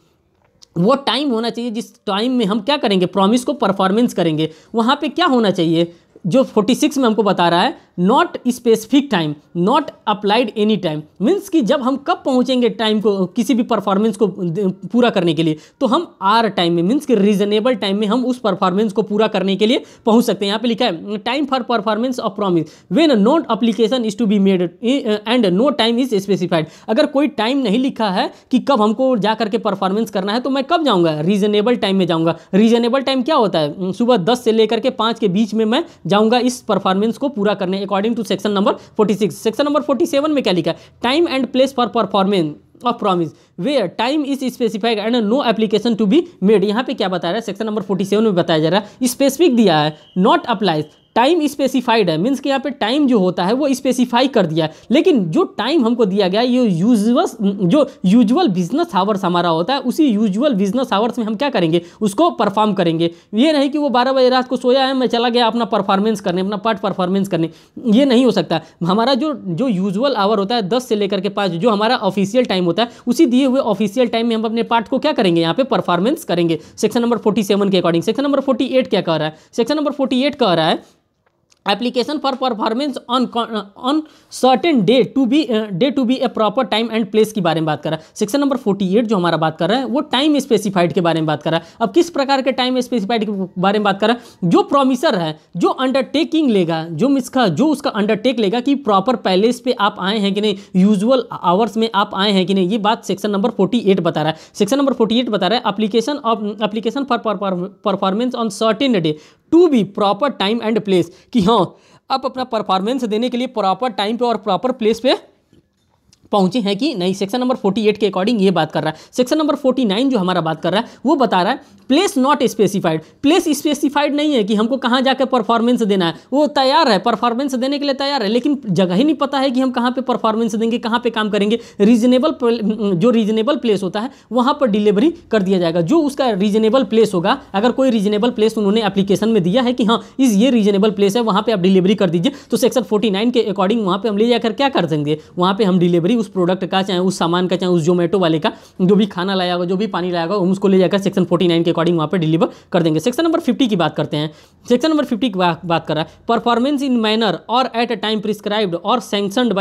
वो टाइम होना चाहिए जिस टाइम में हम क्या करेंगे, प्रॉमिस को परफॉर्मेंस करेंगे। वहाँ पे क्या होना चाहिए, जो 46 में हमको बता रहा है not specific time, not applied any time, means कि जब हम कब पहुंचेंगे टाइम को, किसी भी परफॉर्मेंस को पूरा करने के लिए, तो हम आर टाइम में, मीन्स कि रीजनेबल टाइम में हम उस परफॉर्मेंस को पूरा करने के लिए पहुंच सकते हैं। यहाँ पे लिखा है time for performance of promise when note application is to be made and no time is specified. अगर कोई टाइम नहीं लिखा है कि कब हमको जा करके परफॉर्मेंस करना है, तो मैं कब जाऊंगा, रीजनेबल टाइम में जाऊंगा। रीजनेबल टाइम क्या होता है, सुबह 10 से लेकर के 5 के बीच में मैं जाऊंगा इस परफॉर्मेंस को पूरा करने, according to section number 46। Section number 47 में क्या लिखा है, time and place for performance of promise where time is specified and no application to be made. यहाँ पे क्या बताया रहा है, सेक्शन नंबर 47 में बताया जा रहा है, स्पेसिफिक दिया है, नॉट अप्लाइज, टाइम स्पेसिफाइड है, मीन्स कि यहाँ पे टाइम जो होता है वो स्पेसिफाई कर दिया है, लेकिन जो टाइम हमको दिया गया है ये यूजुअल बिजनेस आवर्स हमारा होता है, उसी यूजुअल बिजनेस आवर्स में हम क्या करेंगे, उसको परफॉर्म करेंगे। ये नहीं कि वो 12 बजे रात को सोया है, मैं चला गया अपना परफॉर्मेंस करने, अपना पार्ट परफॉर्मेंस करने, ये नहीं हो सकता। हमारा जो यूजुअल आवर होता है 10 से लेकर के 5, जो हमारा ऑफिशियल टाइम होता है, उसी दिए हुए ऑफिशियल टाइम में हम अपने पार्ट को क्या करेंगे, यहाँ पे परफॉर्मेंस करेंगे, सेक्शन नंबर 47 के अकॉर्डिंग। सेक्शन नंबर 48 क्या कह रहा है, सेक्शन नंबर 48 कह रहा है application for performance on certain day to be a proper time and place की बारे में बात कर रहा है। सेक्शन नंबर 48 जो हमारा बात कर रहा है वो टाइम स्पेसिफाइड के बारे में बात कर रहा है। अब किस प्रकार के टाइम स्पेसिफाइड के बारे में बात कर रहा है, जो प्रॉमिसर है, जो अंडरटेकिंग लेगा, जो उसका अंडरटेक लेगा कि प्रॉपर पैलेस पे आप आए हैं कि नहीं, यूजुअल आवर्स में आप आए हैं कि नहीं, ये बात सेक्शन नंबर 48 बता रहा है। सेक्शन नंबर 48 बता रहा है application for performance on certain day to be proper time and place, कि हाँ आप अपना परफॉर्मेंस देने के लिए प्रॉपर टाइम पे और प्रॉपर प्लेस पे पहुंचे हैं कि नहीं। सेक्शन नंबर 48 के अकॉर्डिंग ये बात कर रहा है। सेक्शन नंबर 49 जो हमारा बात कर रहा है वो बता रहा है place not specified, place specified नहीं है कि हमको कहाँ जाकर परफॉर्मेंस देना है, वो तैयार है परफॉर्मेंस देने के लिए तैयार है, लेकिन जगह ही नहीं पता है कि हम कहाँ पे परफॉर्मेंस देंगे, कहाँ पे काम करेंगे। जो रीजनेबल प्लेस होता है वहाँ पर डिलीवरी कर दिया जाएगा, जो उसका रीजनेबल प्लेस होगा। अगर कोई रीजनेबल प्लेस उन्होंने एप्लीकेशन में दिया है कि हाँ ये रीजनेबल प्लेस है, वहाँ पर आप डिलीवरी कर दीजिए, तो सेक्शन 49 के अकॉर्डिंग वहाँ पर हम ले जाकर क्या कर देंगे, वहाँ पर हम डिलीवरी उस प्रोडक्ट का, चाहे उस सामान का, चाहे उस जोमेटो वाले का, जो भी खाना लाया होगा, जो भी पानी लाया होगा, हम उसको ले जाकर सेक्शन 49 के अकॉर्डिंग वहाँ पे डिलीवर कर देंगे। सेक्शन नंबर 50 की बात करते हैं। सेक्शन नंबर 50 की बात कर रहा है परफॉर्मेंस इन मैनर और एट अ टाइम प्रिस्क्राइब्ड और सैंक्शनड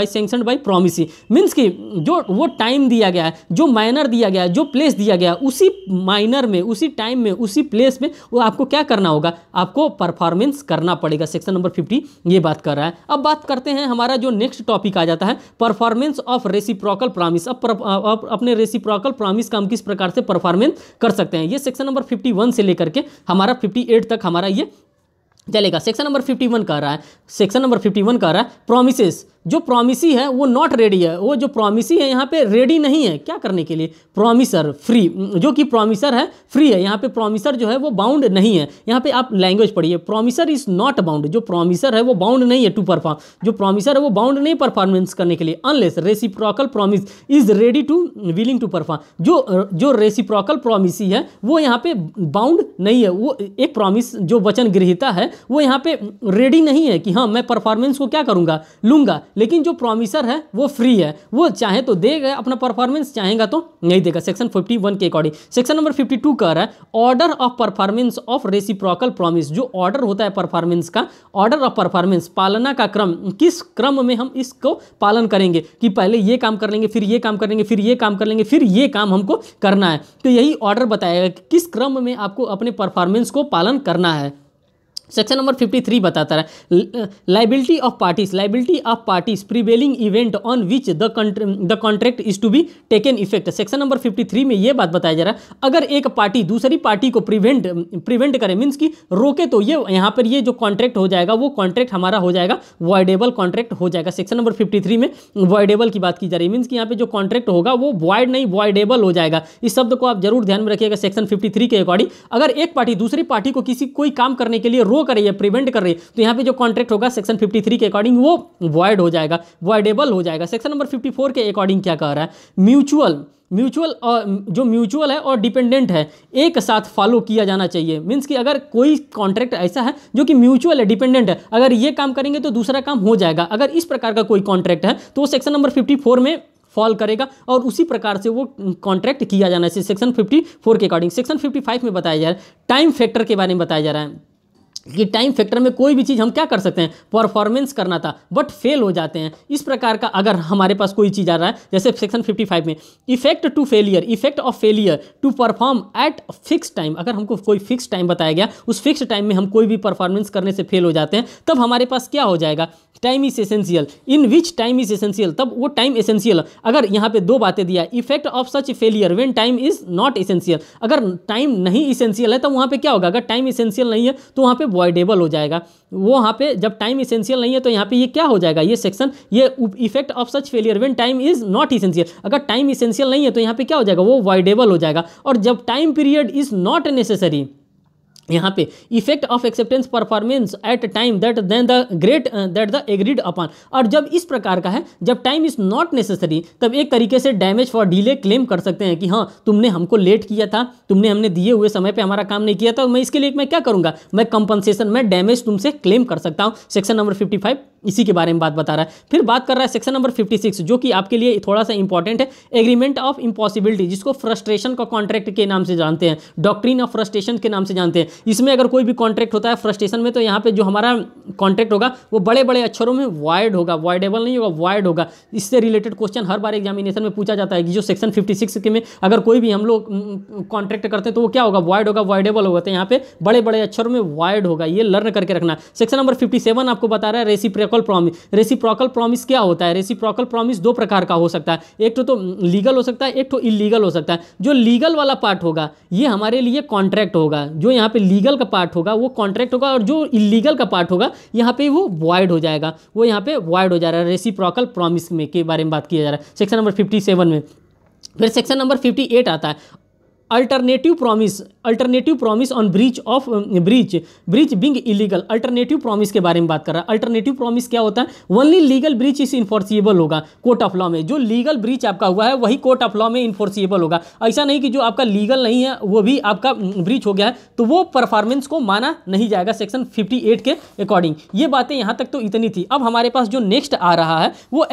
बाय प्रॉमिस, मीन्स कि जो वो टाइम दिया गया है, जो मैनर दिया गया है, जो प्लेस दिया गया है, उसी माइनर में, उसी टाइम में, उसी प्लेस में वो आपको क्या करना होगा, आपको परफॉर्मेंस करना पड़ेगा। सेक्शन नंबर 50 ये बात कर रहा है। अब बात करते हैं, हमारा जो नेक्स्ट टॉपिक आ जाता है परफॉर्मेंस ऑफ रेसिप्रोकल प्रॉमिस। अब अपने रेसिप्रोकल प्रॉमिस का हम किस प्रकार से परफॉर्मेंस कर सकते हैं, ये सेक्शन नंबर 51 से लेकर के हमारा 58 तक हमारा ये चलेगा। सेक्शन नंबर 51 कह रहा है, सेक्शन नंबर 51 कह रहा है प्रोमिसेस, जो प्रोमिसी है वो नॉट रेडी है, वो जो प्रोमिसी है यहाँ पे रेडी नहीं है क्या करने के लिए, प्रोमिसर फ्री, जो कि प्रोमिसर है फ्री है, यहाँ पे प्रोमिसर जो है वो बाउंड नहीं है। यहाँ पे आप लैंग्वेज पढ़िए, प्रोमिसर इज नॉट बाउंड, जो प्रोमिसर है वो बाउंड नहीं है टू परफॉर्म, जो प्रोमिसर है वो बाउंड नहीं परफॉर्मेंस करने के लिए, unless reciprocal promise is ready to willing to perform. जो रेसिप्रोकल प्रॉमिसी है वो यहाँ पे बाउंड नहीं है, वो एक प्रॉमिस जो वचन गृहीता है वो यहाँ पे रेडी नहीं है कि हाँ मैं परफॉर्मेंस को क्या करूँगा, लूँगा, लेकिन जो प्रॉमिसर है वो फ्री है, वो चाहे तो देगा अपना परफॉर्मेंस, चाहेगा तो नहीं देगा। सेक्शन 51 के अकॉर्डिंग। सेक्शन नंबर 52 कह रहा है order of performance of reciprocal promise, जो ऑर्डर होता है परफॉर्मेंस का, ऑर्डर ऑफ परफॉर्मेंस, पालना का क्रम, किस क्रम में हम इसको पालन करेंगे कि पहले ये काम कर लेंगे, फिर ये काम कर लेंगे, फिर ये काम कर लेंगे, फिर ये काम हमको करना है, तो यही ऑर्डर बताएगा कि किस क्रम में आपको अपने परफॉर्मेंस को पालन करना है। सेक्शन नंबर 53 बताता है liability of parties prevailing event on which the contract is to be taken effect. Section number 53 में ये बात बताया जा रहा है अगर एक पार्टी दूसरी पार्टी को प्रिवेंट करे, मीन्स कि रोके, तो ये यहाँ पर ये जो कॉन्ट्रैक्ट हो जाएगा वो कॉन्ट्रैक्ट हमारा हो जाएगा वॉइडेबल कॉन्ट्रैक्ट हो जाएगा। सेक्शन नंबर 53 में वॉइडेबल की बात की जा रही है, मीन्स कि यहाँ पे जो कॉन्ट्रैक्ट होगा वो वॉइड नहीं वॉइडेबल हो जाएगा। इस शब्द को आप जरूर ध्यान में रखिएगा। सेक्शन 53 के अकॉर्डिंग अगर एक पार्टी दूसरी पार्टी को कोई काम करने के लिए रोक रही है, प्रिवेंट कर रही है, तो यहाँ पे जो कॉन्ट्रैक्ट होगा सेक्शन 53 के अकॉर्डिंग वो वॉइड हो जाएगा, वॉइडेबल हो जाएगा। सेक्शन नंबर 54 के अकॉर्डिंग क्या कह रहा है म्यूचुअल है और डिपेंडेंट है एक साथ फॉलो किया जाना चाहिए। मीन्स कि अगर कोई कॉन्ट्रैक्ट ऐसा है जो कि म्यूचुअल है, डिपेंडेंट है, अगर ये काम करेंगे तो दूसरा काम हो जाएगा, अगर इस प्रकार का कोई कॉन्ट्रैक्ट है तो सेक्शन नंबर 54 में फॉल करेगा और उसी प्रकार से वो कॉन्ट्रैक्ट किया जाना है सेक्शन 54 के अकॉर्डिंग। सेक्शन 55 में बताया जा रहा है टाइम फैक्टर के बारे में बताया जा रहा है। कि टाइम फैक्टर में कोई भी चीज़ हम क्या कर सकते हैं, परफॉर्मेंस करना था बट फेल हो जाते हैं। इस प्रकार का अगर हमारे पास कोई चीज़ आ रहा है, जैसे सेक्शन 55 में effect of failure to perform at fix time, अगर हमको कोई फिक्स टाइम बताया गया, उस फिक्स टाइम में हम कोई भी परफॉर्मेंस करने से फेल हो जाते हैं, तब हमारे पास क्या हो जाएगा, time is essential, in which time is essential, तब वो टाइम एसेंशियल। अगर यहाँ पे दो बातें दिया, effect of such failure when time is not essential, अगर टाइम नहीं एसेंशियल है तो वहाँ पे क्या होगा, अगर टाइम एसेंशियल नहीं है तो वहाँ पे वॉइडेबल हो जाएगा। वो वहाँ पे जब टाइम एसेंशियल नहीं है तो यहाँ पे ये क्या हो जाएगा, ये सेक्शन, ये effect of such failure when time is not essential, अगर टाइम एसेंशियल नहीं है तो यहाँ पे क्या हो जाएगा, वो वॉइडेबल हो जाएगा। और जब time period is not necessary, यहाँ पे effect of acceptance performance at time that then the agreed upon, और जब इस प्रकार का है, जब टाइम इज नॉट नेसेसरी, तब एक तरीके से डैमेज फॉर डिले क्लेम कर सकते हैं कि हाँ तुमने हमको लेट किया था, तुमने हमने दिए हुए समय पे हमारा काम नहीं किया था, मैं इसके लिए मैं क्या करूँगा, मैं कंपनसेशन, मैं डैमेज तुमसे क्लेम कर सकता हूँ। सेक्शन नंबर 55 इसी के बारे में बात बता रहा है। फिर बात कर रहा है सेक्शन नंबर 56, जो कि आपके लिए थोड़ा सा इंपॉर्टेंट है, एग्रीमेंट ऑफ इम्पॉसिबिलिटी, जिसको फ्रस्ट्रेशन का कॉन्ट्रैक्ट के नाम से जानते हैं, डॉक्ट्रिन ऑफ फ्रस्ट्रेशन के नाम से जानते हैं। इसमें अगर कोई भी कॉन्ट्रैक्ट होता है फ्रस्ट्रेशन में, तो यहाँ पे जो हमारा कॉन्ट्रैक्ट होगा वो बड़े बड़े अक्षरों में वॉइड होगा, वॉइडेबल नहीं होगा, वॉइड होगा। इससे रिलेटेड क्वेश्चन हर बार एग्जामिनेशन में पूछा जाता है कि जो सेक्शन 56 के में अगर कोई भी हम लोग कॉन्ट्रैक्ट करते हैं तो वो क्या होगा, वॉइड होगा, वॉइडेबल होगा। तो यहाँ पे बड़े बड़े अक्षरों में वॉइड होगा, ये लर्न करके रखना। सेक्शन नंबर 57 आपको बता रहा है रेसिप्रोकल प्रॉमिस। रेसिप्रोकल प्रॉमिस क्या होता है, रेसिप्रोकल प्रॉमिस दो प्रकार का हो सकता है, एक तो लीगल हो सकता है, एक तो इलीगल हो सकता है। जो लीगल वाला पार्ट होगा ये हमारे लिए कॉन्ट्रैक्ट होगा, जो यहाँ पे लीगल का पार्ट होगा वो कॉन्ट्रैक्ट होगा, और जो इलीगल का पार्ट होगा यहाँ पे वो वॉइड हो जाएगा, वो यहाँ पे वॉइड हो जा रहा है। रेसिप्रोकल प्रॉमिस में के बारे में बात किया जा रहा है सेक्शन नंबर 57 में। फिर सेक्शन नंबर 58 आता है alternative promise on breach being illegal. Alternative promise के बारे में बात कर रहा है। अल्टरनेटिव प्रॉमिस क्या होता है, only legal breach is enforceable होगा कोर्ट ऑफ लॉ में, जो लीगल ब्रीच आपका हुआ है वही कोर्ट ऑफ लॉ में इन्फोर्सिएबल होगा। ऐसा नहीं कि जो आपका लीगल नहीं है वो भी आपका ब्रीच हो गया है तो वो परफॉर्मेंस को माना नहीं जाएगा सेक्शन 58 के अकॉर्डिंग। ये बातें यहाँ तक तो इतनी थी। अब हमारे पास जो नेक्स्ट आ रहा है वो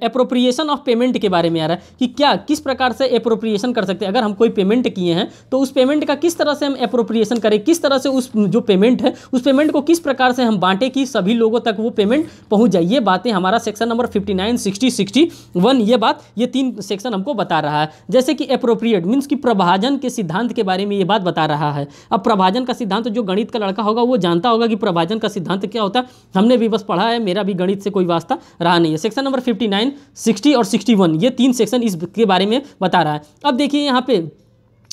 एप्रोप्रिएशन ऑफ पेमेंट के बारे में आ रहा है कि क्या किस प्रकार से एप्रोप्रिएशन कर सकते हैं। अगर हम कोई पेमेंट किए हैं तो उस पेमेंट का किस तरह से हम एप्रोप्रिएशन करें, किस तरह से उस जो पेमेंट है उस पेमेंट को किस प्रकार से हम बांटे कि सभी लोगों तक वो पेमेंट पहुंच जाए। ये बातें हमारा सेक्शन नंबर 59, 60, 61 ये तीन सेक्शन हमको बता रहा है। जैसे कि एप्रोप्रिएट मीन्स कि प्रभाजन के सिद्धांत के बारे में ये बात बता रहा है। अब प्रभाजन का सिद्धांत जो गणित का लड़का होगा वो जानता होगा कि प्रभाजन का सिद्धांत क्या होता है, हमने भी बस पढ़ा है, मेरा भी गणित से कोई वास्ता रहा नहीं है। सेक्शन नंबर 59, 60 और 61 ये तीन सेक्शन इसके बारे में बता रहा है। अब देखिए यहाँ पे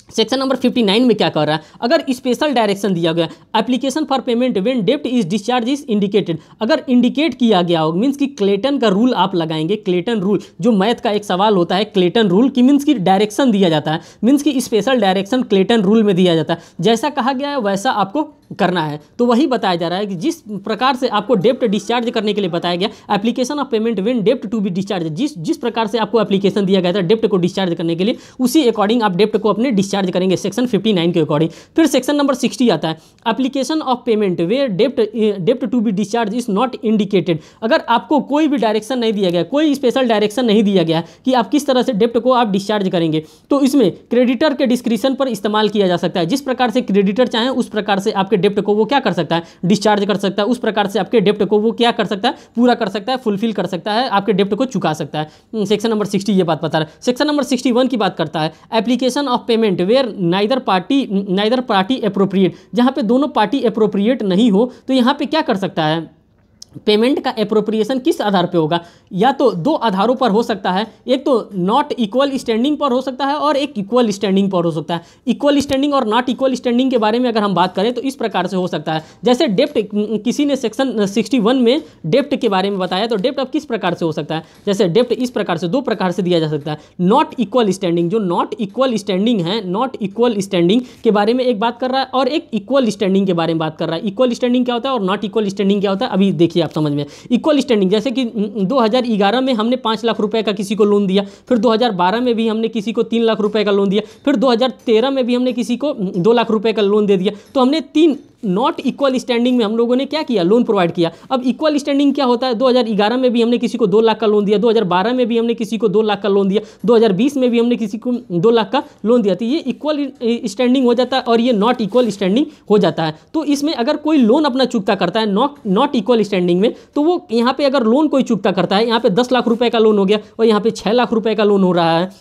सेक्शन नंबर 59 में क्या कर रहा है, अगर स्पेशल डायरेक्शन दिया गया एप्लीकेशन फॉर पेमेंट व्हेन डेब्ट इज डिस्चार्ज इज इंडिकेटेड, अगर इंडिकेट किया गया हो मीन्स कि क्लेटन का रूल आप लगाएंगे। क्लेटन रूल जो मैथ का एक सवाल होता है, क्लेटन रूल की मीन्स की डायरेक्शन दिया जाता है, मीन्स की स्पेशल डायरेक्शन क्लेटन रूल में दिया जाता है। जैसा कहा गया है वैसा आपको करना है। तो वही बताया जा रहा है कि जिस प्रकार से आपको डेब्ट डिस्चार्ज करने के लिए बताया गया, एप्लीकेशन ऑफ पेमेंट व्हेन डेब्ट टू बी डिस्चार्ज, जिस प्रकार से आपको एप्लीकेशन दिया गया था डेब्ट को डिस्चार्ज करने के लिए, उसी अकॉर्डिंग आप डेब्ट को अपने डिस्चार्ज करेंगे सेक्शन 59 के अकॉर्डिंग। फिर सेक्शन नंबर 60 आता है एप्लीकेशन ऑफ पेमेंट वेयर डेब्ट to be discharge is not indicated. अगर आपको कोई भी डायरेक्शन नहीं दिया गया, कोई स्पेशल डायरेक्शन नहीं दिया गया कि आप किस तरह से डेब्ट को आप डिस्चार्ज करेंगे, तो इसमें क्रेडिटर के डिस्क्रिप्शन पर इस्तेमाल किया जा सकता है। जिस प्रकार से क्रेडिटर चाहे उस प्रकार से आपके डेब्ट को वो क्या कर सकता है, डिस्चार्ज कर सकता है। उस प्रकार से आपके डेब्ट को वो क्या कर सकता है, पूरा कर सकता है, फुलफिल कर सकता है, आपके डेब्ट को चुका सकता है। सेक्शन नंबर 60 ये बात बता रहा है। सेक्शन नंबर 61 की बात करता है application of payment where neither party appropriate, जहां पे दोनों पार्टी एप्रोप्रिएट नहीं हो तो यहां पे क्या कर सकता है, पेमेंट का एप्रोप्रिएशन किस आधार पे होगा, या तो दो आधारों पर हो सकता है, एक तो नॉट इक्वल स्टैंडिंग पर हो सकता है और एक इक्वल स्टैंडिंग पर हो सकता है। इक्वल स्टैंडिंग और नॉट इक्वल स्टैंडिंग के बारे में अगर हम बात करें तो इस प्रकार से हो सकता है। जैसे डेप्ट, किसी ने सेक्शन 61 में डेप्ट के बारे में बताया, तो डेप्ट अब किस प्रकार से हो सकता है, जैसे डेप्ट इस प्रकार से, दो प्रकार से दिया जा सकता है। नॉट इक्वल स्टैंडिंग, जो नॉट इक्वल स्टैंडिंग है, नॉट इक्वल स्टैंडिंग के बारे में एक बात कर रहा है, और एक इक्वल स्टैंडिंग के बारे में बात कर रहा है। इक्वल स्टैंडिंग क्या होता है और नॉट इक्वल स्टैंडिंग क्या होता है, अभी देखिए आप समझ में। इक्वल स्टैंडिंग जैसे कि 2011 में हमने 5 लाख रुपए का किसी को लोन दिया, फिर 2012 में भी हमने किसी को 3 लाख रुपए का लोन दिया, फिर 2013 में भी हमने किसी को 2 लाख रुपए का लोन दे दिया, तो हमने 3 नॉट इक्वल स्टैंडिंग में हम लोगों ने क्या किया, लोन प्रोवाइड किया। अब इक्वल स्टैंडिंग क्या होता है, 2011 में भी हमने किसी को 2 लाख का लोन दिया, 2012 में भी हमने किसी को 2 लाख का लोन दिया, 2020 में भी हमने किसी को 2 लाख का लोन दिया। तो ये इक्वल स्टैंडिंग हो जाता है और ये नॉट इक्वल स्टैंडिंग हो जाता है। तो इसमें अगर कोई लोन अपना चुकता करता है नॉट इक्वल स्टैंडिंग में, तो वो यहाँ पे अगर लोन कोई चुकता करता है, यहाँ पे 10 लाख रुपए का लोन हो गया और यहाँ पे 6 लाख रुपए का लोन हो रहा है।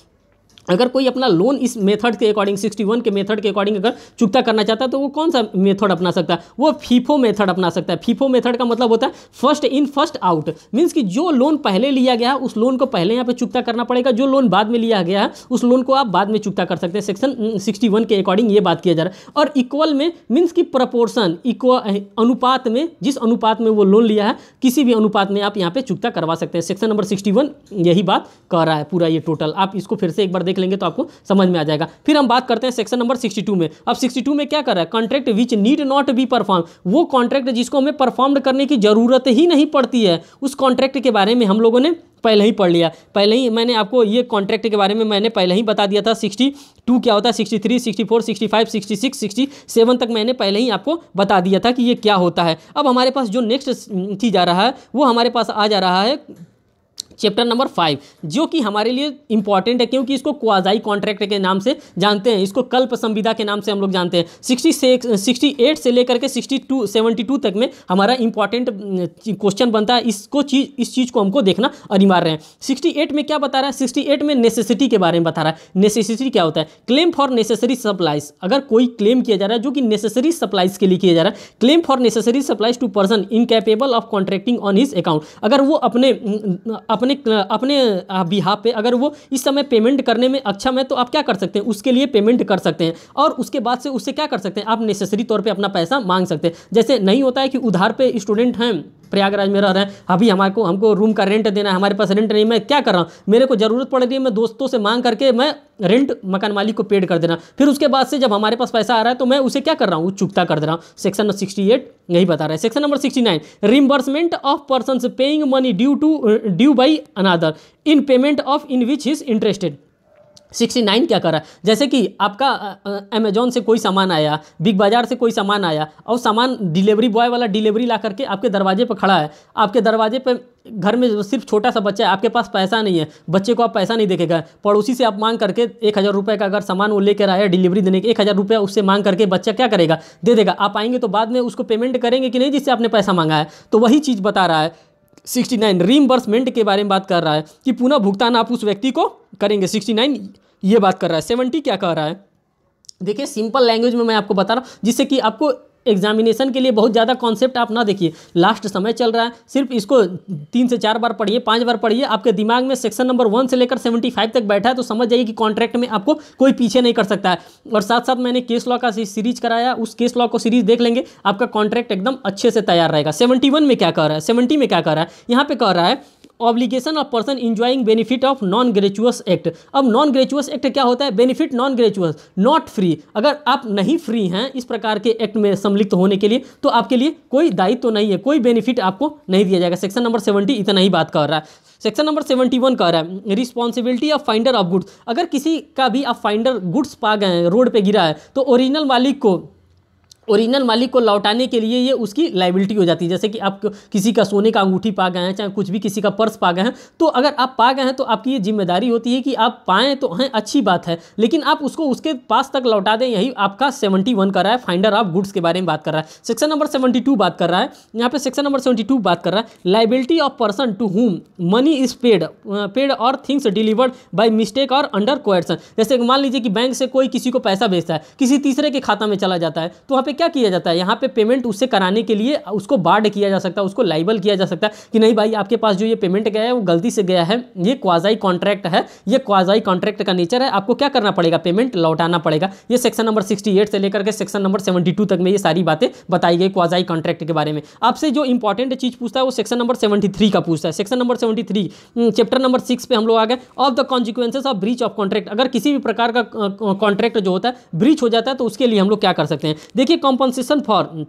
अगर कोई अपना लोन इस मेथड के अकॉर्डिंग 61 के मेथड के अकॉर्डिंग अगर चुकता करना चाहता है तो वो कौन सा मेथड अपना सकता है, वो फीफो मेथड अपना सकता है। फीफो मेथड का मतलब होता है first in first out, means कि जो लोन पहले लिया गया है उस लोन को पहले यहाँ पे चुकता करना पड़ेगा, जो लोन बाद में लिया गया है उस लोन को आप बाद में चुकता कर सकते हैं। सेक्शन 61 के अकॉर्डिंग ये बात किया जा रहा है। और इक्वल में मीन्स की प्रपोर्शन, इक्वल अनुपात में, जिस अनुपात में वो लोन लिया है किसी भी अनुपात में आप यहाँ पे चुकता करवा सकते हैं। सेक्शन नंबर 61 यही बात कर रहा है पूरा ये टोटल। आप इसको फिर से एक बार देख लेंगे तो आपको समझ में आ जाएगा। फिर हम बात करते हैं सेक्शन नंबर 62 में। अब 62 में क्या कर रहा है, contract which need not be perform, वो कॉन्ट्रैक्ट जिसको हमें परफॉर्म करने की जरूरत ही नहीं पड़ती है, उस कॉन्ट्रैक्ट के बारे में हम लोगों ने पहले ही पढ़ लिया। पहले ही मैंने आपको ये कॉन्ट्रैक्ट के बारे में मैंने पहले ही बता दिया था। 62 क्या होता है, 63, 64, 65, 66, 67 तक मैंने पहले ही आपको बता दिया था कि ये क्या होता है। अब हमारे पास जो नेक्स्ट चीज़ आ रहा है वो हमारे पास आ जा रहा है चैप्टर नंबर 5, जो कि हमारे लिए इंपॉर्टेंट है क्योंकि इसको क्वाजाई कॉन्ट्रैक्ट के नाम से जानते हैं, इसको कल्प संविदा के नाम से हम लोग जानते हैं। 68 से लेकर के 72 तक में हमारा इंपॉर्टेंट क्वेश्चन बनता है। इस चीज़ को हमको देखना अनिवार्य है। 68 में क्या बता रहा है, 68 में नेसेसिटी के बारे में बता रहा है। नेसेसिटी क्या होता है, क्लेम फॉर नेसेसरी सप्लाईज। अगर कोई क्लेम किया जा रहा है जो कि नेसेसरी सप्लाईज के लिए किया जा रहा है, claim for necessary supplies to person incapable of contracting on his account, अगर वो अपने बिहाफ पे अगर वो इस समय पेमेंट करने में अक्षम है तो आप क्या कर सकते हैं, उसके लिए पेमेंट कर सकते हैं। और उसके बाद से उससे क्या कर सकते हैं, आप नेसेसरी तौर पे अपना पैसा मांग सकते हैं। जैसे नहीं होता है कि उधार पे स्टूडेंट हैं, प्रयागराज में रह रहे हैं, अभी हमको रूम का रेंट देना है, हमारे पास रेंट नहीं, मैं क्या कर रहा हूँ, मेरे को ज़रूरत पड़ रही है, मैं दोस्तों से मांग करके मैं रेंट मकान मालिक को पेड कर देना, फिर उसके बाद से जब हमारे पास पैसा आ रहा है तो मैं उसे क्या कर रहा हूँ, चुकता कर दे रहा हूँ। सेक्शन 68 यही बता रहा है। Section number 69, reimbursement of persons paying money due by another in payment of in which is interested. 69 क्या कर रहा है, जैसे कि आपका अमेजोन से कोई सामान आया, बिग बाजार से कोई सामान आया और सामान डिलीवरी बॉय वाला डिलीवरी ला करके आपके दरवाजे पर खड़ा है, आपके दरवाजे पे घर में सिर्फ छोटा सा बच्चा है, आपके पास पैसा नहीं है, बच्चे को आप पैसा नहीं देखेगा, पड़ोसी से आप मांग करके 1000 रुपये का अगर सामान वो लेकर आया डिलीवरी देने के, 1000 रुपये उससे मांग करके बच्चा क्या करेगा, दे देगा। आप आएंगे तो बाद में उसको पेमेंट करेंगे कि नहीं जिससे आपने पैसा मांगा है। तो वही चीज़ बता रहा है 69 रीइंबर्समेंट के बारे में बात कर रहा है कि पुनः भुगतान आप उस व्यक्ति को करेंगे। 69 ये बात कर रहा है। 70 क्या कह रहा है, देखिए सिंपल लैंग्वेज में मैं आपको बता रहा हूँ जिससे कि आपको एग्जामिनेशन के लिए बहुत ज़्यादा कॉन्सेप्ट आप ना देखिए, लास्ट समय चल रहा है, सिर्फ इसको 3 से 4 बार पढ़िए, 5 बार पढ़िए, आपके दिमाग में सेक्शन नंबर 1 से लेकर 75 तक बैठा है तो समझ जाइए कि कॉन्ट्रैक्ट में आपको कोई पीछे नहीं कर सकता है। और साथ साथ मैंने केस लॉ का सीरीज कराया, उस केस लॉ को सीरीज देख लेंगे, आपका कॉन्ट्रैक्ट एकदम अच्छे से तैयार रहेगा। 71 में क्या कह रहा है, 70 में क्या कह रहा है, यहाँ पे कह रहा है obligation of person enjoying benefit of non gratuitous act. अब नॉन ग्रेचुअस एक्ट क्या होता है, benefit non gratuitous, not free. अगर आप नहीं फ्री हैं इस प्रकार के एक्ट में सम्मिलित होने के लिए तो आपके लिए कोई दायित्व तो नहीं है, कोई बेनिफिट आपको नहीं दिया जाएगा। सेक्शन नंबर 70 इतना ही बात कर रहा है। सेक्शन नंबर 71 कह रहा है responsibility of finder of goods. अगर किसी का भी आप फाइंडर गुड्स पा गए हैं, रोड पे गिरा है, तो ओरिजिनल मालिक को लौटाने के लिए ये उसकी लाइबिलिटी हो जाती है। जैसे कि आप किसी का सोने का अंगूठी पा गए हैं, चाहे कुछ भी किसी का पर्स पा गए हैं, तो अगर आप पा गए हैं तो आपकी ये जिम्मेदारी होती है कि आप पाएँ तो हैं, अच्छी बात है, लेकिन आप उसको उसके पास तक लौटा दें। यही आपका 71 कर रहा है, फाइंडर ऑफ गुड्स के बारे में बात कर रहा है। सेक्शन नंबर 72 बात कर रहा है, यहाँ पे सेक्शन नंबर 72 बात कर रहा है liability of person to whom money is paid or things delivered by mistake or under coercion. जैसे मान लीजिए कि बैंक से कोई किसी को पैसा भेजता है, किसी तीसरे के खाता में चला जाता है, तो वहाँ पे क्या किया जाता है, यहाँ पे पेमेंट उससे कराने के लिए उसको बार्ड किया जा सकता है, उसको लाइबल किया जा सकता है कि नहीं भाई आपके पास जो ये पेमेंट गया है वो गलती से गया है, ये क्वाजाई कॉन्ट्रैक्ट है, ये क्वाजाई कॉन्ट्रैक्ट का नेचर है, आपको क्या करना पड़ेगा, पेमेंट लौटाना पड़ेगा। ये सेक्शन नंबर 68 से लेकर के सेक्शन नंबर 72 तक में ये सारी बातें बताई गई क्वाजाई कॉन्ट्रैक्ट के बारे में। आपसे जो इंपॉर्टेंट चीज पूछता है वो सेक्शन नंबर 73 का पूछता है। सेक्शन नंबर 73 चैप्टर नंबर 6 पे हम लोग आ गए। Of the consequences of breach of contract. अगर किसी भी प्रकार का कॉन्ट्रैक्ट जो होता है ब्रीच हो जाता है तो उसके लिए हम लोग क्या कर सकते हैं, देखिए कॉम्पनसेशन फॉर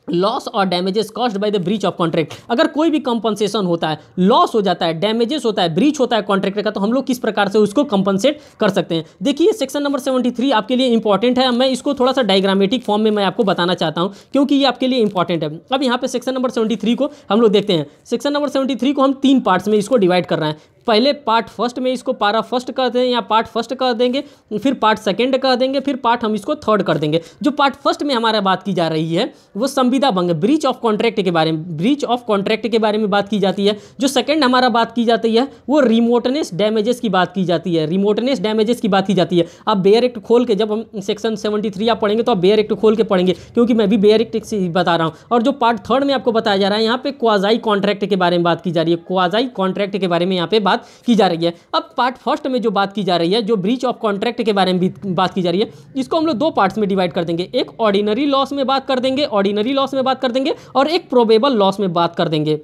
लॉस और damages caused by the breach of contract. अगर कोई भी कंपनसेशन होता है, लॉस हो जाता है, डैमेजेस होता है, ब्रीच होता है कॉन्ट्रैक्ट का, तो हम लोग किस प्रकार से उसको कंपनसेट कर सकते हैं। देखिए सेक्शन नंबर 73 आपके लिए इंपॉर्टेंट है। मैं इसको थोड़ा सा डायग्रामेटिक फॉर्म में मैं आपको बताना चाहता हूं क्योंकि ये आपके लिए इंपॉर्टेंट है। अब यहाँ पे सेक्शन नंबर 73 को हम लोग देखते हैं। सेक्शन नंबर 73 को हम 3 पार्ट्स में इसको डिवाइड कर रहे हैं। पहले पार्ट फर्स्ट में इसको पारा फर्स्ट कर दें या पार्ट फर्स्ट कर देंगे, फिर पार्ट सेकंड कर देंगे, फिर पार्ट हम इसको थर्ड कर देंगे। जो पार्ट फर्स्ट में हमारा बात की जा रही है वो संविदा भंग, ब्रीच ऑफ कॉन्ट्रैक्ट के बारे में, ब्रीच ऑफ कॉन्ट्रैक्ट के बारे में बात की जाती है। जो सेकंड हमारा बात की जाती है वो रिमोटनेस डैमेजेस की बात की जाती है, रिमोटनेस डैमेजेस की बात की जाती है। आप बेयर एक्ट खोल के, जब हम सेक्शन 73 आप पढ़ेंगे तो आप बेयर एक्ट खोल के पढ़ेंगे क्योंकि मैं भी बेयर एक्ट से बता रहा हूँ। और जो पार्ट थर्ड में आपको बताया जा रहा है यहाँ पे क्वाजाई कॉन्ट्रैक्ट के बारे में बात की जा रही है, क्वाजाई कॉन्ट्रैक्ट के बारे में यहाँ पे बात की जा रही है। अब पार्ट फर्स्ट में जो बात की जा रही है, जो ब्रीच ऑफ कॉन्ट्रैक्ट के बारे में भी बात की जा रही है, इसको हम लोग 2 पार्ट्स में डिवाइड कर देंगे। एक ऑर्डिनरी लॉस में बात कर देंगे, ऑर्डिनरी लॉस में बात कर देंगे, और एक प्रोबेबल लॉस में बात कर देंगे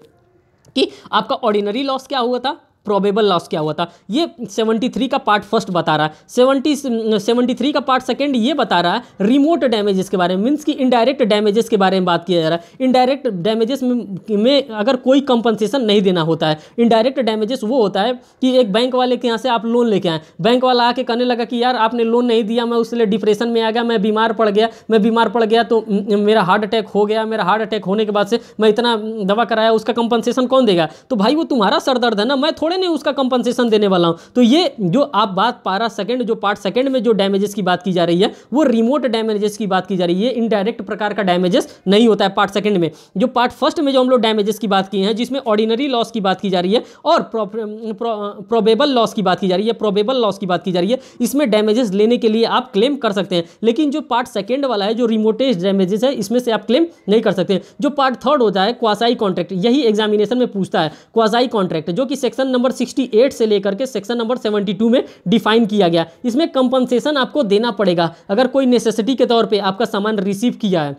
कि आपका ऑर्डिनरी लॉस क्या हुआ था, प्रोबेबल लॉस क्या हुआ था। ये 73 का पार्ट फर्स्ट बता रहा है। 73 का पार्ट सेकंड ये बता रहा है रिमोट डैमेजेस के बारे में, मीन्स कि इनडायरेक्ट डैमेजेस के बारे में बात किया जा रहा है। इनडायरेक्ट डैमेजेस में अगर कोई कंपनसेशन नहीं देना होता है। इनडायरेक्ट डैमेजेस वो होता है कि एक बैंक वाले के यहाँ से आप लोन लेके आए, बैंक वाला आके कहने लगा कि यार आपने लोन नहीं दिया, मैं उसके लिए डिप्रेशन में आ गया, मैं बीमार पड़ गया तो मेरा हार्ट अटैक हो गया, मेरा हार्ट अटैक होने के बाद से मैं इतना दवा कराया, उसका कंपनसेशन कौन देगा। तो भाई वो तुम्हारा सर दर्द है ना, मैं थोड़े नहीं उसका कंपनसेशन देने वाला हूं। तो ये जो आप बात पारा सेकंड, जो पार्ट सेकंड में जो डैमेजेस की बात की जा रही है वो रिमोट डैमेजेस की बात की जा रही है, इनडायरेक्ट प्रकार का डैमेजेस नहीं होता है पार्ट सेकंड में। जो पार्ट फर्स्ट में जो हम लोग डैमेजेस की बात की है, जिसमें ऑर्डिनरी लॉस की बात की जा रही है और प्रोबेबल लॉस की बात की जा रही है, प्रोबेबल लॉस की बात की जा रही है, इसमें डैमेजेस लेने के लिए आप क्लेम कर सकते हैं। लेकिन जो पार्ट सेकंड वाला है, जो रिमोटेज डैमेजेस है, इसमें से आप क्लेम नहीं कर सकते। जो पार्ट थर्ड होता है क्वासाई कॉन्ट्रैक्ट, यही एग्जामिनेशन में पूछता है, क्वासाई कॉन्ट्रैक्ट, जो कि सेक्शन नंबर 68 से लेकर के सेक्शन नंबर 72 में डिफाइन किया गया। इसमें कंपनसेशन आपको देना पड़ेगा। अगर कोई नेसेसिटी के तौर पे आपका सामान रिसीव किया है,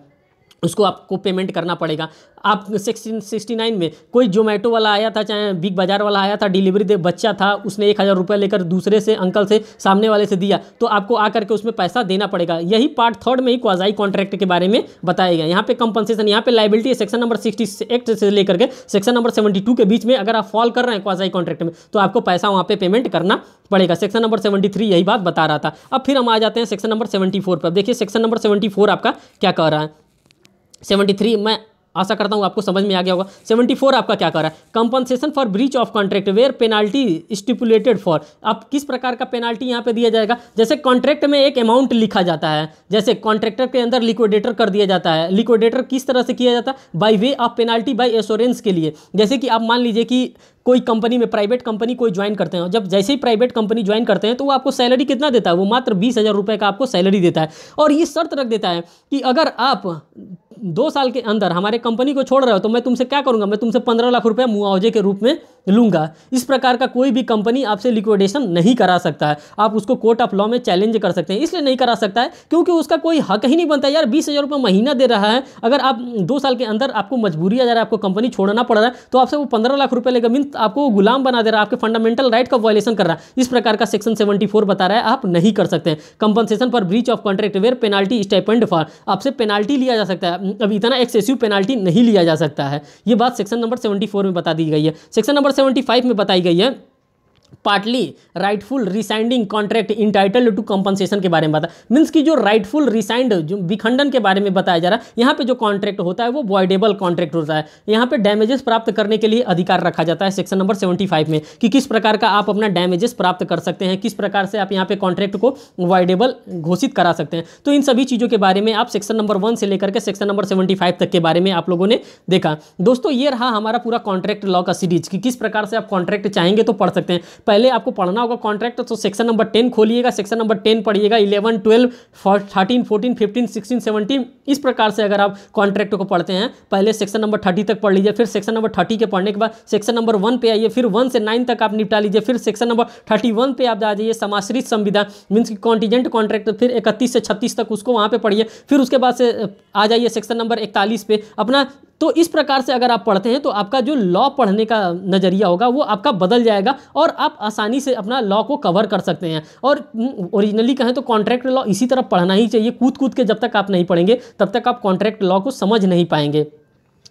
उसको आपको पेमेंट करना पड़ेगा। आप 69 में कोई जोमेटो वाला आया था, चाहे बिग बाजार वाला आया था, डिलीवरी दे बच्चा था, उसने 1000 रुपये लेकर दूसरे से अंकल से सामने वाले से दिया, तो आपको आकर के उसमें पैसा देना पड़ेगा। यही पार्ट थर्ड में ही क्वाजाई कॉन्ट्रैक्ट के बारे में बताया गया। यहाँ पे कंपनसेशन, यहाँ पे लाइबिलिटी सेक्शन नंबर 68 से लेकर के सेक्शन नंबर 72 के बीच में अगर आप फॉल कर रहे हैं क्वाजाई कॉन्ट्रैक्ट में, तो आपको पैसा वहाँ पे पेमेंट करना पड़ेगा। सेक्शन नंबर 73 यही बात बता रहा था। अब फिर हम आ जाते हैं सेक्शन नंबर 74 पर। देखिए सेक्शन नंबर 74 आपका क्या कह रहा है। 73 मैं आशा करता हूँ आपको समझ में आ गया होगा। 74 आपका क्या कर रहा है, compensation for breach of contract where penalty stipulated for. अब किस प्रकार का पेनाल्टी यहाँ पे दिया जाएगा, जैसे कॉन्ट्रैक्ट में एक अमाउंट लिखा जाता है, जैसे कॉन्ट्रैक्टर के अंदर लिक्विडेटर कर दिया जाता है। लिक्विडेटर किस तरह से किया जाता है, by way of penalty by assurance के लिए। जैसे कि आप मान लीजिए कि कोई कंपनी में, प्राइवेट कंपनी कोई ज्वाइन करते हैं, जब जैसे ही प्राइवेट कंपनी ज्वाइन करते हैं तो वो आपको सैलरी कितना देता है, वो मात्र 20,000 रुपये का आपको सैलरी देता है। और ये शर्त रख देता है कि अगर आप 2 साल के अंदर हमारे कंपनी को छोड़ रहे हो तो मैं तुमसे क्या करूंगा, मैं तुमसे 15 लाख रुपए मुआवजे के रूप में लूंगा। इस प्रकार का कोई भी कंपनी आपसे लिक्विडेशन नहीं करा सकता है। आप उसको कोर्ट ऑफ लॉ में चैलेंज कर सकते हैं। इसलिए नहीं करा सकता है क्योंकि उसका कोई हक ही नहीं बनता। यार 20,000 रुपये महीना दे रहा है, अगर आप 2 साल के अंदर आपको मजबूरी आ जा रहा है, आपको कंपनी छोड़ना पड़ रहा है, तो आपसे वो 15 लाख रुपये लेगा, मीन आपको गुलाम बना दे रहा है, आपके फंडामेंटल राइट का वायलेशन कर रहा है। इस प्रकार का सेक्शन 74 बता रहा है आप नहीं कर सकते हैं। Compensation for breach of contract where penalty stipend for, आपसे पेनाल्टी लिया जा सकता है, अब इतना एक्सेसिव पेनाल्टी नहीं लिया जा सकता है। ये बात सेक्शन नंबर 74 में बता दी गई है। सेक्शन नंबर 75 में बताई गई है partly rightful rescinding contract entitled to compensation के बारे में बता, मीन्स की जो राइटफुल रिसाइंड, जो विखंडन के बारे में बताया जा रहा है। यहाँ पे जो कॉन्ट्रैक्ट होता है वो वॉइडेबल कॉन्ट्रैक्ट होता है। यहाँ पे डैमेजेस प्राप्त करने के लिए अधिकार रखा जाता है सेक्शन नंबर 75 में, कि किस प्रकार का आप अपना डैमेजेस प्राप्त कर सकते हैं, किस प्रकार से आप यहाँ पे कॉन्ट्रैक्ट को वॉइडेबल घोषित करा सकते हैं। तो इन सभी चीज़ों के बारे में आप सेक्शन नंबर 1 से लेकर के सेक्शन नंबर 75 तक के बारे में आप लोगों ने देखा। दोस्तों ये रहा हमारा पूरा कॉन्ट्रैक्ट लॉ का सीरीज, कि किस प्रकार से आप कॉन्ट्रैक्ट चाहेंगे तो पढ़ सकते हैं। पहले आपको पढ़ना होगा कॉन्ट्रैक्ट, तो सेक्शन नंबर 10 खोलिएगा, सेक्शन नंबर 10 पढ़िएगा, 11, 12, 13, 14, 15, 16, 17, इस प्रकार से अगर आप कॉन्ट्रैक्ट को पढ़ते हैं, पहले सेक्शन नंबर 30 तक पढ़ लीजिए, फिर सेक्शन नंबर 30 के पढ़ने के बाद सेक्शन नंबर 1 पे आइए, फिर 1 से 9 तक आप निपटा लीजिए, फिर सेक्शन नंबर 31 पे आप आ जाइए, समाश्रित संविदा मीन्स की कॉन्टीजेंट कॉन्ट्रैक्ट, फिर 31 से 36 तक उसको वहाँ पे पढ़िए, फिर उसके बाद से आ जाइए सेक्शन नंबर 41 पे, अपना तो इस प्रकार से अगर आप पढ़ते हैं तो आपका जो लॉ पढ़ने का नज़रिया होगा वो आपका बदल जाएगा और आप आसानी से अपना लॉ को कवर कर सकते हैं। और ओरिजिनली कहें तो कॉन्ट्रैक्ट लॉ इसी तरह पढ़ना ही चाहिए। कूद कूद के जब तक आप नहीं पढ़ेंगे तब तक आप कॉन्ट्रैक्ट लॉ को समझ नहीं पाएंगे।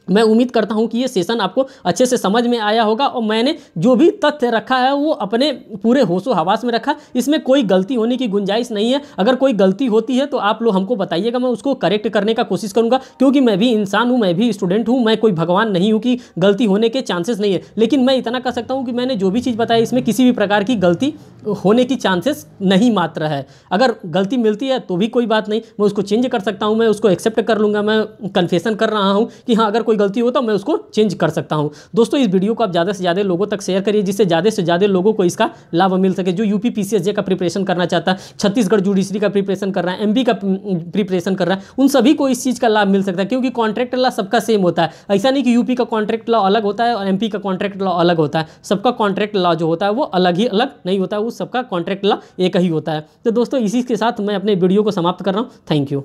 मैं उम्मीद करता हूं कि ये सेशन आपको अच्छे से समझ में आया होगा और मैंने जो भी तथ्य रखा है वो अपने पूरे होशो हवास में रखा। इसमें कोई गलती होने की गुंजाइश नहीं है। अगर कोई गलती होती है तो आप लोग हमको बताइएगा, मैं उसको करेक्ट करने का कोशिश करूंगा, क्योंकि मैं भी इंसान हूं, मैं भी स्टूडेंट हूं, मैं कोई भगवान नहीं हूं कि गलती होने के चांसेस नहीं है। लेकिन मैं इतना कर सकता हूं कि मैंने जो भी चीज़ बताई इसमें किसी भी प्रकार की गलती होने की चांसेस नहीं मात्र है। अगर गलती मिलती है तो भी कोई बात नहीं, मैं उसको चेंज कर सकता हूं, मैं उसको एक्सेप्ट कर लूँगा। मैं कन्फेशन कर रहा हूं कि हाँ अगर कोई गलती हो तो मैं उसको चेंज कर सकता हूं। दोस्तों इस वीडियो को आप ज़्यादा से ज़्यादा लोगों तक शेयर करिए, जिससे ज़्यादा से ज़्यादा लोगों को इसका लाभ मिल सके। जो यूपी पीसीएसजे का प्रिपरेशन करना चाहता है, छत्तीसगढ़ जुडिशरी का प्रिपरेशन कर रहा है, एमपी का प्रिपरेशन कर रहा है, उन सभी को इस चीज़ का लाभ मिल सकता है। क्योंकि कॉन्ट्रैक्ट लॉ सबका सेम होता है। ऐसा नहीं कि यूपी का कॉन्ट्रैक्ट लॉ अलग होता है और एमपी का कॉन्ट्रैक्ट लॉ अलग होता है। सबका कॉन्ट्रैक्ट लॉ जो होता है वो अलग ही अलग नहीं होता है, वो सबका कॉन्ट्रैक्ट लॉ एक ही होता है। तो दोस्तों इसी के साथ मैं अपने वीडियो को समाप्त कर रहा हूँ। Thank you.